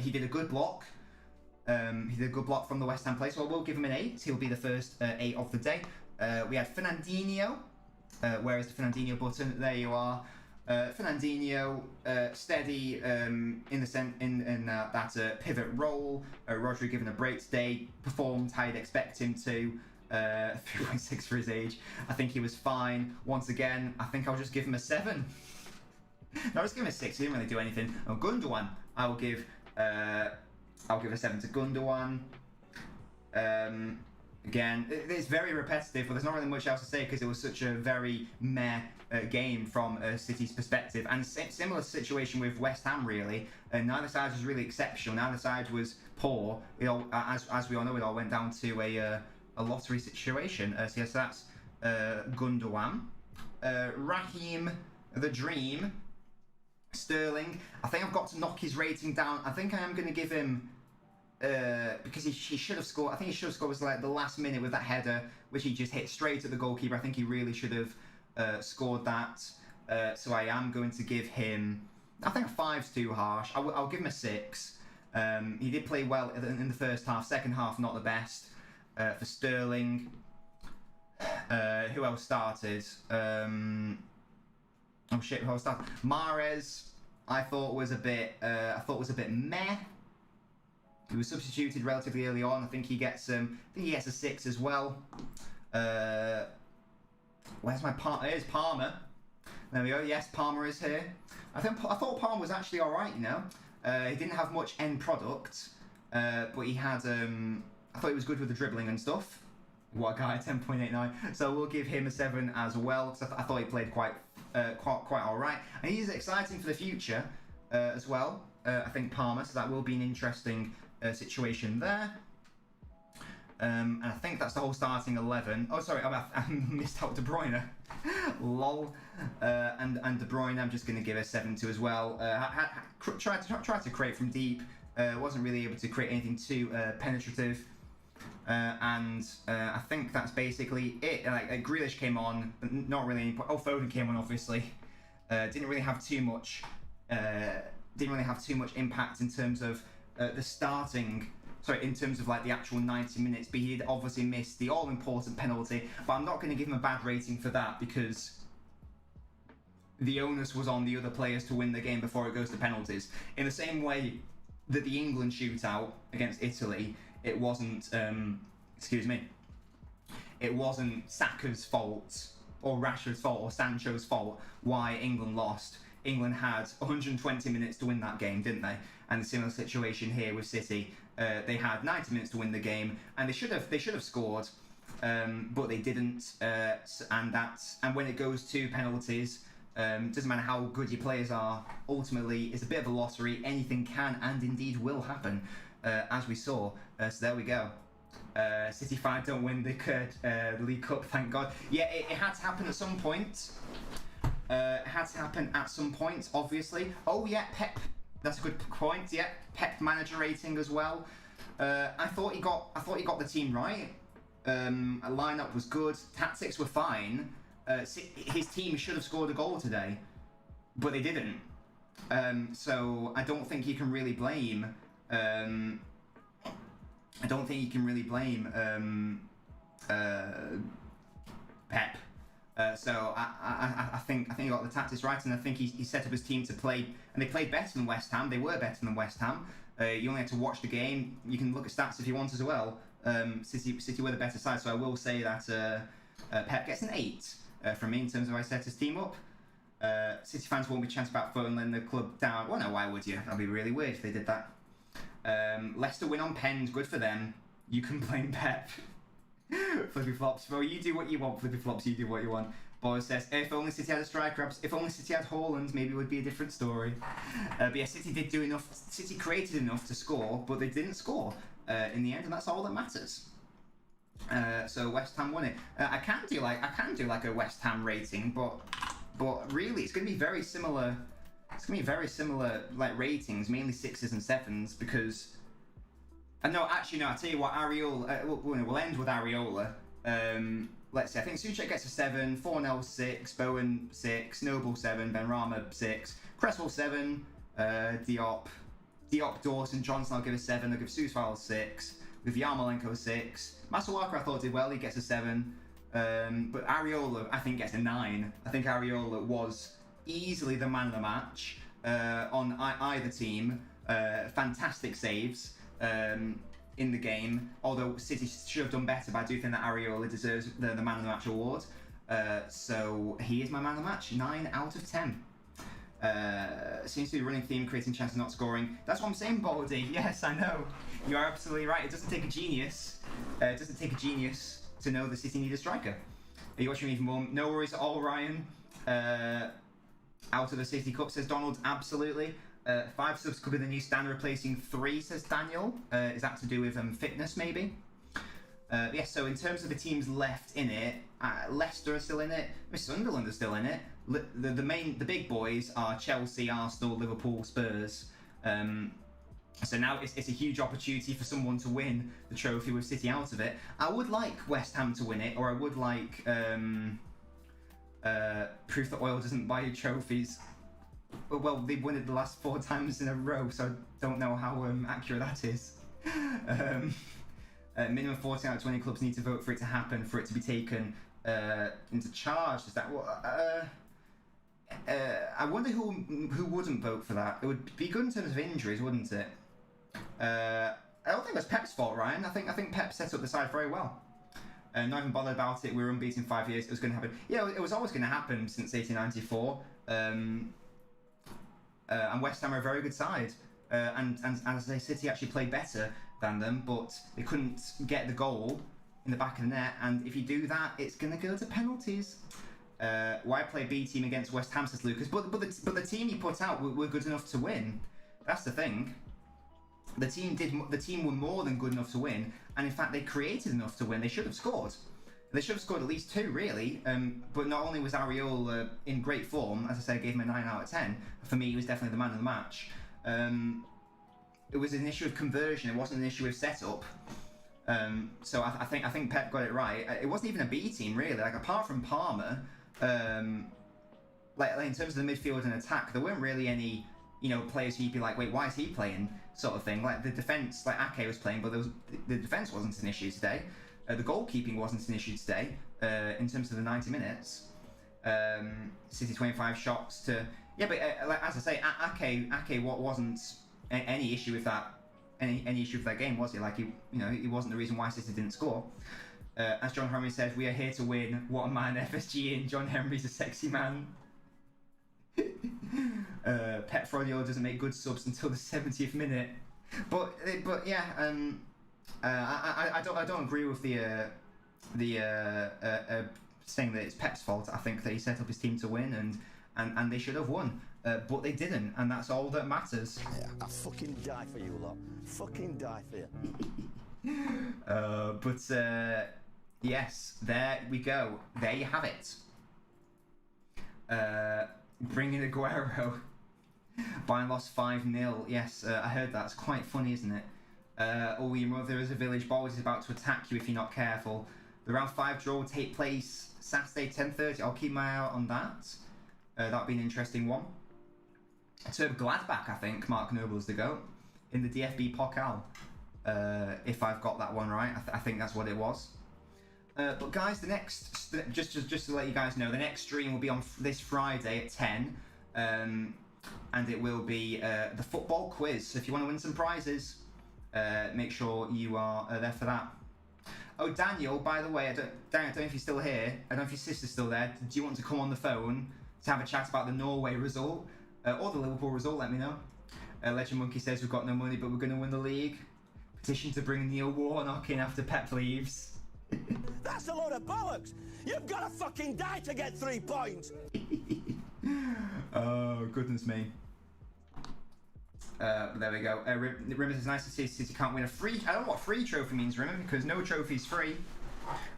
he did a good block. He did a good block from the West Ham play, so I will give him an 8. He'll be the first 8 of the day. We had Fernandinho. Where is the Fernandinho button? There you are. Fernandinho, steady in that pivot role. Rodri given a break today, performed how you'd expect him to. 3.6 for his age. I think he was fine. Once again, I think I'll just give him a 7. No, I'll just give him a 6. He didn't really do anything. Oh, Gundogan, I'll give a 7 to Gundogan. Again, it's very repetitive, but there's not really much else to say because it was such a very meh game from City's perspective. And similar situation with West Ham, really. Neither side was really exceptional. Neither side was poor. It all, as we all know, it all went down to a lottery situation. So yes, that's Gundogan. Raheem, the Dream. Sterling. I think I've got to knock his rating down. I think I am going to give him... because he should have scored. I think he should have scored was like the last minute with that header, which he just hit straight at the goalkeeper. I think he really should have scored that. So I am going to give him. I think 5's too harsh. I'll give him a 6. He did play well in the first half. Second half, not the best for Sterling. Who else started? Oh shit! Who else started? Mahrez. I thought was a bit. Meh. He was substituted relatively early on. I think he gets a 6 as well. Where's my partner? Here's Palmer. There we go. Yes, Palmer is here. I thought Palmer was actually all right. You know, he didn't have much end product, but he had. I thought he was good with the dribbling and stuff. What a guy, 10.89. So we'll give him a 7 as well because I thought he played quite all right, and he's exciting for the future as well. I think Palmer. So that will be an interesting situation there. And I think that's the whole starting 11. Oh, sorry, I missed out De Bruyne. Lol. And De Bruyne, I'm just going to give a 7 to as well. Tried to create from deep. Wasn't really able to create anything too penetrative. And I think that's basically it. Grealish came on, but not really any point. Oh, Foden came on, obviously. Didn't really have too much. Didn't really have too much impact in terms of the starting. Sorry, in terms of like the actual 90 minutes, but he did obviously miss the all-important penalty. But I'm not going to give him a bad rating for that because the onus was on the other players to win the game before it goes to penalties. In the same way that the England shootout against Italy, it wasn't, it wasn't Saka's fault or Rashford's fault or Sancho's fault why England lost. England had 120 minutes to win that game, didn't they? And a similar situation here with City. They had 90 minutes to win the game, and they should have scored, but they didn't. And when it goes to penalties, doesn't matter how good your players are. Ultimately, it's a bit of a lottery. Anything can and indeed will happen, as we saw. So there we go. City 5 don't win the League Cup, thank God. Yeah, it had to happen at some point. It had to happen at some point, obviously. Oh yeah, Pep. That's a good point. Yeah, Pep manager rating as well. I thought he got the team right. A lineup was good. Tactics were fine. His team should have scored a goal today, but they didn't. So I don't think you can really blame. Pep. So I think he got the tactics right, and I think he set up his team to play, and they played better than West Ham. They were better than West Ham. You only had to watch the game. You can look at stats if you want as well. City were the better side, so I will say that Pep gets an 8 from me in terms of how I set his team up. City fans won't be chanting about letting the club down. Well, no, why would you? That'd be really weird if they did that. Leicester win on pens, good for them. You can blame Pep. Flippy flops. Well, you do what you want, Flippy flops, you do what you want. Boris says, if only City had a striker, if only City had Haaland, maybe it would be a different story. But yeah, City did do enough, City created enough to score, but they didn't score in the end, and that's all that matters. So West Ham won it. I can do like a West Ham rating, but really it's going to be very similar. It's going to be very similar like ratings, mainly 6s and 7s, because. No, actually, no. I tell you what, Areola. We'll end with Areola. Let's see. I think Souček gets a 7, 4-0 6, Bowen 6, Noble 7, Benrahma 6, Cresswell 7, Diop, Dawson, Johnson. I'll give a 7. I'll give Sousfile 6. With Yarmolenko a 6. Masuaku I thought did well. He gets a 7. But Areola I think gets a 9. I think Areola was easily the man of the match on either team. Fantastic saves. In the game, although City should have done better, but I do think that Areola deserves the man of the match award. So he is my man of the match, 9 out of 10. Seems to be running theme, creating chances, not scoring. That's what I'm saying, Baldy. Yes, I know. You are absolutely right. It doesn't take a genius. It doesn't take a genius to know the City need a striker. Are you watching even more? No worries at all, Ryan. Out of the City Cup, says Donald. Absolutely. 5 subs could be the new standard, replacing 3, says Daniel. Is that to do with fitness, maybe? Yeah, so in terms of the teams left in it, Leicester are still in it, Sunderland are still in it. The big boys are Chelsea, Arsenal, Liverpool, Spurs. So now it's a huge opportunity for someone to win the trophy with City out of it. I would like West Ham to win it, or I would like proof that oil doesn't buy you trophies. Well, they've won it the last 4 times in a row, so I don't know how accurate that is. Minimum 14 out of 20 clubs need to vote for it to happen, for it to be taken into charge. Is that what? I wonder who wouldn't vote for that. It would be good in terms of injuries, wouldn't it? I don't think that's Pep's fault, Ryan. I think Pep set up the side very well. Not even bothered about it. We were unbeaten 5 years. It was going to happen. Yeah, it was always going to happen since 1894. And West Ham are a very good side, and as I say, City actually played better than them, but they couldn't get the goal in the back of the net. And if you do that, it's going to go to penalties. Why play B team against West Ham, says Lucas? But the team you put out were good enough to win. That's the thing. The team were more than good enough to win, and in fact they created enough to win. They should have scored. They should have scored at least 2, really. But not only was Areola in great form, as I say, I gave him a 9 out of 10. For me, he was definitely the man of the match. It was an issue of conversion. It wasn't an issue of setup. So I think Pep got it right. It wasn't even a B team, really. Like, apart from Palmer, like in terms of the midfield and attack, there weren't really any, players who you'd be like, wait, why is he playing? Sort of thing. Like the defense, like Ake was playing, but the defense wasn't an issue today. The goalkeeping wasn't an issue today in terms of the 90 minutes. City 25 shots to... Yeah, but like, as I say, Ake wasn't any issue with that. Any issue with that game, was he? Like, he wasn't the reason why City didn't score. As John Henry says, we are here to win. What a man, FSG in. John Henry's a sexy man. Pep Guardiola doesn't make good subs until the 70th minute. But yeah, I don't agree with the saying that it's Pep's fault. I think that he set up his team to win, and they should have won, but they didn't, and that's all that matters. Yeah, I'll fucking die for you lot. Fucking die for you. But yes, there we go. There you have it. Bringing Aguero. Bayern lost 5-0. Yes, I heard that. It's quite funny, isn't it? Oh, your mother is a village boy is about to attack you if you're not careful. The round 5 draw will take place Saturday 10:30. I'll keep my eye out on that. That'll be an interesting one. To Gladbach, I think Mark Noble is the GOAT in the DFB Pokal. If I've got that one right, I think that's what it was. But guys, the next, just to let you guys know, the next stream will be on this Friday at 10, and it will be the football quiz. So if you want to win some prizes, make sure you are there for that. Oh, Daniel, by the way, Daniel, I don't know if you're still here. I don't know if your sister's still there. Do you want to come on the phone to have a chat about the Norway result or the Liverpool result? Let me know. Legend Monkey says we've got no money, but we're going to win the league. Petition to bring Neil Warnock in after Pep leaves. That's a load of bollocks! You've got to fucking die to get 3 points! Oh, goodness me. There we go. Rimmer says, nice to see City can't win a free... I don't know what free trophy means, Rimmer, because no trophy's free.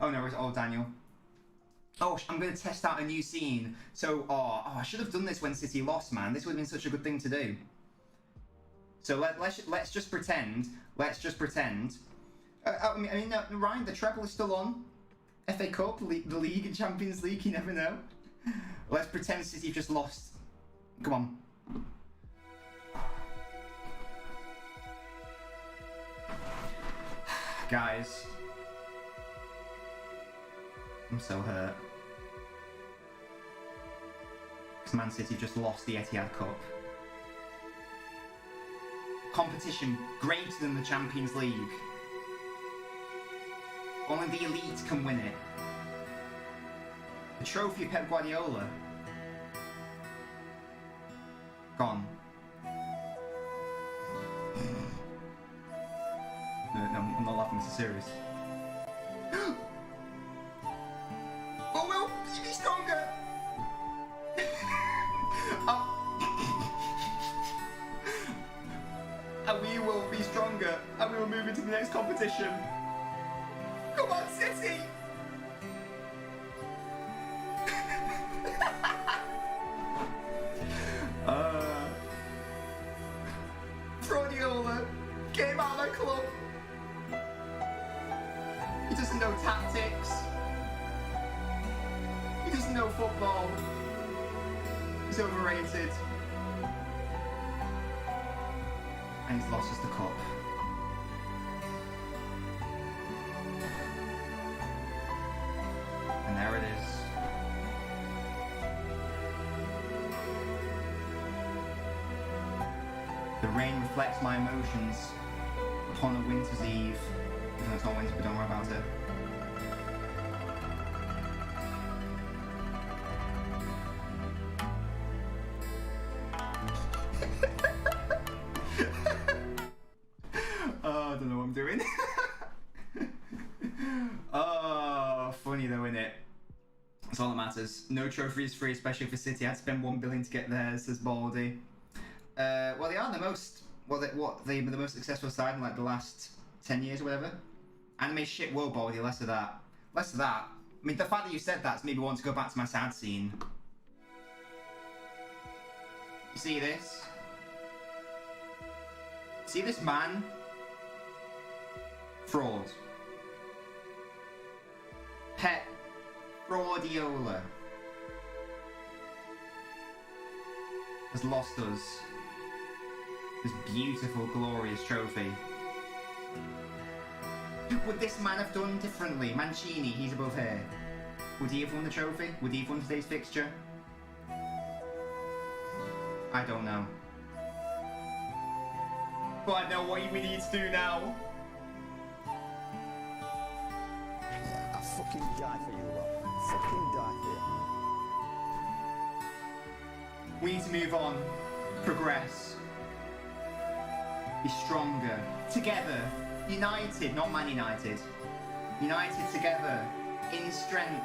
Oh, no, it's all Daniel. Oh, I'm going to test out a new scene. So, I should have done this when City lost, man. This would have been such a good thing to do. So let's just pretend. Let's just pretend. Ryan, the treble is still on. FA Cup, the League and Champions League, you never know. Let's pretend City just lost. Come on. Guys. I'm so hurt. Because Man City just lost the Etihad Cup. Competition greater than the Champions League. Only the elite can win it. The trophy of Pep Guardiola. Gone. No, I'm not laughing, this is serious. Oh, we'll be stronger! And we will be stronger, and we will move into the next competition. Come on, City! Guardiola came out of the club. He doesn't know tactics. He doesn't know football. He's overrated. And he's lost us the cup. And there it is. The rain reflects my emotions upon a winter's eve. No, it's not winter, but don't worry about it. Oh, I don't know what I'm doing. Oh, funny though, innit? That's all that matters. No trophy is free, especially for City. I had to spend 1 billion to get there, says Baldy. Well, they are the most, the most successful side in like the last 10 years or whatever. Anime shit, whoa, Baldy, less of that. Less of that. I mean, the fact that you said that's made me want to go back to my sad scene. You see this? See this man? Fraud. Pep Guardiola has lost us this beautiful, glorious trophy. Would this man have done differently? Mancini, he's above here. Would he have won the trophy? Would he have won today's fixture? I don't know. But I know what we need to do now. I'll fucking die for you, lot. Fucking die for you. We need to move on. Progress. Be stronger. Together. United, not Man United. United together. In strength.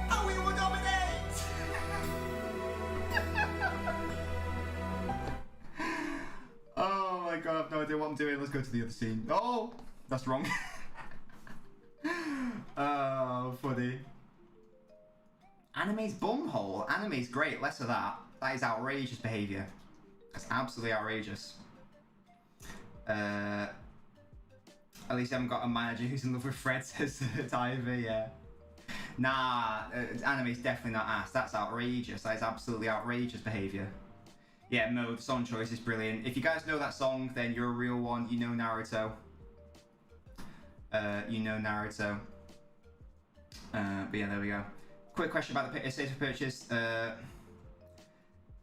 And we will dominate! Oh my god, I have no idea what I'm doing. Let's go to the other scene. Oh! That's wrong. Oh, funny. Anime's bumhole. Anime's great. Less of that. That is outrageous behaviour. That's absolutely outrageous. At least I haven't got a manager who's in love with Fred, says Ivy, yeah. Nah, anime's definitely not ass. That's outrageous. That is absolutely outrageous behaviour. Yeah, Mo, the song choice is brilliant. If you guys know that song, then you're a real one. You know Naruto. You know Naruto. But yeah, there we go. Quick question about the state of purchase.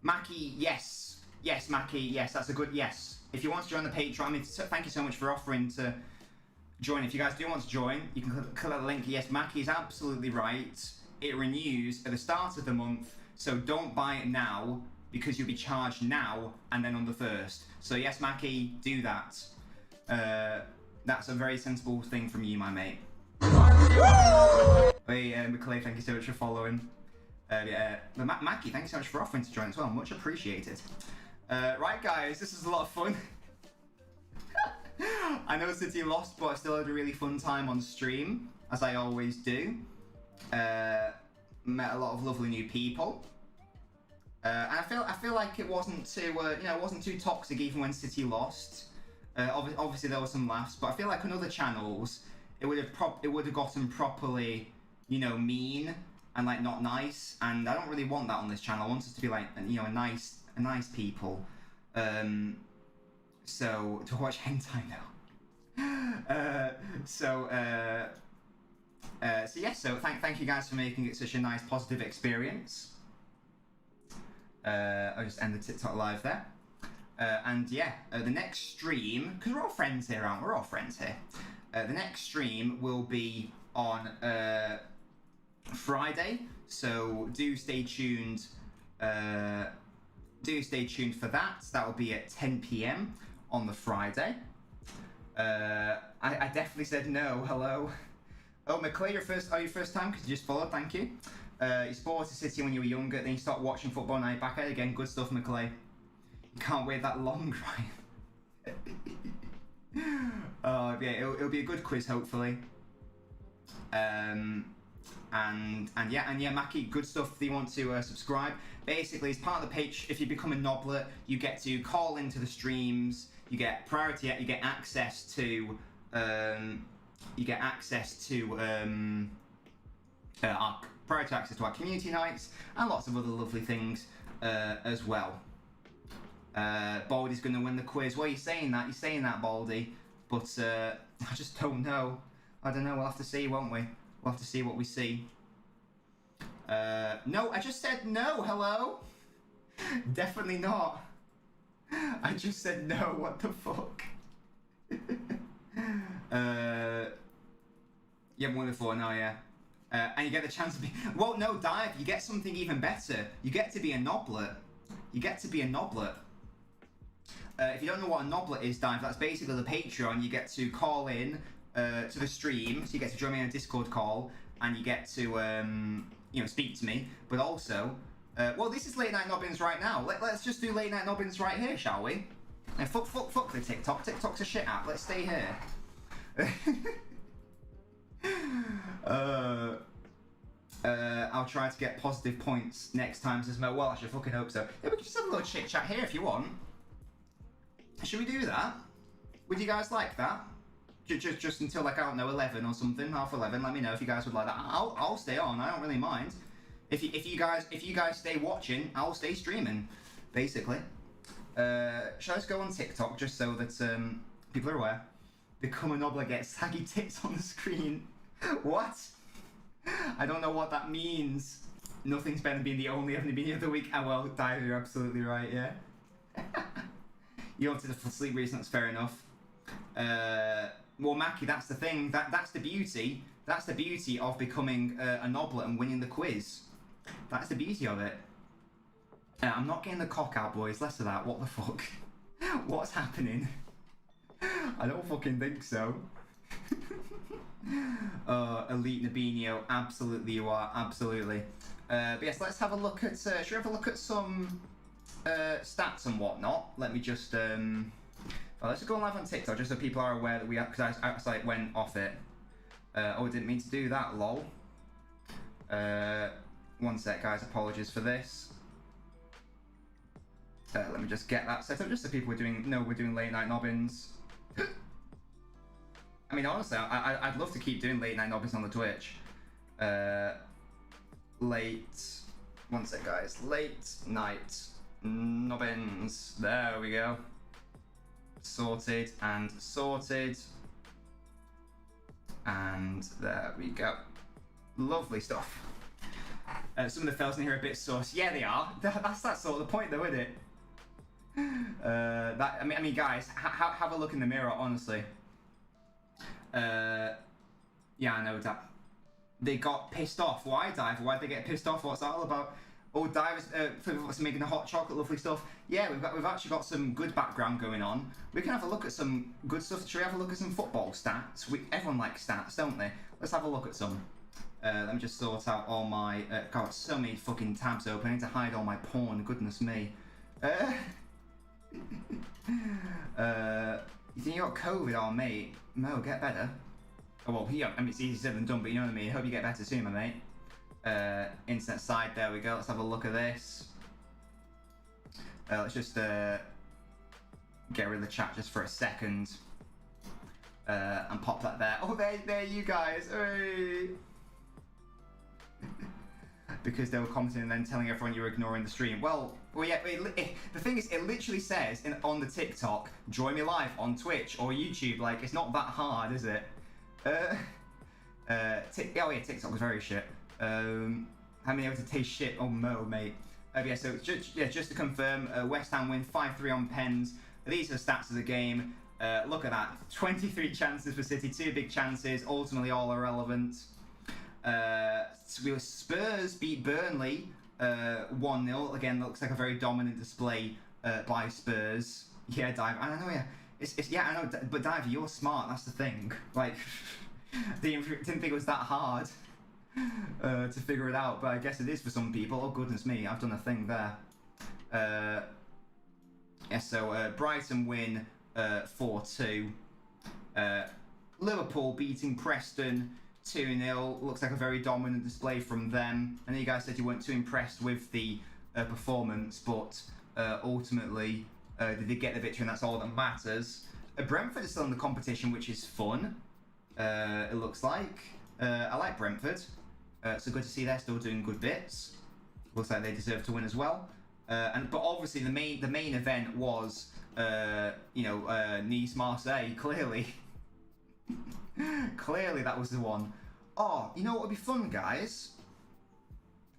Mackie, yes. Yes, Mackie, yes, that's a good yes. If you want to join the Patreon, I mean, thank you so much for offering to join. If you guys do want to join, you can click that link. Yes, Mackie is absolutely right. It renews at the start of the month, so don't buy it now because you'll be charged now and then on the 1st. So yes, Mackie, do that. That's a very sensible thing from you, my mate. Hey, McClay, thank you so much for following. Mackie, thank you so much for offering to join as well. Much appreciated. Right, guys, this is a lot of fun. I know City lost, but I still had a really fun time on stream, as I always do. Met a lot of lovely new people, and I feel like it wasn't too it wasn't too toxic even when City lost. Obviously there were some laughs, but I feel like on other channels it would have gotten properly mean and like not nice, and I don't really want that on this channel. I want us to be like a nice people. So to watch hentai now. So yes, so thank you guys for making it such a nice positive experience. I'll just end the TikTok live there. And yeah, the next stream, because we're all friends here, aren't we? We're all friends here. The next stream will be on Friday, so do stay tuned. Do stay tuned for that. That will be at 10 PM on the Friday. I definitely said no. Hello. Oh, McClay, your first time because you just followed. Thank you. You supported City when you were younger, then you started watching football, and now you're back at it again. Good stuff, McClay. You can't wait that long, right? Oh yeah, it'll be a good quiz, hopefully. And yeah, Mackie, good stuff. If you want to subscribe, basically, as part of the page, if you become a Noblet, you get to call into the streams. You get priority. You get access to. Our priority access to our community nights and lots of other lovely things as well. Baldy's going to win the quiz. Well, you're saying that, Baldy, but I just don't know. I don't know. We'll have to see, won't we? We'll have to see what we see. No, I just said no. Hello? Definitely not. I just said no. What the fuck? Yeah, wonderful. No, yeah. And you get the chance to be. Well, no, Dive. You get something even better. You get to be a Noblet. You get to be a Noblet. If you don't know what a Noblet is, Dive, that's basically the Patreon. You get to call in to the stream, so you get to join me on a Discord call, and you get to speak to me. But also, well, this is Late Night Nobbins right now. Let's just do Late Night Nobbins right here, shall we? And fuck the TikTok. TikTok's a shit app. Let's stay here. I'll try to get positive points next time, says Mo. Well, I should fucking hope so. Yeah, we can just have a little chit chat here if you want. Should we do that? Would you guys like that? Just until like, I don't know, 11 or something, half 11. Let me know if you guys would like that. I'll stay on. I don't really mind. If you guys stay watching, I'll stay streaming, basically. Shall I just go on TikTok just so that people are aware? Become a Nobler, get saggy tits on the screen. What? I don't know what that means. Nothing's better than being the only beginning of the week. Oh well, Dave, you're absolutely right, yeah. You wanted to sleep reason, that's fair enough. Well, Mackie, that's the thing. That's the beauty. That's the beauty of becoming a Noblet and winning the quiz. That's the beauty of it. I'm not getting the cock out, boys. Less of that. What the fuck? What's happening? I don't fucking think so. Elite Nabinio, absolutely you are, absolutely. But yes, let's have a look at. Should we have a look at some stats and whatnot? Let me just. Let's just go live on TikTok just so people are aware that we are. Because I like went off it. Oh, I didn't mean to do that. Lol. One sec, guys. Apologies for this. Let me just get that set up just so people are doing. No, we're doing Late Night Nobbins. I mean, honestly, I'd love to keep doing Late Night Nobbins on the Twitch. Late, one sec guys, late night nobbins. There we go. Sorted and sorted. And there we go. Lovely stuff. Some of the fellas in here are a bit sus. Yeah, they are. That's sort of the point, though, isn't it? I mean, guys, have a look in the mirror, honestly. Yeah, I know that. They got pissed off. Why, Dive? Why'd they get pissed off? What's that all about? Oh, Dive's making the hot chocolate, lovely stuff. Yeah, we've actually got some good background going on. We can have a look at some good stuff. Should we have a look at some football stats? Everyone likes stats, don't they? Let's have a look at some. Let me just sort out all my... God, so many fucking tabs open. I need to hide all my porn. Goodness me. You think you got COVID? Oh, mate. Mo, get better. Oh, well, yeah, I mean, it's easier said than done, but you know what I mean. Hope you get better soon, my mate. Internet side, there we go. Let's have a look at this. Let's just get rid of the chat just for a second. And pop that there. Oh, there you guys. Hey. Because they were commenting and then telling everyone you were ignoring the stream. Well, yeah, the thing is, it literally says on the TikTok, join me live on Twitch or YouTube. Like, it's not that hard, is it? Oh yeah, TikTok was very shit. How many able to taste shit? Oh, Mo, mate. Yeah, so just to confirm, West Ham win 5-3 on pens. These are the stats of the game. Look at that. 23 chances for City, 2 big chances, ultimately all irrelevant. Spurs beat Burnley 1-0. Again, looks like a very dominant display by Spurs. Yeah, Dive. I don't know. Yeah, yeah, I know. But Dive, you're smart. That's the thing. Like, didn't think it was that hard to figure it out. But I guess it is for some people. Oh goodness me, I've done a thing there. Yeah. So Brighton win 4-2. Liverpool beating Preston 2-0. Looks like a very dominant display from them. I know you guys said you weren't too impressed with the performance, but ultimately they did get the victory, and that's all that matters. Brentford is still in the competition, which is fun. It looks like. I like Brentford. So good to see they're still doing good bits. Looks like they deserve to win as well. But obviously the main event was Nice Marseille. Clearly. Clearly that was the one. Oh, you know what would be fun, guys?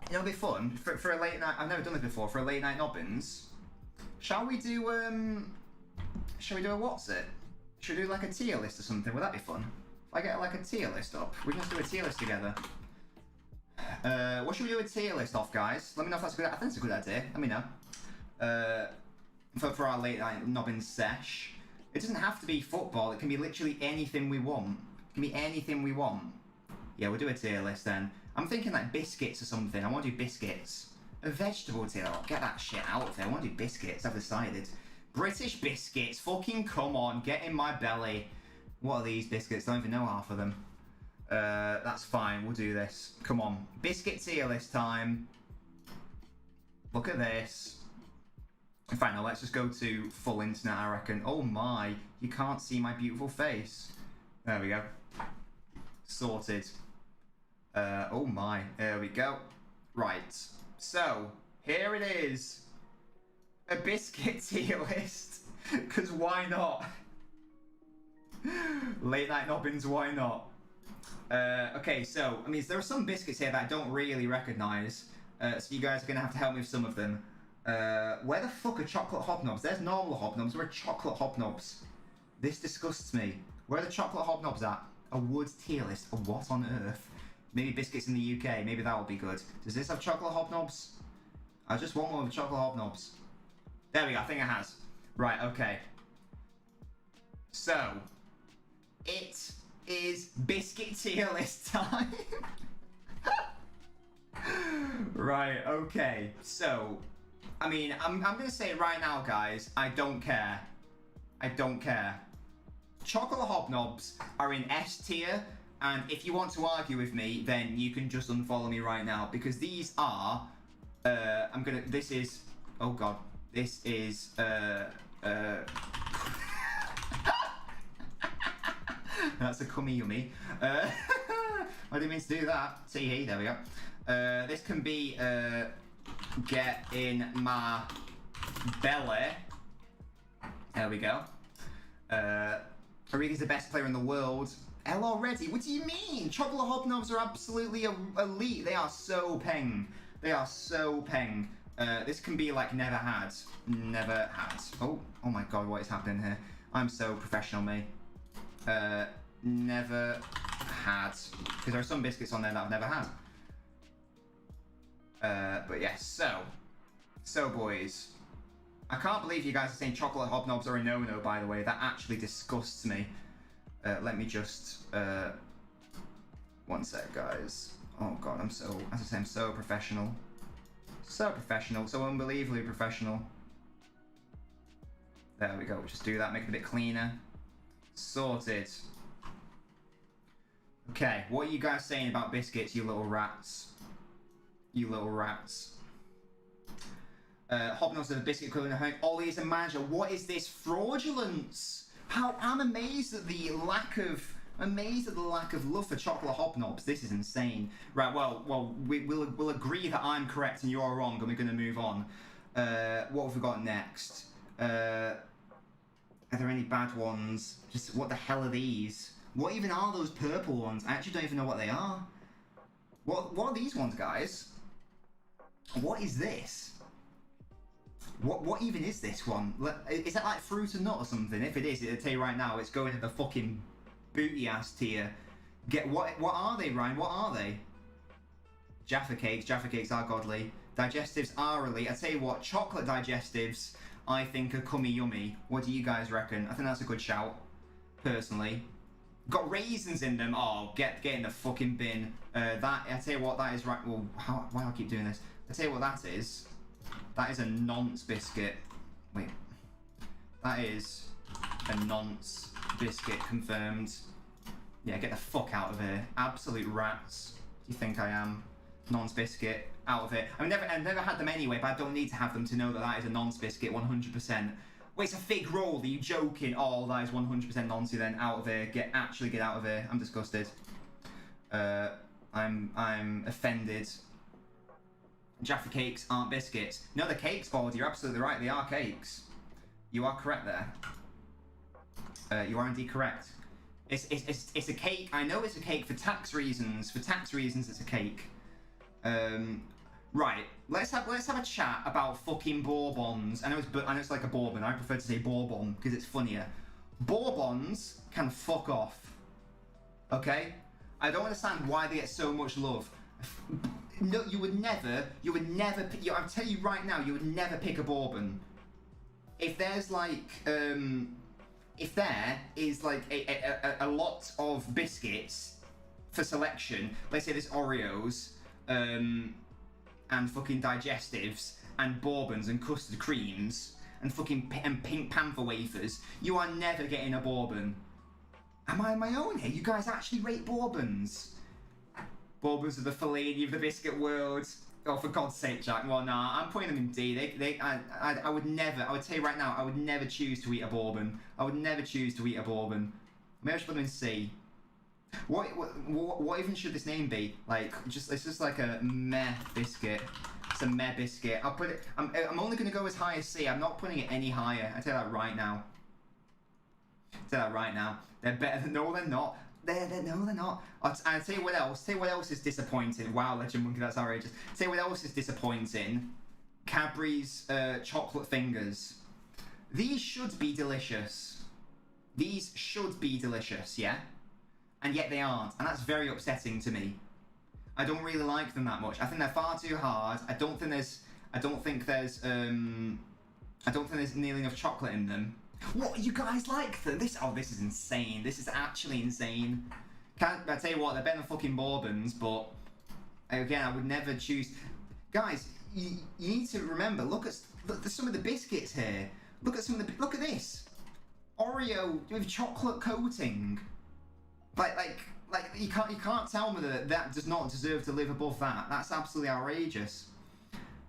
You know what would be fun? For a late night... I've never done this before. For a late night nobbins. Shall we do a... What's it? Should we do like a tier list or something? Would that be fun? If I get like a tier list up. We can just do a tier list together. What should we do a tier list off, guys? Let me know if that's a good... I think it's a good idea. Let me know. For our late night nobbins sesh. It doesn't have to be football. It can be literally anything we want. It can be anything we want. Yeah, we'll do a tier list then. I'm thinking like biscuits or something. I want to do biscuits. A vegetable tier. Oh, get that shit out of there. I want to do biscuits. I've decided. British biscuits. Fucking come on. Get in my belly. What are these biscuits? I don't even know half of them. That's fine. We'll do this. Come on. Biscuit tier list time. Look at this. Fine, now let's just go to full internet, I reckon. Oh my, you can't see my beautiful face. There we go. Sorted. Oh my, there we go. Right, so, here it is. A biscuit tier list. Because why not? Late night nobbins, why not? Okay, so, I mean, there are some biscuits here that I don't really recognise. So you guys are going to have to help me with some of them. Where the fuck are chocolate hobnobs? There's normal hobnobs. Where are chocolate hobnobs? This disgusts me. Where are the chocolate hobnobs at? A wood tier list. What on earth? Maybe biscuits in the UK. Maybe that will be good. Does this have chocolate hobnobs? I just want one with chocolate hobnobs. There we go. I think it has. Right, okay. So, it is biscuit tier list time. Right, okay. So, I mean, I'm going to say it right now, guys. I don't care. I don't care. Chocolate hobnobs are in S tier, and if you want to argue with me, then you can just unfollow me right now, because these are... this is... Oh, God. This is... That's a cummy yummy. I didn't mean to do that. See, there we go. This can be get in my belly. There we go. Ariga's the best player in the world. L already? What do you mean? Chocolate hobnobs are absolutely elite. They are so peng. They are so peng. This can be like never had. Never had. Oh my god, what is happening here? I'm so professional, me. Never had. Because there are some biscuits on there that I've never had. But yes, so boys. I can't believe you guys are saying chocolate hobnobs are a no-no, by the way. That actually disgusts me. Let me just, one sec, guys. Oh god, I'm so, as I say, I'm so professional. So professional, so unbelievably professional. There we go, we'll just do that, make it a bit cleaner. Sorted. Okay, what are you guys saying about biscuits, you little rats? You little rats. Hobnobs are the biscuit equivalent of home. Ollie is a manager. What is this fraudulence? How I'm amazed at the lack of love for chocolate hobnobs. This is insane. Right, well, we'll agree that I'm correct and you're wrong, and we're going to move on. What have we got next? Are there any bad ones? Just what the hell are these? What even are those purple ones? I actually don't even know what they are. What are these ones, guys? What is this? What even is this one? Is that like fruit and nut or something? If it is, it'll tell you right now, it's going to the fucking booty ass tier. What are they, Ryan? What are they? Jaffa cakes are godly. Digestives are elite. I tell you what, chocolate digestives I think are cummy yummy. What do you guys reckon? I think that's a good shout, personally. Got raisins in them. Oh, get in the fucking bin. I tell you what, that is right. Well, why do I keep doing this? I tell you what that is. That is a nonce biscuit. Wait. That is a nonce biscuit confirmed. Yeah, get the fuck out of here. Absolute rats. Do you think I am? Nonce biscuit. Out of it. I've never had them anyway, but I don't need to have them to know that that is a nonce biscuit 100%. Wait, it's a fig roll. Are you joking? Oh, that is 100% noncy then. Out of here. Actually get out of here. I'm disgusted. I'm offended. Jaffa cakes aren't biscuits. No, they're cakes, Baldy. You're absolutely right. They are cakes. You are correct there. You are indeed correct. It's a cake. I know it's a cake for tax reasons. For tax reasons, it's a cake. Right. Let's have a chat about fucking bourbons. I know it's like a bourbon. I prefer to say bourbon because it's funnier. Bourbons can fuck off. Okay. I don't understand why they get so much love. No, you would never, I'll tell you right now, you would never pick a bourbon. If there's like, if there is like a lot of biscuits for selection, let's say there's Oreos, and fucking digestives, and bourbons, and custard creams, and fucking and pink panther wafers, you are never getting a bourbon. Am I on my own here? You guys actually rate bourbons? Bourbons are the Fellaini of the biscuit world. Oh, for God's sake, Jack. Well, nah, I'm putting them in D. I would never, I would tell you right now, I would never choose to eat a bourbon. I would never choose to eat a bourbon. Maybe I should put them in C. What even should this name be? Like, it's just like a meh biscuit. It's a meh biscuit. I'll put it, I'm only going to go as high as C. I'm not putting it any higher. I tell you that right now. They're better than, no, they're not. No, they're not. I'll tell you what else. Tell you what else is disappointing. Wow, Legend Monkey, that's outrageous. Tell you what else is disappointing. Cadbury's chocolate fingers. These should be delicious. These should be delicious, yeah? And yet they aren't, and that's very upsetting to me. I don't really like them that much. I think they're far too hard. I don't think there's nearly enough chocolate in them. What, you guys like them? This is insane. This is actually insane. I tell you what, they're better than fucking bourbons, but again, I would never choose. Guys, you need to remember. Look at some of the biscuits here. Look at this. Oreo with chocolate coating. Like you can't tell me that does not deserve to live above that. That's absolutely outrageous.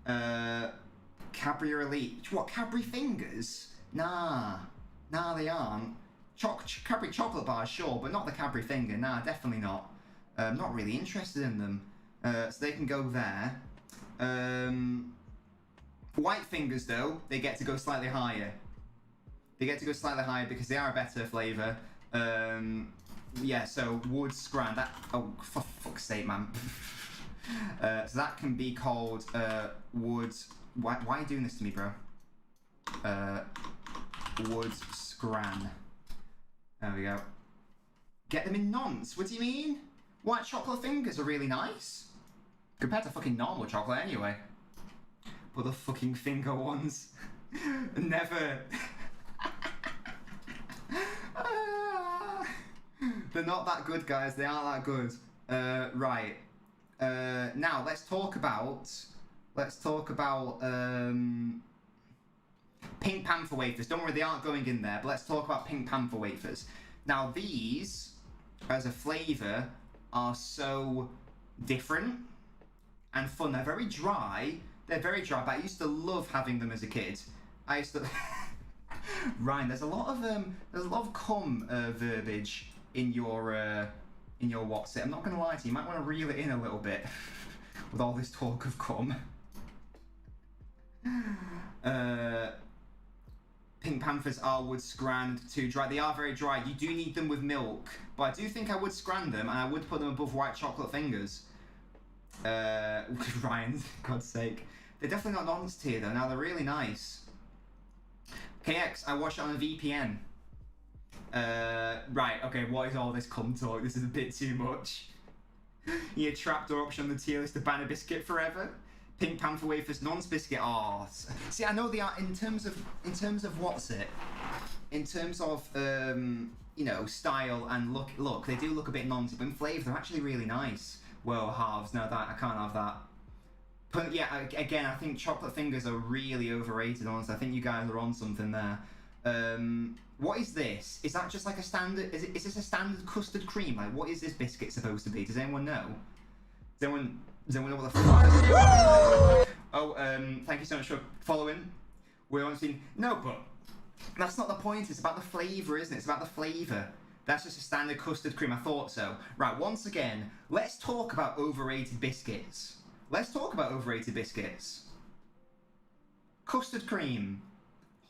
Cadbury Elite. What, Cadbury fingers? Nah, they aren't. Cadbury chocolate bars, sure, but not the Cadbury finger. Nah, definitely not. I'm not really interested in them. So they can go there. White fingers, though, they get to go slightly higher. They get to go slightly higher because they are a better flavour. Yeah, so wood scran. That, oh, for fuck's sake, man. So that can be called wood. Why are you doing this to me, bro? Wood scran. There we go. Get them in nonce. What do you mean? White chocolate fingers are really nice compared to fucking normal chocolate, anyway. But the fucking finger ones, never. They're not that good, guys. They aren't that good. Right. Now let's talk about Pink Panther wafers. Don't worry, they aren't going in there. But let's talk about Pink Panther wafers. Now these, as a flavour, are so different and fun. They're very dry. They're very dry, but I used to love having them as a kid. I used to. Ryan, there's a lot of cum verbiage in your what's it. I'm not gonna lie to you. You might want to reel it in a little bit with all this talk of cum. Pink Panthers are would scrand too dry. They are very dry. You do need them with milk, but I do think I would scrand them and I would put them above white chocolate fingers. Ryan, God's sake. They're definitely not nonce tier though. Now they're really nice. KX, I watched it on a VPN. Right, okay, what is all this cum talk? This is a bit too much. Your trapdoor option on the tier list to ban a biscuit forever. Pink Panther wafers, nonce biscuit. Oh, see, I know they are in terms of what's it? In terms of you know, style and look, they do look a bit nonce, but in flavour they're actually really nice. Whoa, halves. No, that I can't have that. But yeah, again, I think chocolate fingers are really overrated. Honestly, I think you guys are on something there. What is this? Is that just like a standard? Is this a standard custard cream? Like, what is this biscuit supposed to be? Does anyone know? Does anyone know what the fuck this is? Oh, thank you so much for following. We're on scene. No, but that's not the point. It's about the flavour, isn't it? It's about the flavour. That's just a standard custard cream. I thought so. Right, once again, let's talk about overrated biscuits. Let's talk about overrated biscuits. Custard cream.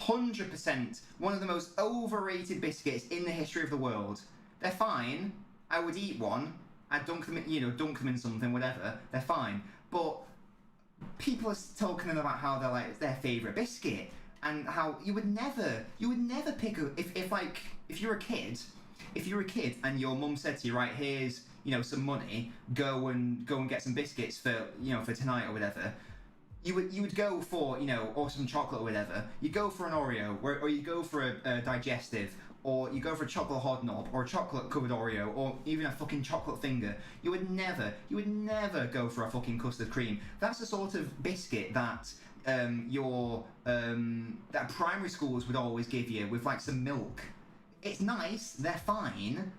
100% one of the most overrated biscuits in the history of the world. They're fine. I would eat one. I'd dunk them in something, whatever. They're fine. But people are talking about how they're like, it's their favourite biscuit. And how you would never pick a, if you're a kid and your mum said to you, right, here's, some money, go and get some biscuits for tonight or whatever. You would go for, or some chocolate or whatever. You go for an Oreo, or you go for a digestive, or you go for a chocolate hot knob, or a chocolate covered Oreo, or even a fucking chocolate finger. You would never go for a fucking custard cream. That's the sort of biscuit that that primary schools would always give you with like some milk. It's nice, they're fine.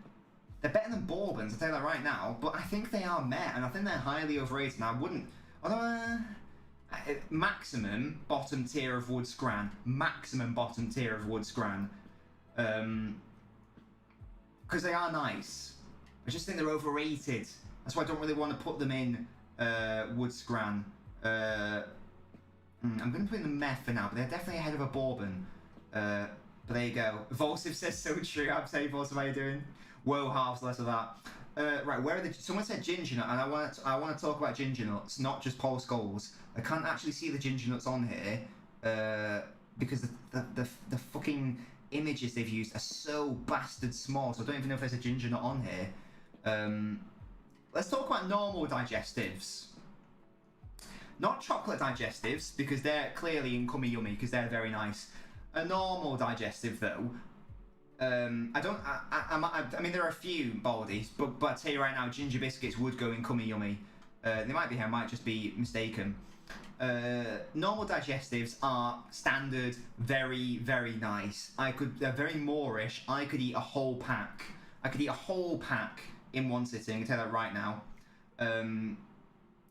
They're better than Bourbons, I'll tell you that right now, but I think they are meh, and I think they're highly overrated, and I wouldn't, although, maximum bottom tier of wood scran. Maximum bottom tier of wood scran. Because they are nice. I just think they're overrated. That's why I don't really want to put them in wood scran. I'm going to put in the meh for now, but they're definitely ahead of a Bourbon. But there you go. Volsive says so true. I'm saying, Volsive, how you doing? Whoa, halves less of that. Right, where are the? Someone said ginger nut, and I want to talk about ginger nuts, not just Paul Scholes. I can't actually see the ginger nuts on here because the fucking images they've used are so bastard small, so I don't even know if there's a ginger nut on here. Let's talk about normal digestives. Not chocolate digestives, because they're clearly in cummy yummy, because they're very nice. A normal digestive, though, I mean, there are a few Baldies, but I tell you right now, ginger biscuits would go in cummy yummy. They might be here, I might just be mistaken. Normal digestives are standard, very, very nice. They're very Moorish. I could eat a whole pack. I could eat a whole pack in one sitting, I can tell you that right now.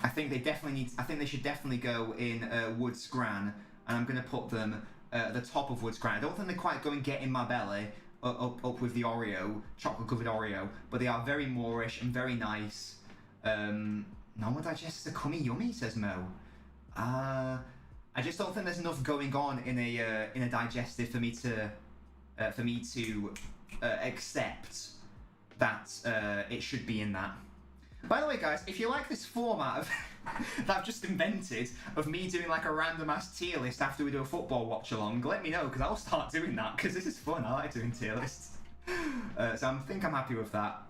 I think they should definitely go in wood scran, and I'm going to put them at the top of wood scran. I don't think they quite go and get in my belly. up with the Oreo, chocolate covered Oreo, but they are very Moorish and very nice. Normal digestives are cummy yummy, says Mo. I just don't think there's enough going on in a digestive for me to accept that it should be in that. By the way, guys, if you like this format of that I've just invented of me doing like a random ass tier list after we do a football watch along, let me know, because I'll start doing that, because this is fun. I like doing tier lists. So I think I'm happy with that.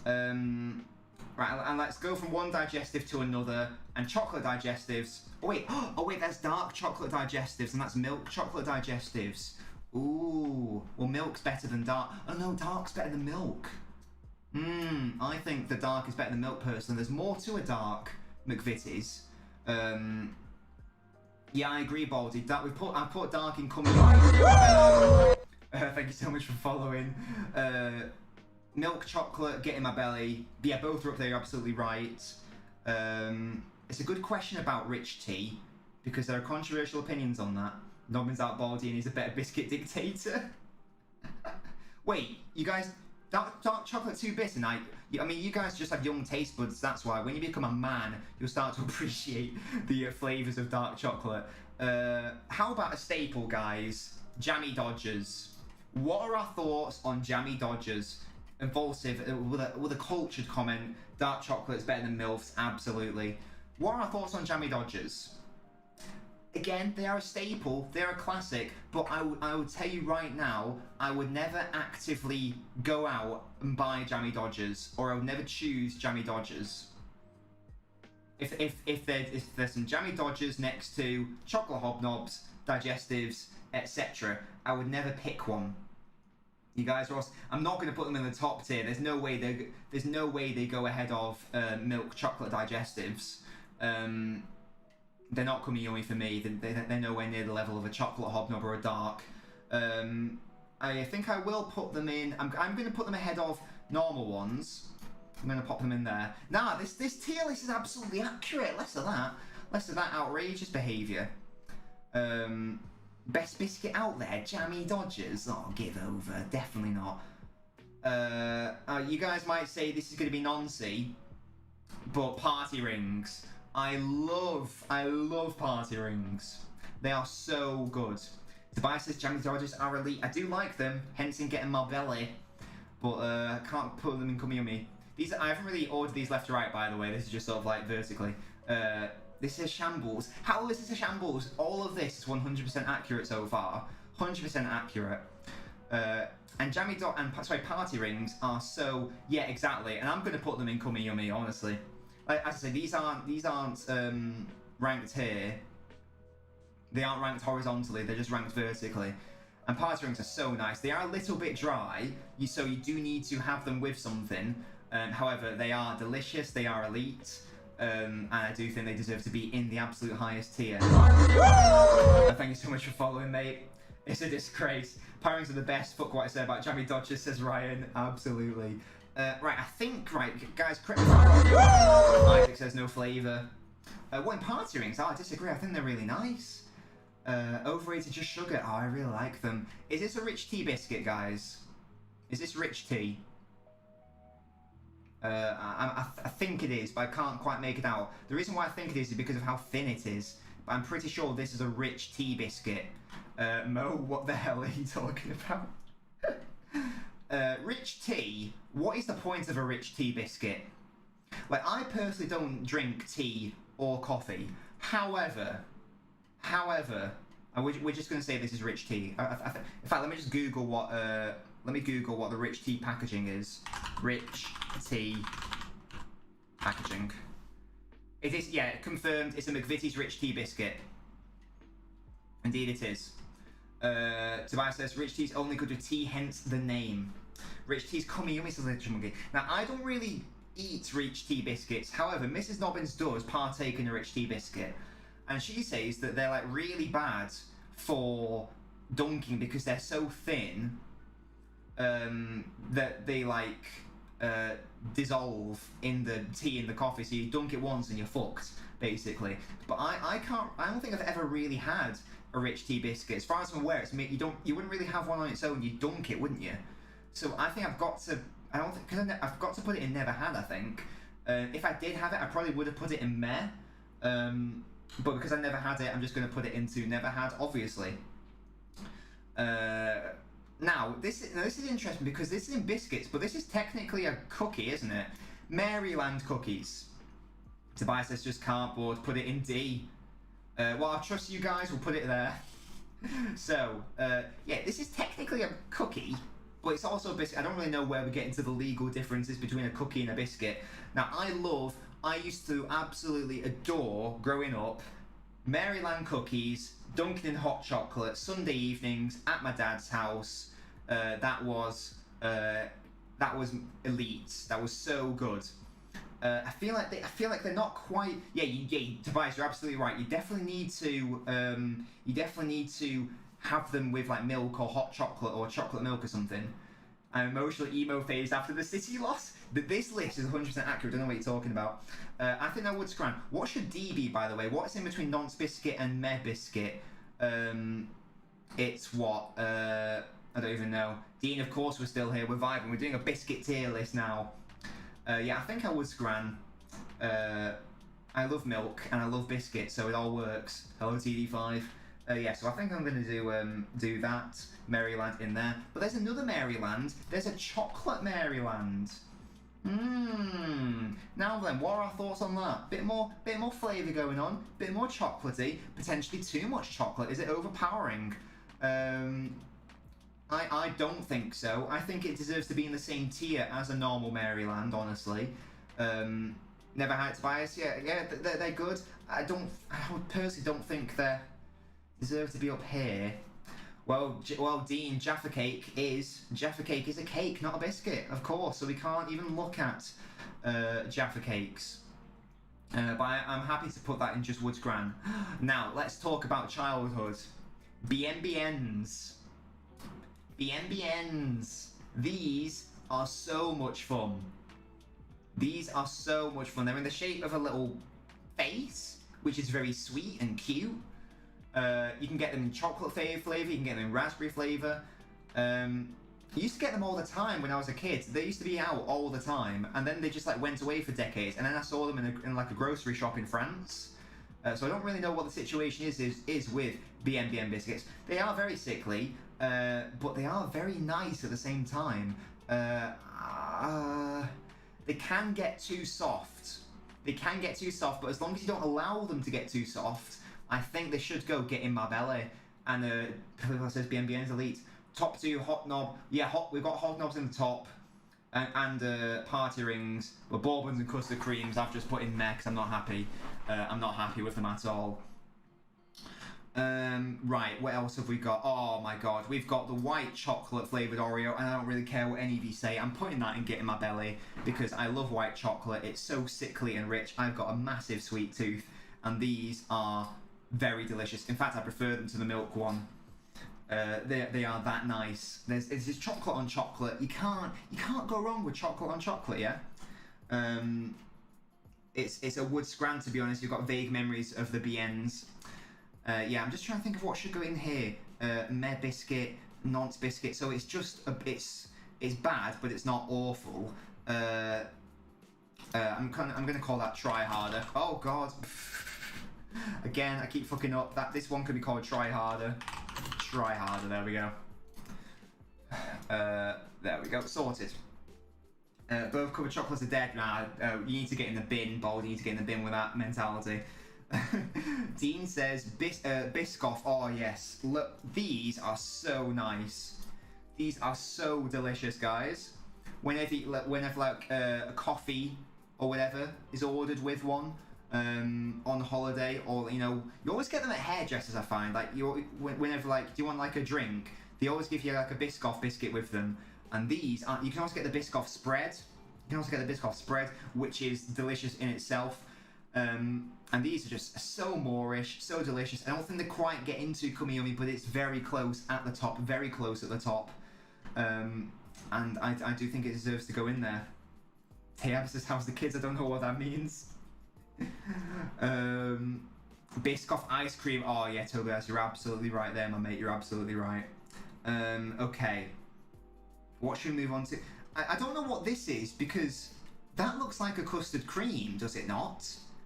Right, and let's go from one digestive to another. And chocolate digestives. Oh wait, there's dark chocolate digestives, and that's milk chocolate digestives. Ooh, well, milk's better than dark. Oh no, dark's better than milk. I think the dark is better than milk personally. There's more to a dark McVitie's. Yeah, I agree, Baldy. I put dark in coming. Thank you so much for following. Milk chocolate, get in my belly. Yeah, both are up there. You're absolutely right. It's a good question about rich tea because there are controversial opinions on that. Nobbins out Baldy and he's a better biscuit dictator. Wait, you guys. Dark chocolate too bitter, and I mean, you guys just have young taste buds, that's why. When you become a man, you'll start to appreciate the flavours of dark chocolate. How about a staple, guys? Jammy Dodgers. What are our thoughts on Jammy Dodgers? Impulsive, with a cultured comment, dark chocolate's better than MILFs, absolutely. What are our thoughts on Jammy Dodgers? Again, they are a staple, they're a classic, but I would tell you right now, I would never actively go out and buy Jammy Dodgers, or I would never choose Jammy Dodgers. If there's some Jammy Dodgers next to chocolate hobnobs, digestives, etc., I would never pick one. You guys, Ross, I'm not going to put them in the top tier. There's no way they go ahead of milk chocolate digestives. They're not coming yummy for me. They're nowhere near the level of a chocolate hobnob or a dark. I think I will put them in. I'm going to put them ahead of normal ones. I'm going to pop them in there. Nah, this tier list is absolutely accurate. Less of that outrageous behaviour. Best biscuit out there, Jammy Dodgers. Oh, give over. Definitely not. You guys might say this is going to be noncy, but party rings. I love party rings. They are so good. Tobias says Jammy Dodgers are elite. I do like them, hence in getting my belly. But I can't put them in Cummy Yummy. I haven't really ordered these left to right, by the way. This is just sort of like vertically. This is shambles. How is this a shambles? All of this is 100% accurate so far. 100% accurate. And party rings are so, yeah, exactly. And I'm going to put them in Cummy Yummy, honestly. As I say, these aren't ranked here. They aren't ranked horizontally. They're just ranked vertically. And party rings are so nice. They are a little bit dry, so you do need to have them with something. However, they are delicious. They are elite, and I do think they deserve to be in the absolute highest tier. Thank you so much for following, mate. It's a disgrace. Party rings are the best. Fuck what I said about Jammy Dodgers, says Ryan. Absolutely. Right, guys, correct me if I'm wrong. Isaac says no flavour. What in party rings? Oh, I disagree. I think they're really nice. Overrated, just sugar. Oh, I really like them. Is this a rich tea biscuit, guys? Is this rich tea? I think it is, but I can't quite make it out. The reason why I think it is because of how thin it is. But I'm pretty sure this is a rich tea biscuit. Mo, what the hell are you talking about? Rich tea, what is the point of a rich tea biscuit? Like, I personally don't drink tea or coffee. However, we're just going to say this is rich tea. In fact, let me just Google what the rich tea packaging is. Rich tea packaging. It is, yeah, confirmed. It's a McVitie's rich tea biscuit. Indeed it is. Tobias says, rich tea's only good with tea, hence the name. Rich tea's Cummy Yummy, says Little Monkey. Now, I don't really eat rich tea biscuits. However, Mrs. Nobbins does partake in a rich tea biscuit. And she says that they're, like, really bad for dunking because they're so thin that they, like, dissolve in the tea and the coffee. So you dunk it once and you're fucked, basically. But I don't think I've ever really had a rich tea biscuit. As far as I'm aware, you wouldn't really have one on its own. You'd dunk it, wouldn't you? So I think I've got to. I don't think because I've got to put it in never had. I think if I did have it, I probably would have put it in meh. But because I never had it, I'm just going to put it into never had, obviously. Now this is interesting because this is in biscuits, but this is technically a cookie, isn't it? Maryland cookies. Tobias says just cardboard. Put it in D. Well, I trust you guys. We'll put it there. So yeah, this is technically a cookie, but it's also a biscuit. I don't really know where we get into the legal differences between a cookie and a biscuit. Now, I used to absolutely adore, growing up, Maryland cookies, dunking in hot chocolate, Sunday evenings at my dad's house. That was elite. That was so good. I feel like they're not quite. Yeah, Tobias, you're absolutely right. You definitely need to have them with like milk or hot chocolate or chocolate milk or something. I'm emotional emo phase after the City loss. This list is 100% accurate. I don't know what you're talking about. I think that would scram. What should D be, by the way? What's in between nonce biscuit and meh biscuit? It's what? I don't even know. Dean, of course, we're still here. We're vibing. We're doing a biscuit tier list now. Yeah, I think I would scran. I love milk and I love biscuits, so it all works. Hello, TD5. Yeah, so I think I'm going to do that Maryland in there. But there's another Maryland. There's a chocolate Maryland. Now then, what are our thoughts on that? Bit more flavour going on. Bit more chocolatey. Potentially too much chocolate. Is it overpowering? I don't think so. I think it deserves to be in the same tier as a normal Maryland, honestly. Never had Tobias. Yeah, they're good. I personally don't think they deserve to be up here. Well, Dean, Jaffa cake is a cake, not a biscuit, of course. So we can't even look at Jaffa cakes. But I'm happy to put that in just Woods Gran. Now let's talk about childhood. BNBNs. BNBNs. These are so much fun. These are so much fun. They're in the shape of a little face, which is very sweet and cute. You can get them in chocolate flavour, you can get them in raspberry flavour. I used to get them all the time when I was a kid. They used to be out all the time, and then they just like went away for decades, and then I saw them in like a grocery shop in France. So I don't really know what the situation is with BNBN biscuits. They are very sickly, but they are very nice at the same time. They can get too soft. They can get too soft, but as long as you don't allow them to get too soft, I think they should go get in my belly. And says BNBN's elite. Top 2 hot knob. Yeah, we've got hot knobs in the top. And party rings. Well, bourbons and custard creams I've just put in there because I'm not happy. I'm not happy with them at all. Right, what else have we got? Oh my god, we've got the white chocolate flavoured Oreo, and I don't really care what any of you say. I'm putting that in Get in My Belly because I love white chocolate. It's so sickly and rich. I've got a massive sweet tooth, and these are very delicious. In fact, I prefer them to the milk one. They are that nice. It's just chocolate on chocolate. You can't go wrong with chocolate on chocolate, yeah? It's a wood scran, to be honest. You've got vague memories of the BNs. Yeah, I'm just trying to think of what should go in here. Meh biscuit, nonce biscuit. So it's just it's bad, but it's not awful. I'm gonna call that try harder. Oh god. Again, I keep fucking up. This one could be called try harder. Try harder. There we go. There we go. Sorted. Both covered chocolates are dead. Nah, you need to get in the bin, Bold. You need to get in the bin with that mentality. Dean says Biscoff. Oh yes, look, these are so nice. These are so delicious, guys. Whenever like a coffee or whatever is ordered with one on holiday, or you always get them at hairdressers. I find like whenever like do you want like a drink, they always give you like a Biscoff biscuit with them. And these you can also get the Biscoff spread. You can also get the Biscoff spread, which is delicious in itself. And these are just so Moorish, so delicious. I don't think they quite get into Cummy Yummy, but it's very close at the top, very close at the top. And I do think it deserves to go in there. Tayab says, how's the kids? I don't know what that means. Biscoff ice cream. Oh yeah, Tobias, you're absolutely right there, my mate. You're absolutely right. Okay. What should we move on to? I don't know what this is, because that looks like a custard cream, does it not?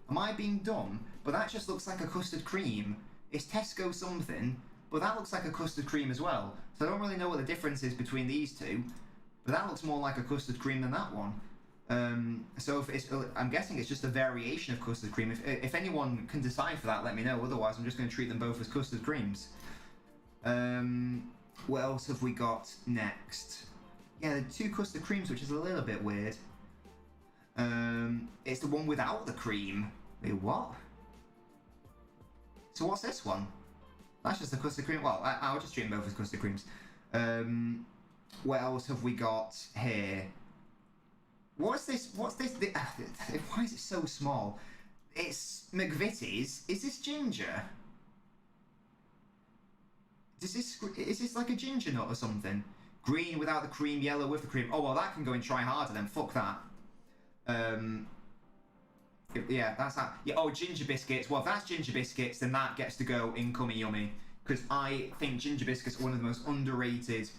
Am I being dumb? But that just looks like a custard cream. It's Tesco something, but that looks like a custard cream as well. So I don't really know what the difference is between these two, but that looks more like a custard cream than that one. So if it's, I'm guessing it's just a variation of custard cream. If anyone can decipher that, let me know. Otherwise, I'm just going to treat them both as custard creams. What else have we got next? Yeah, the 2 custard creams, which is a little bit weird. It's the one without the cream. Wait, what? So what's this one? That's just a custard cream. Well, I'll just treat them both as custard creams. What else have we got here? What's this? Why is it so small? It's McVitie's. Is this ginger? Is this like a ginger nut or something? Green without the cream, yellow with the cream. Oh, well, that can go in try harder then. Fuck that. Yeah, that's that. Yeah, oh, ginger biscuits. Well, if that's ginger biscuits, then that gets to go in Cummy Yummy. Because I think ginger biscuits are one of the most underrated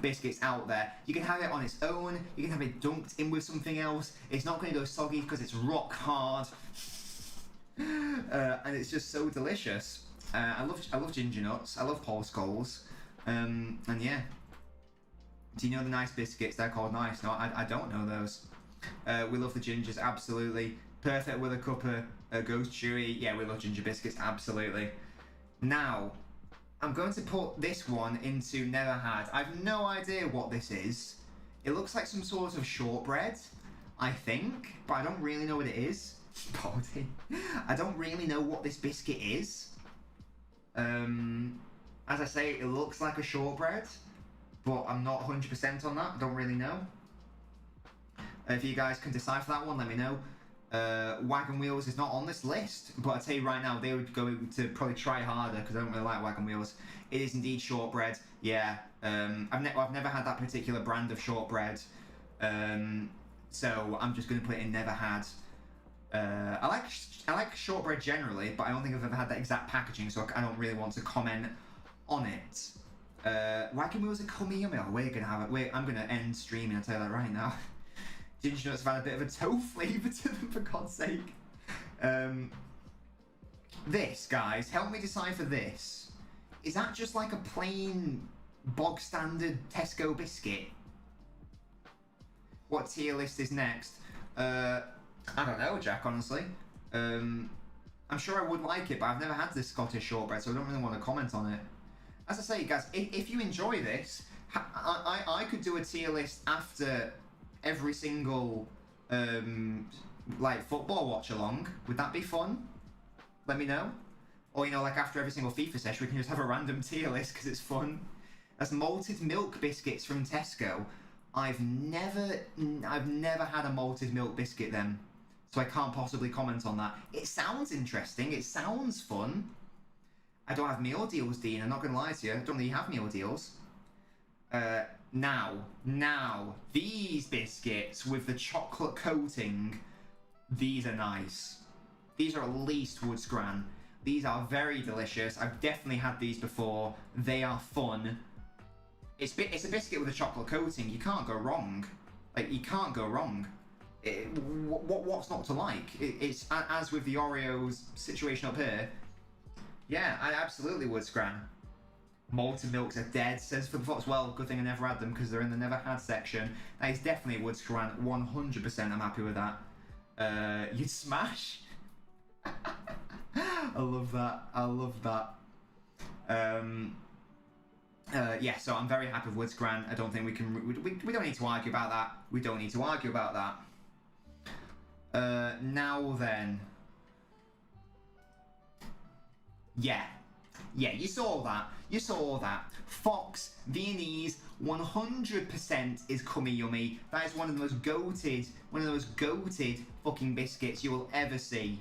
biscuits out there. You can have it on its own. You can have it dunked in with something else. It's not going to go soggy because it's rock hard. And it's just so delicious. I love ginger nuts. I love Paul Scholes. And yeah. Do you know the nice biscuits? They're called nice. No, I don't know those. We love the gingers, absolutely. Perfect with a cup of Ghost Chewy. Yeah, we love ginger biscuits, absolutely. Now, I'm going to put this one into Never Had. I've no idea what this is. It looks like some sort of shortbread, I think, but I don't really know what it is. Body. I don't really know what this biscuit is. As I say, it looks like a shortbread, but I'm not 100% on that. I don't really know. If you guys can decipher that one, let me know. Wagon Wheels is not on this list, but I'll tell you right now, they would go to probably try harder because I don't really like Wagon Wheels. It is indeed shortbread. Yeah, I've never had that particular brand of shortbread, so I'm just going to put it in Never Had. I like shortbread generally, but I don't think I've ever had that exact packaging, so I don't really want to comment on it. Wagon Wheels are Cummy Yummy. Oh, we're gonna have it. I'm gonna end streaming. I'll tell you that right now. Ginger nuts have had a bit of a toe flavour to them, for God's sake. This, guys, help me decipher this. Is that just like a plain, bog standard Tesco biscuit? What tier list is next? I don't know, Jack, honestly. I'm sure I would like it, but I've never had this Scottish shortbread, so I don't really want to comment on it. As I say, guys, if you enjoy this, I could do a tier list after every single like football watch along. Would that be fun? Let me know. Or, you know, like after every single FIFA session, we can just have a random tier list because it's fun. That's malted milk biscuits from Tesco. I've never had a malted milk biscuit then, so I can't possibly comment on that. It sounds interesting. It sounds fun. I don't have meal deals, Dean. I'm not going to lie to you. I don't really have meal deals. Now, these biscuits with the chocolate coating, these are nice. These are at least Woods Gran. These are very delicious. I've definitely had these before. They are fun. It's a biscuit with a chocolate coating. You can't go wrong. Like, you can't go wrong. What's not to like? It's as with the Oreos situation up here. Yeah, I absolutely would, Scran. Malted milks are dead, says for the Fox. Well, good thing I never had them because they're in the never had section. That is definitely wood, Scran. 100%. I'm happy with that. You'd smash. I love that. I love that. Yeah, so I'm very happy with Woods Gran. I don't think we can. We don't need to argue about that. We don't need to argue about that. Now then. Yeah, you saw that. You saw that. Fox Viennese 100% is Cummy Yummy. That is one of the most goated fucking biscuits you will ever see.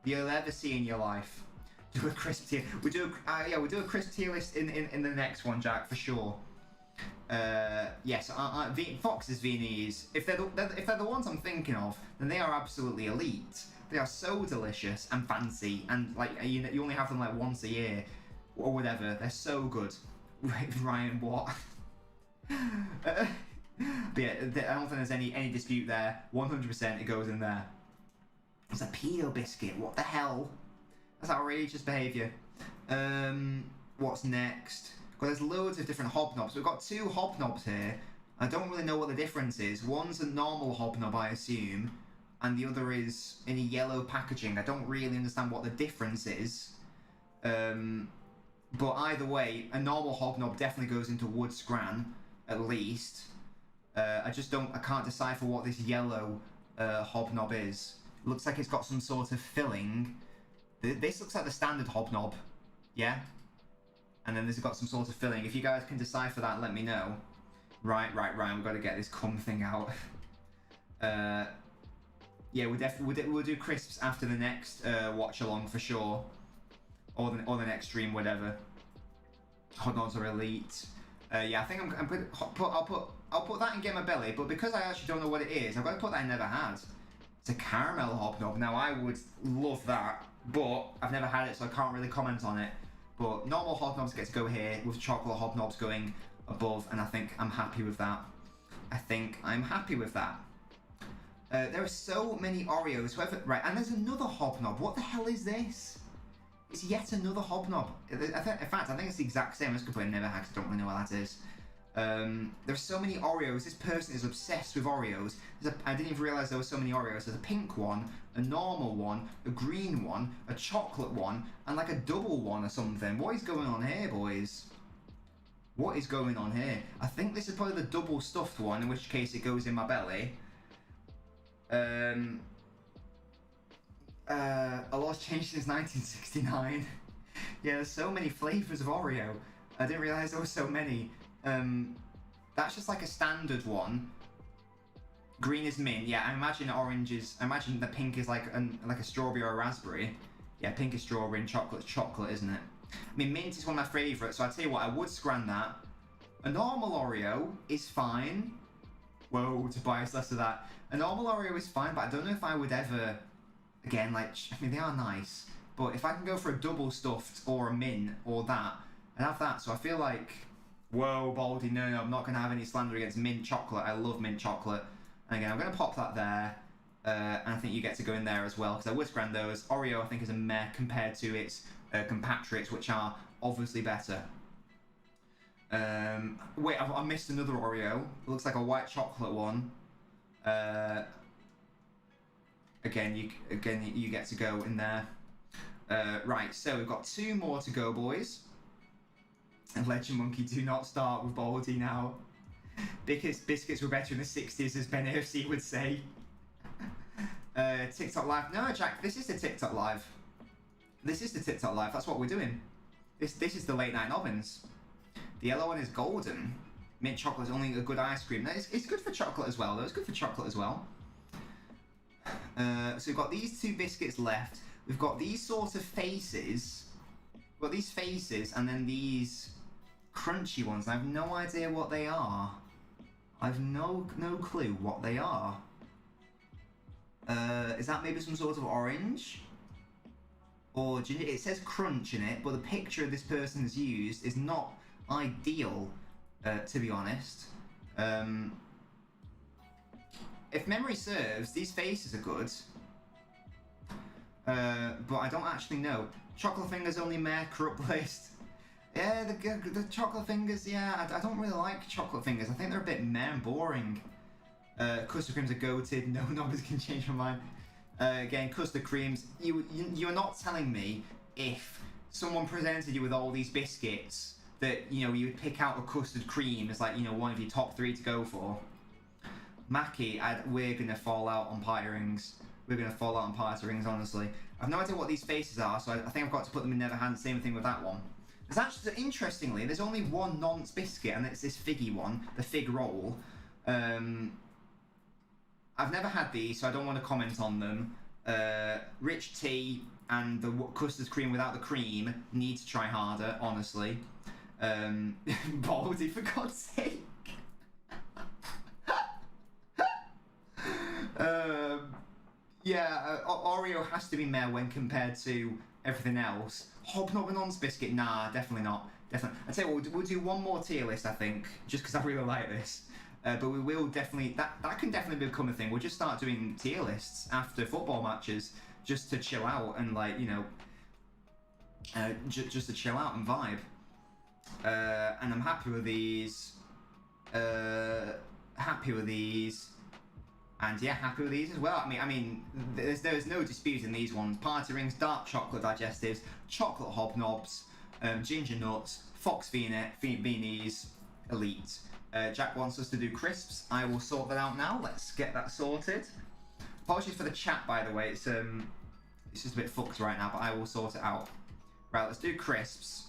You'll ever see in your life. Do a crisp tier. We'll do a crisp tier list in the next one, Jack, for sure. Yes, Fox's Viennese. If they're the ones I'm thinking of, then they are absolutely elite. They are so delicious and fancy, and like you only have them like once a year or whatever. They're so good. Ryan, what? But yeah, I don't think there's any dispute there. 100% it goes in there. It's a pedo biscuit. What the hell? That's outrageous behaviour. What's next? Well, there's loads of different hobnobs. We've got 2 hobnobs here. I don't really know what the difference is. One's a normal hobnob, I assume, and the other is in a yellow packaging. I don't really understand what the difference is. But either way, a normal hobnob definitely goes into wood scran, at least. I can't decipher what this yellow hobnob is. It looks like it's got some sort of filling. This looks like the standard hobnob, yeah? And then this has got some sort of filling. If you guys can decipher that, let me know. Right, we've got to get this cum thing out. Yeah, we'll do crisps after the next watch along for sure. Or the next stream, whatever. Hobnobs are elite. Yeah, I think I'll put that in Get My Belly, but because I actually don't know what it is, I've got to put that in Never Had. It's a caramel hobnob. Now I would love that, but I've never had it, so I can't really comment on it. But normal hobnobs get to go here, with chocolate hobnobs going above, and I think I'm happy with that. There are so many Oreos. Right, and there's another hobnob. What the hell is this? It's yet another hobnob. In fact, I think it's the exact same. I'm just going to put in Never Had, 'cause I don't really know what that is. There's so many Oreos. This person is obsessed with Oreos. I didn't even realise there were so many Oreos. There's a pink one, a normal one, a green one, a chocolate one, and like a double one or something. What is going on here, boys? What is going on here? I think this is probably the double stuffed one, in which case it goes in my belly. A lot's changed since 1969. Yeah, there's so many flavours of Oreo. I didn't realise there were so many. That's just like a standard one. Green is mint. Yeah, I imagine orange is. I imagine the pink is like a strawberry or a raspberry. Yeah, pink is strawberry and chocolate's chocolate, isn't it? I mean, mint is one of my favourites, so I tell you what, I would scran that. A normal Oreo is fine. Whoa, Tobias, less of that. A normal Oreo is fine, but I don't know if I would ever. Again, like, I mean, they are nice, but if I can go for a double stuffed or a mint or that, I'd have that. So I feel like, whoa, Baldy, no, I'm not going to have any slander against mint chocolate. I love mint chocolate. And again, I'm going to pop that there, and I think you get to go in there as well, because I would scran those. Oreo, I think, is a meh compared to its compatriots, which are obviously better. Wait, I missed another Oreo. It looks like a white chocolate one. Again, you get to go in there. Right, so we've got 2 more to go, boys. And Legend Monkey, do not start with Baldy now. Because biscuits were better in the 60s, as Ben AFC would say. TikTok Live. No, Jack, this is the TikTok Live. This is the TikTok Live. That's what we're doing. This is the late night Nobbins. The yellow one is golden. Mint chocolate is only a good ice cream. No, it's good for chocolate as well, though. It's good for chocolate as well. So we've got these 2 biscuits left. We've got these sort of faces. We've got these faces and then these crunchy ones. I have no idea what they are. I have no clue what they are. Is that maybe some sort of orange? Or it says crunch in it, but the picture this person has used is not ideal, to be honest. If memory serves, these faces are good. But I don't actually know. Chocolate fingers only meh, corrupt list. Yeah, the chocolate fingers, yeah, I don't really like chocolate fingers. I think they're a bit meh and boring. Custard creams are goated. No nobbins can change my mind. Again, custard creams. You're not telling me if someone presented you with all these biscuits that, you know, you would pick out a custard cream as like, you know, one of your top 3 to go for. Mackie, we're gonna fall out on party rings. We're gonna fall out on party rings, honestly. I've no idea what these faces are, so I think I've got to put them in Never Had. Same thing with that one. There's actually, interestingly, there's only one nonce biscuit, and it's this figgy one, the fig roll. I've never had these, so I don't want to comment on them. Rich tea and the custard cream without the cream need to try harder, honestly. Baldy, for God's sake. Yeah, Oreo has to be meh when compared to everything else. Hobnob and nonce biscuit, nah, definitely not. Definitely. I'd say we'll do one more tier list, I think, just because I really like this. but we will definitely, that can definitely become a thing. We'll just start doing tier lists after football matches just to chill out and, like, you know, just to chill out and vibe. And I'm happy with these. Happy with these. And yeah, happy with these as well. I mean, there's no disputing these ones. Party rings, dark chocolate digestives, chocolate hobnobs, ginger nuts, fox beanies, elite. Jack wants us to do crisps. I will sort that out now. Let's get that sorted. Apologies for the chat, by the way. It's just a bit fucked right now, but I will sort it out. Right, let's do crisps.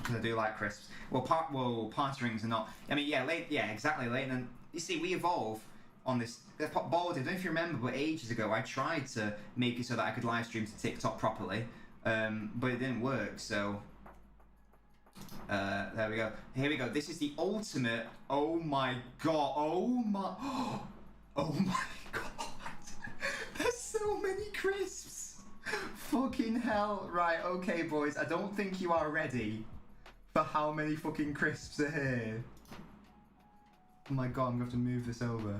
Because I do like crisps. Well, party rings are not. I mean, yeah, exactly, Leighton. And you see, we evolve on this. Baldy, I don't know if you remember, but ages ago I tried to make it so that I could live stream to TikTok properly, but it didn't work. So there we go. Here we go. This is the ultimate. Oh my god. Oh my god. There's so many crisps. Fucking hell. Right. Okay, boys. I don't think you are ready for how many fucking crisps are here. Oh my god. I'm gonna have to move this over.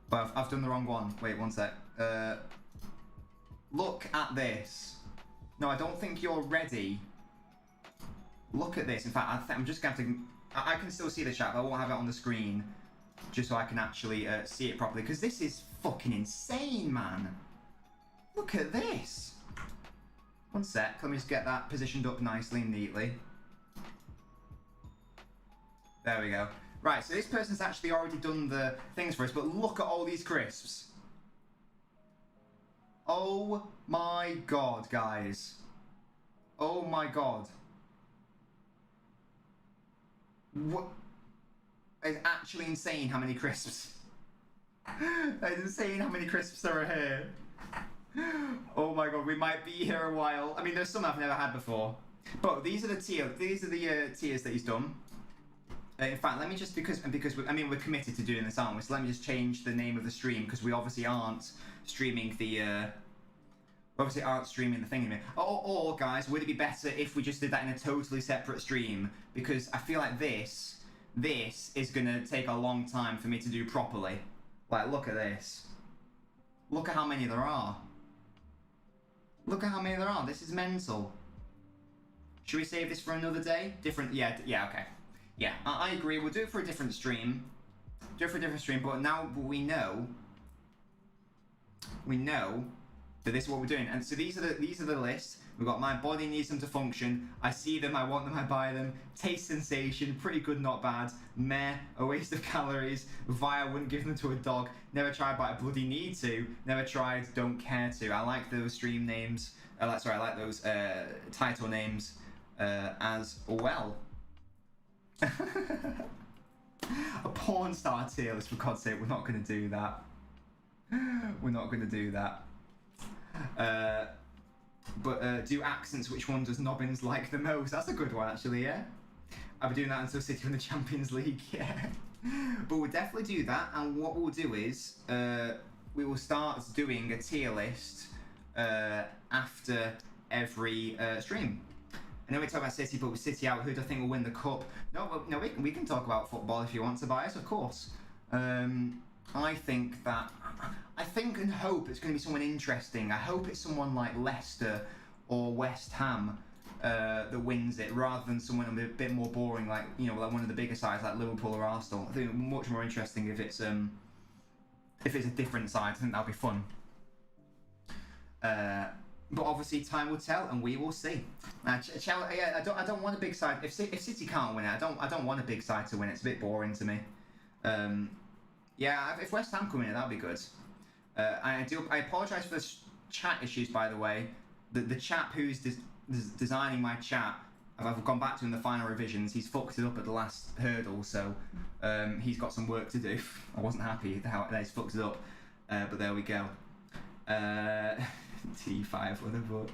But I've done the wrong one. Wait, one sec. Look at this. No, I don't think you're ready. Look at this. In fact, I'm just going to have to... I can still see the chat, but I won't have it on the screen. Just so I can actually see it properly. Because this is fucking insane, man. Look at this. One sec. Let me just get that positioned up nicely and neatly. There we go. Right, so this person's actually already done the things for us, but look at all these crisps. Oh my god, guys. Oh my god. What? It's actually insane how many crisps. It's insane how many crisps there are here. Oh my god, we might be here a while. I mean, there's some I've never had before. But these are the tiers that he's done. In fact, let me just, because we're committed to doing this, aren't we? So let me just change the name of the stream, because we obviously aren't streaming the thing anymore. Or guys, would it be better if we just did that in a totally separate stream? Because I feel like this is gonna take a long time for me to do properly. Like, look at this. Look at how many there are. Look at how many there are. This is mental. Should we save this for another day? Yeah, okay. Yeah, I agree. We'll do it for a different stream. But now we know that this is what we're doing. And so these are the lists. We've got my body needs them to function. I see them, I want them, I buy them. Taste sensation, pretty good, not bad. Meh, a waste of calories. Via, wouldn't give them to a dog. Never tried, but I bloody need to. Never tried, don't care to. I like those stream names. I like those title names as well. A porn star tier list, for God's sake. We're not going to do that. We're not going to do that. But do accents. Which one does Nobbins like the most? That's a good one, actually. Yeah, I'll be doing that until City win the Champions League. Yeah, but we'll definitely do that. And what we'll do is we will start doing a tier list after every stream. I know we talk about City, but with City out, who do I think will win the cup? No, we can talk about football if you want, Tobias, of course. I think and hope it's going to be someone interesting. I hope it's someone like Leicester or West Ham that wins it, rather than someone a bit more boring, like, you know, like one of the bigger sides like Liverpool or Arsenal. I think it's much more interesting if it's a different side. I think that'll be fun. But obviously, time will tell, and we will see. I don't want a big side. If City can't win it, I don't want a big side to win it. It's a bit boring to me. Yeah, if West Ham come in it, that'd be good. I apologise for the chat issues, by the way. The chap who's designing my chat, I've gone back to in the final revisions. He's fucked it up at the last hurdle, so he's got some work to do. I wasn't happy that he's fucked it up, but there we go. T5 for the book.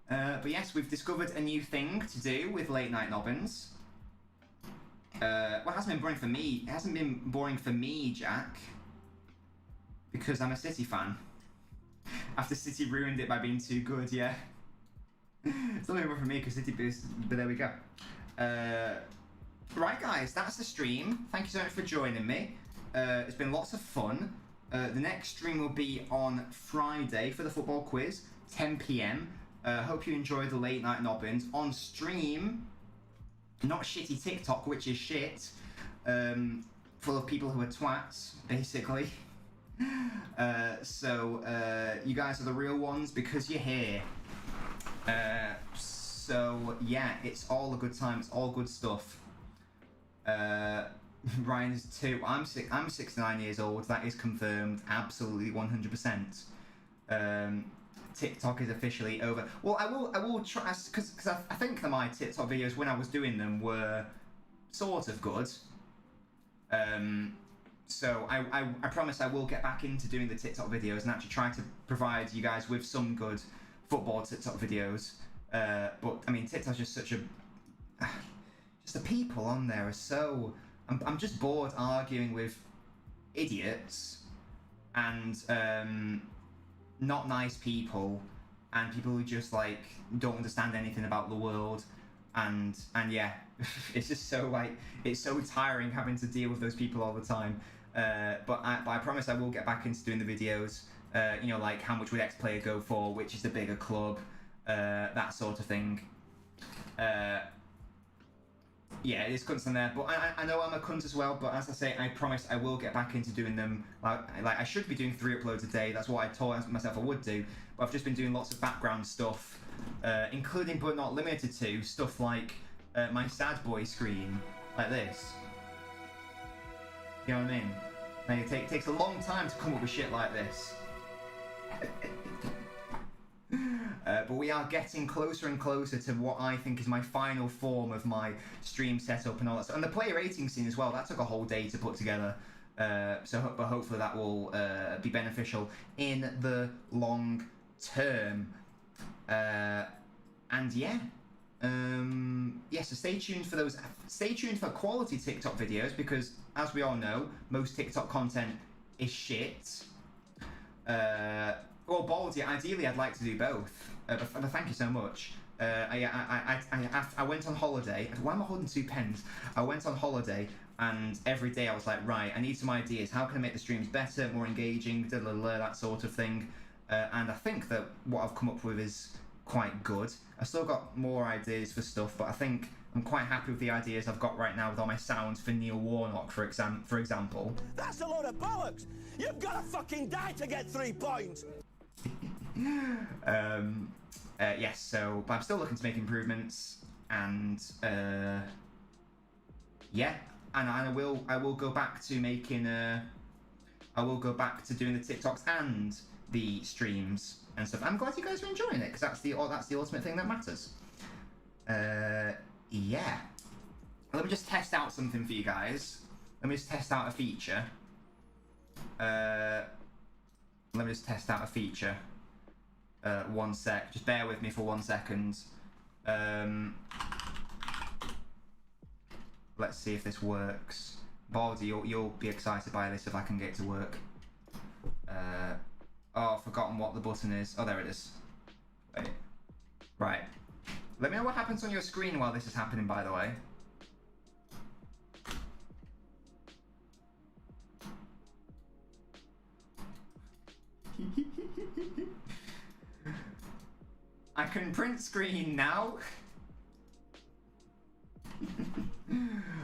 But yes, we've discovered a new thing to do with late night Nobbins. Well, it hasn't been boring for me. It hasn't been boring for me, Jack, because I'm a City fan. After City ruined it by being too good, yeah. It's not even for me because City boost, but there we go. Right, guys, that's the stream. Thank you so much for joining me. It's been lots of fun. The next stream will be on Friday for the football quiz, 10 p.m. Hope you enjoy the late night nobbins on stream. Not shitty TikTok, which is shit. Full of people who are twats, basically. So you guys are the real ones because you're here. So yeah, it's all a good time. It's all good stuff. Ryan is 2. I'm 69 years old. That is confirmed. Absolutely 100%. TikTok is officially over. Well, I will try because I think that my TikTok videos when I was doing them were sort of good. So I promise I will get back into doing the TikTok videos and actually try to provide you guys with some good football TikTok videos. But I mean, TikTok's just such a just the people on there are so. I'm just bored arguing with idiots and not nice people and people who just like don't understand anything about the world and yeah, it's just so like it's so tiring having to deal with those people all the time. But I promise I will get back into doing the videos. You know, like how much would X player go for? Which is the bigger club? That sort of thing. Yeah, it is cunts in there, but I know I'm a cunt as well, but as I say, I promise I will get back into doing them. Like I should be doing 3 uploads a day, that's what I told myself I would do, but I've just been doing lots of background stuff, including but not limited to stuff like my sad boy screen, like this. You know what I mean? Like, it takes a long time to come up with shit like this. But we are getting closer and closer to what I think is my final form of my stream setup and all that stuff. And the player rating scene as well, that took a whole day to put together. But hopefully that will be beneficial in the long term. And yeah. So stay tuned for those. Stay tuned for quality TikTok videos because, as we all know, most TikTok content is shit. Well, Baldy, ideally I'd like to do both, but thank you so much. I went on holiday. Why am I holding 2 pens? I went on holiday, and every day I was like, right, I need some ideas. How can I make the streams better, more engaging, that sort of thing. And I think that what I've come up with is quite good. I've still got more ideas for stuff, but I think I'm quite happy with the ideas I've got right now with all my sounds for Neil Warnock, for example. That's a load of bollocks! You've got to fucking die to get 3 points! Yes, so but I'm still looking to make improvements, and yeah, and I will go back to making I will go back to doing the TikToks and the streams and stuff. I'm glad you guys are enjoying it because that's the ultimate thing that matters. Yeah, let me just test out something for you guys. Let me just test out a feature. Let me just test out a feature. 1 sec. Just bear with me for 1 second. Let's see if this works. Baldy, you'll be excited by this if I can get it to work. Oh, I've forgotten what the button is. Oh, there it is. Wait. Right. Let me know what happens on your screen while this is happening, by the way. I can print screen now.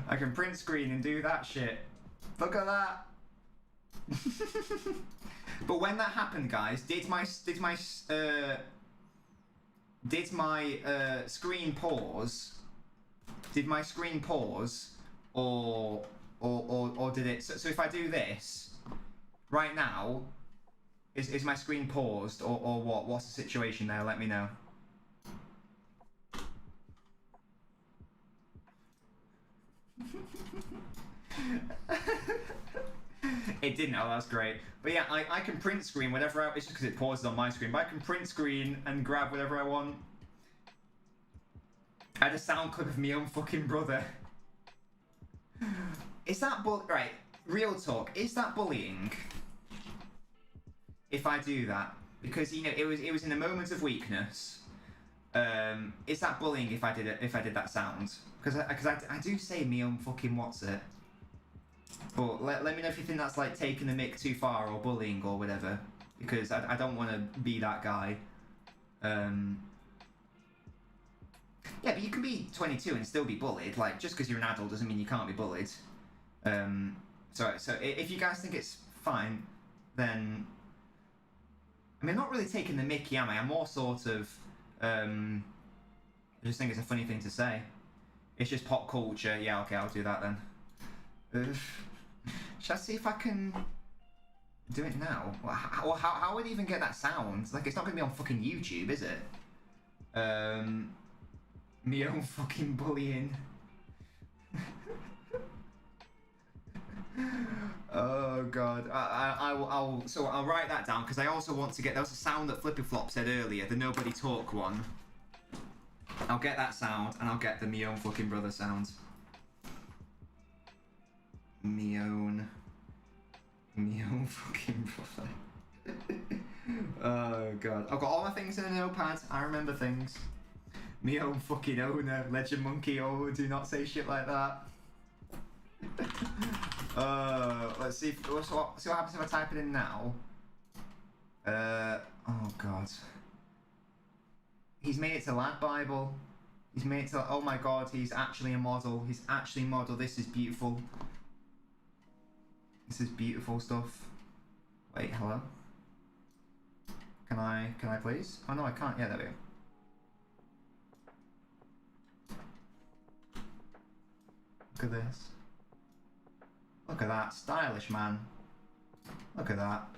I can print screen and do that shit. Look at that. But when that happened, guys, did my screen pause? Did my screen pause, or did it? So if I do this right now, is my screen paused or what? What's the situation there? Let me know. It didn't. Oh, that's great. But yeah, I can print screen whatever. It's just because it pauses on my screen. But I can print screen and grab whatever I want. I had a sound clip of me own fucking brother. Is that right? Real talk. Is that bullying? If I do that, because you know it was in a moment of weakness. Is that bullying if I did that sound? Because I do say me own fucking what's it. But let me know if you think that's like taking the mick too far or bullying or whatever. Because I don't want to be that guy. Yeah, but you can be 22 and still be bullied. Like, just because you're an adult doesn't mean you can't be bullied. So if you guys think it's fine, then... I mean, I'm not really taking the mickey, am I? I'm more sort of... I just think it's a funny thing to say. It's just pop culture. Yeah, okay, I'll do that then. Shall I see if I can do it now? How would I even get that sound? Like, it's not going to be on fucking YouTube, is it? Me own fucking bullying. Oh god. I'll write that down because I also want to get... There was a sound that Flippy Flop said earlier, the nobody talk one. I'll get that sound, and I'll get the me own fucking brother sound. Me own fucking brother. Oh god. I've got all my things in a notepad. I remember things. Me own fucking owner. Legend Monkey. Oh, do not say shit like that. Let's see what happens if I type it in now. Oh god. He's made it to Lad Bible. He's made it to... Oh my god, he's actually a model. He's actually a model. This is beautiful. This is beautiful stuff. Wait, hello? Can I please? Oh no, I can't. Yeah, there we go. Look at this. Look at that. Stylish, man. Look at that.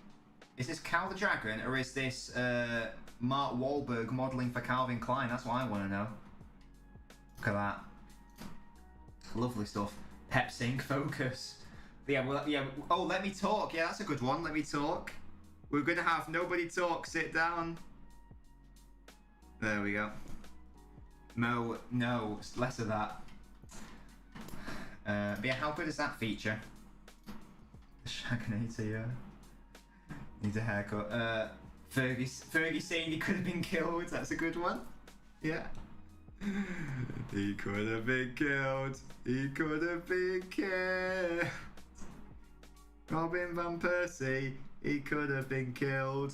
Is this Cal the Dragon, or is this Mark Wahlberg modelling for Calvin Klein? That's what I want to know. Look at that. Lovely stuff. Pep Sync Focus. Yeah, well, yeah. Oh, let me talk. Yeah, that's a good one. Let me talk. We're going to have nobody talk. Sit down. There we go. No, less of that. But yeah, how good is that feature? Shaganator, yeah. Needs a haircut. Fergie saying he could have been killed. That's a good one. Yeah. He could have been killed. He could have been killed. Robin Van Persie. He could have been killed.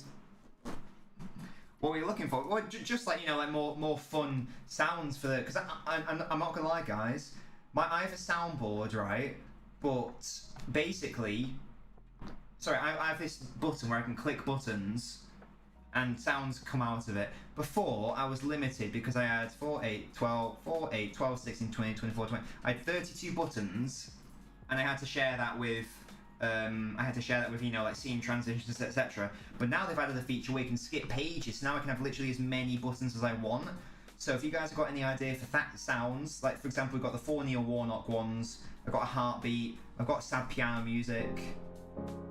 What were you looking for? Well, just like, you know, like more fun sounds for the... Because I'm not gonna lie, guys. I have a soundboard, right? But basically... Sorry, I have this button where I can click buttons and sounds come out of it. Before, I was limited because I had 4, 8, 12, 16, 20, 24, 20. I had 32 buttons, and I had to share that with... you know, like scene transitions, etc. But now they've added a feature where you can skip pages, so now I can have literally as many buttons as I want. So if you guys have got any idea for that sounds, like for example, we've got the 4 Neil Warnock ones, I've got a heartbeat, I've got sad piano music,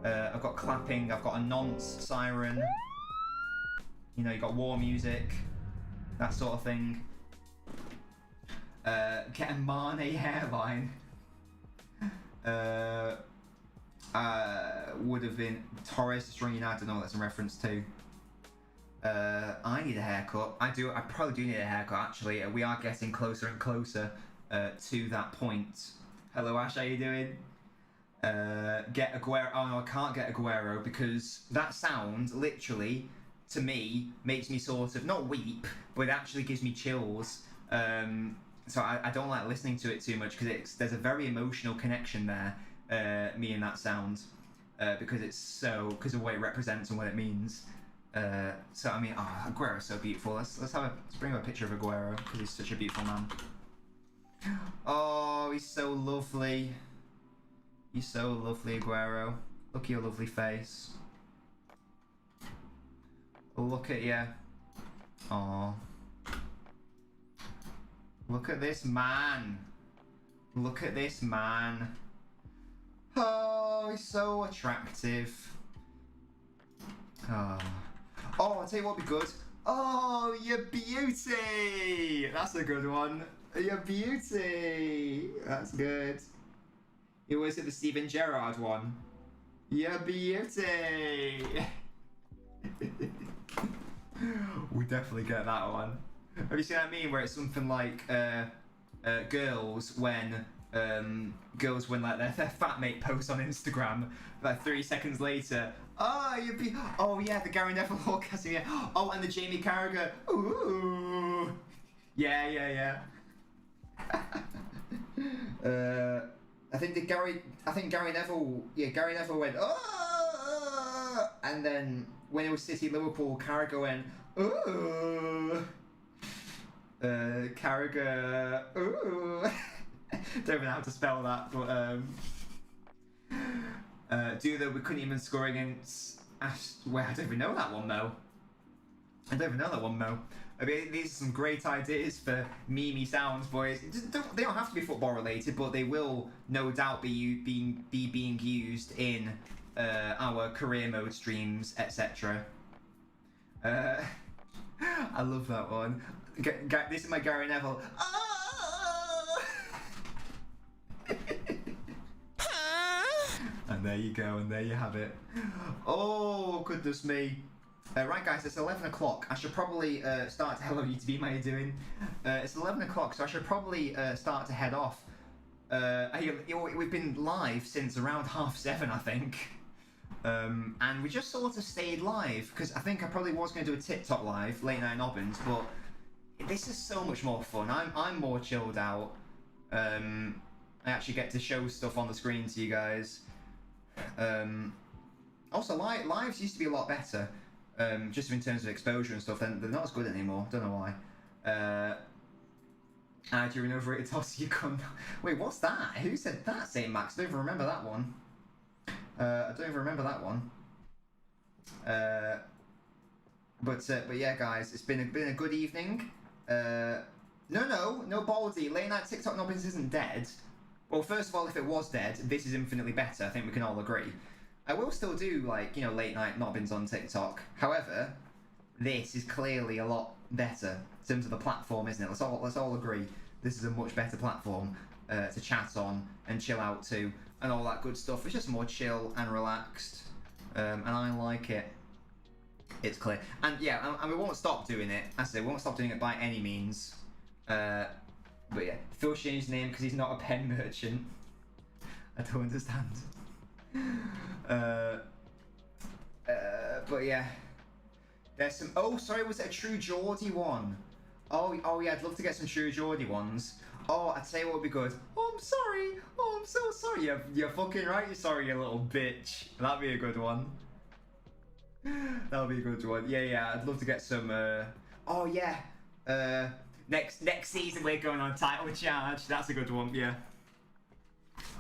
I've got clapping, I've got a nonce siren, you know, you've got war music, that sort of thing. Get a Mane hairline. Would have been Torres destroying United. I don't know what that's in reference to. I need a haircut. I probably do need a haircut, actually. We are getting closer and closer to that point. Hello, Ash, how you doing? Get Aguero. Oh no, I can't get Aguero because that sound, literally, to me, makes me sort of, not weep, but it actually gives me chills. So I don't like listening to it too much because there's a very emotional connection there, me and that sound, because of the way it represents and what it means. So I mean, Aguero's so beautiful. Let's bring up a picture of Aguero because he's such a beautiful man. Oh, he's so lovely. He's so lovely, Aguero. Look at your lovely face. Look at you. Aww. Look at this man. Look at this man. Oh, he's so attractive. Oh, I'll tell you what would be good. Oh, your beauty. That's a good one. Your beauty. That's good. You always said the Steven Gerrard one. Your beauty. We definitely get that one. Have you seen that meme where it's something like, girls when like their fat mate posts on Instagram like 3 seconds later. Oh yeah, the Gary Neville orgasm. Yeah. Oh, and the Jamie Carragher. Ooh. Yeah. I think Gary Neville. Yeah, Gary Neville went. Oh, and then when it was City Liverpool, Carragher went. Ooh. Carragher. Ooh. Don't even know how to spell that, but we couldn't even score against well, I don't even know that one, Mo. I mean, these are some great ideas for meme sounds, boys. They don't have to be football related, but they will no doubt be being used in our career mode streams, etc. I love that one. This is my Gary Neville. And there you go, and there you have it. Oh, goodness me. Right, guys, it's 11 o'clock. I should probably start to... Hello, YouTube, how are you doing? It's 11 o'clock, so I should probably start to head off. We've been live since around 7:30, I think. And we just sort of stayed live, because I think I probably was going to do a TikTok live, late night Nobbins, but this is so much more fun. I'm more chilled out. I actually get to show stuff on the screen to you guys. Also, lives used to be a lot better, just in terms of exposure and stuff. They're not as good anymore. Don't know why. You're an overrated toss. You come. Wait, what's that? Who said that? St. Max. I don't even remember that one. But yeah, guys, it's been a good evening. No, Baldy. Late night TikTok Nobbins isn't dead. Well, first of all, if it was dead, this is infinitely better. I think we can all agree. I will still do, like, late night Nobbins on TikTok. However, this is clearly a lot better in terms of the platform, isn't it? Let's all agree this is a much better platform to chat on and chill out to and all that good stuff. It's just more chill and relaxed, and I like it. It's clear. And yeah, and we won't stop doing it. As I say, we won't stop doing it by any means. But yeah, Phil changed his name because he's not a pen merchant. I don't understand. But yeah, there's some. Oh, sorry, was it a True Geordie one? Oh yeah, I'd love to get some True Geordie ones. Oh, I'd say what would be good. Oh, I'm sorry. Oh, I'm so sorry. You're fucking right. You're sorry, you little bitch. That'd be a good one. That'll be a good one. Yeah. I'd love to get some. Oh yeah. Next season we're going on title charge. That's a good one. Yeah.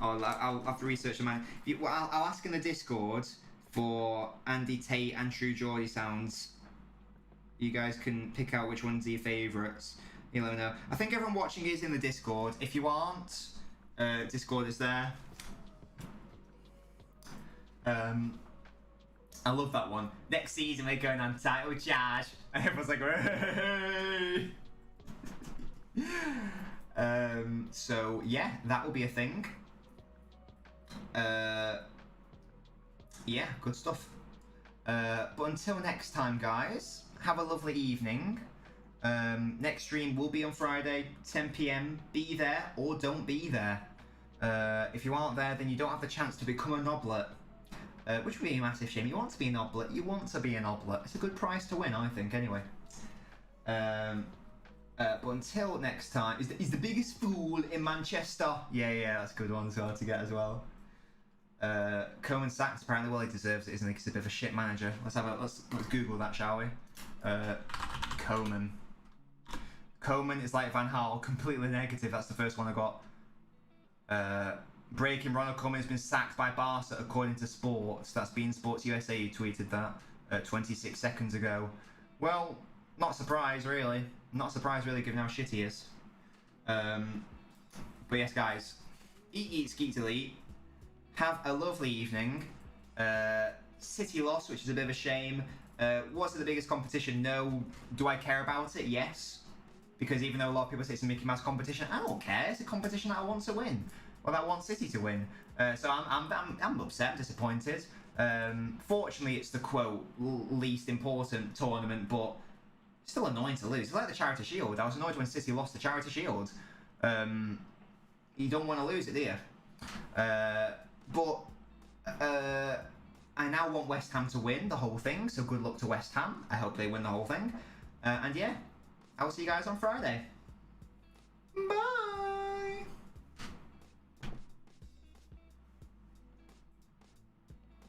I'll have to research them. I'll ask in the Discord for Andy Tate and True Geordie sounds. You guys can pick out which ones are your favourites. You let me know. I think everyone watching is in the Discord. If you aren't, Discord is there. I love that one. Next season we're going on title charge. And everyone's like, hey! So yeah, that will be a thing. Yeah, good stuff. But until next time, guys, have a lovely evening. Next stream will be on Friday, 10 PM. Be there or don't be there. If you aren't there, then you don't have the chance to become a Noblet, which would be a massive shame. You want to be a Noblet. You want to be a Noblet. It's a good prize to win, I think, anyway. But until next time, is the biggest fool in Manchester? Yeah, that's a good one. It's hard to get as well. Coleman sacked. Apparently, well, he deserves it, isn't he? Because he's a bit of a shit manager. Let's Google that, shall we? Coleman is like Van Gaal, completely negative. That's the first one I got. Breaking: Ronald Koeman has been sacked by Barca, according to Sports. That's Bein Sports USA who tweeted that 26 seconds ago. Well, not surprised really. Not surprised really, given how shit he is. But yes, guys, eat, skeet, delete. Have a lovely evening. City lost, which is a bit of a shame. Was it the biggest competition? No. Do I care about it? Yes. Because even though a lot of people say it's a Mickey Mouse competition, I don't care. It's a competition that I want to win. Or that I want City to win. So I'm upset, I'm disappointed. Fortunately, it's the quote least important tournament, but still annoying to lose. It's like the Charity Shield. I was annoyed when City lost the Charity Shield. You don't want to lose it, do you? But I now want West Ham to win the whole thing, so good luck to West Ham. I hope they win the whole thing. And yeah, I will see you guys on Friday. Bye!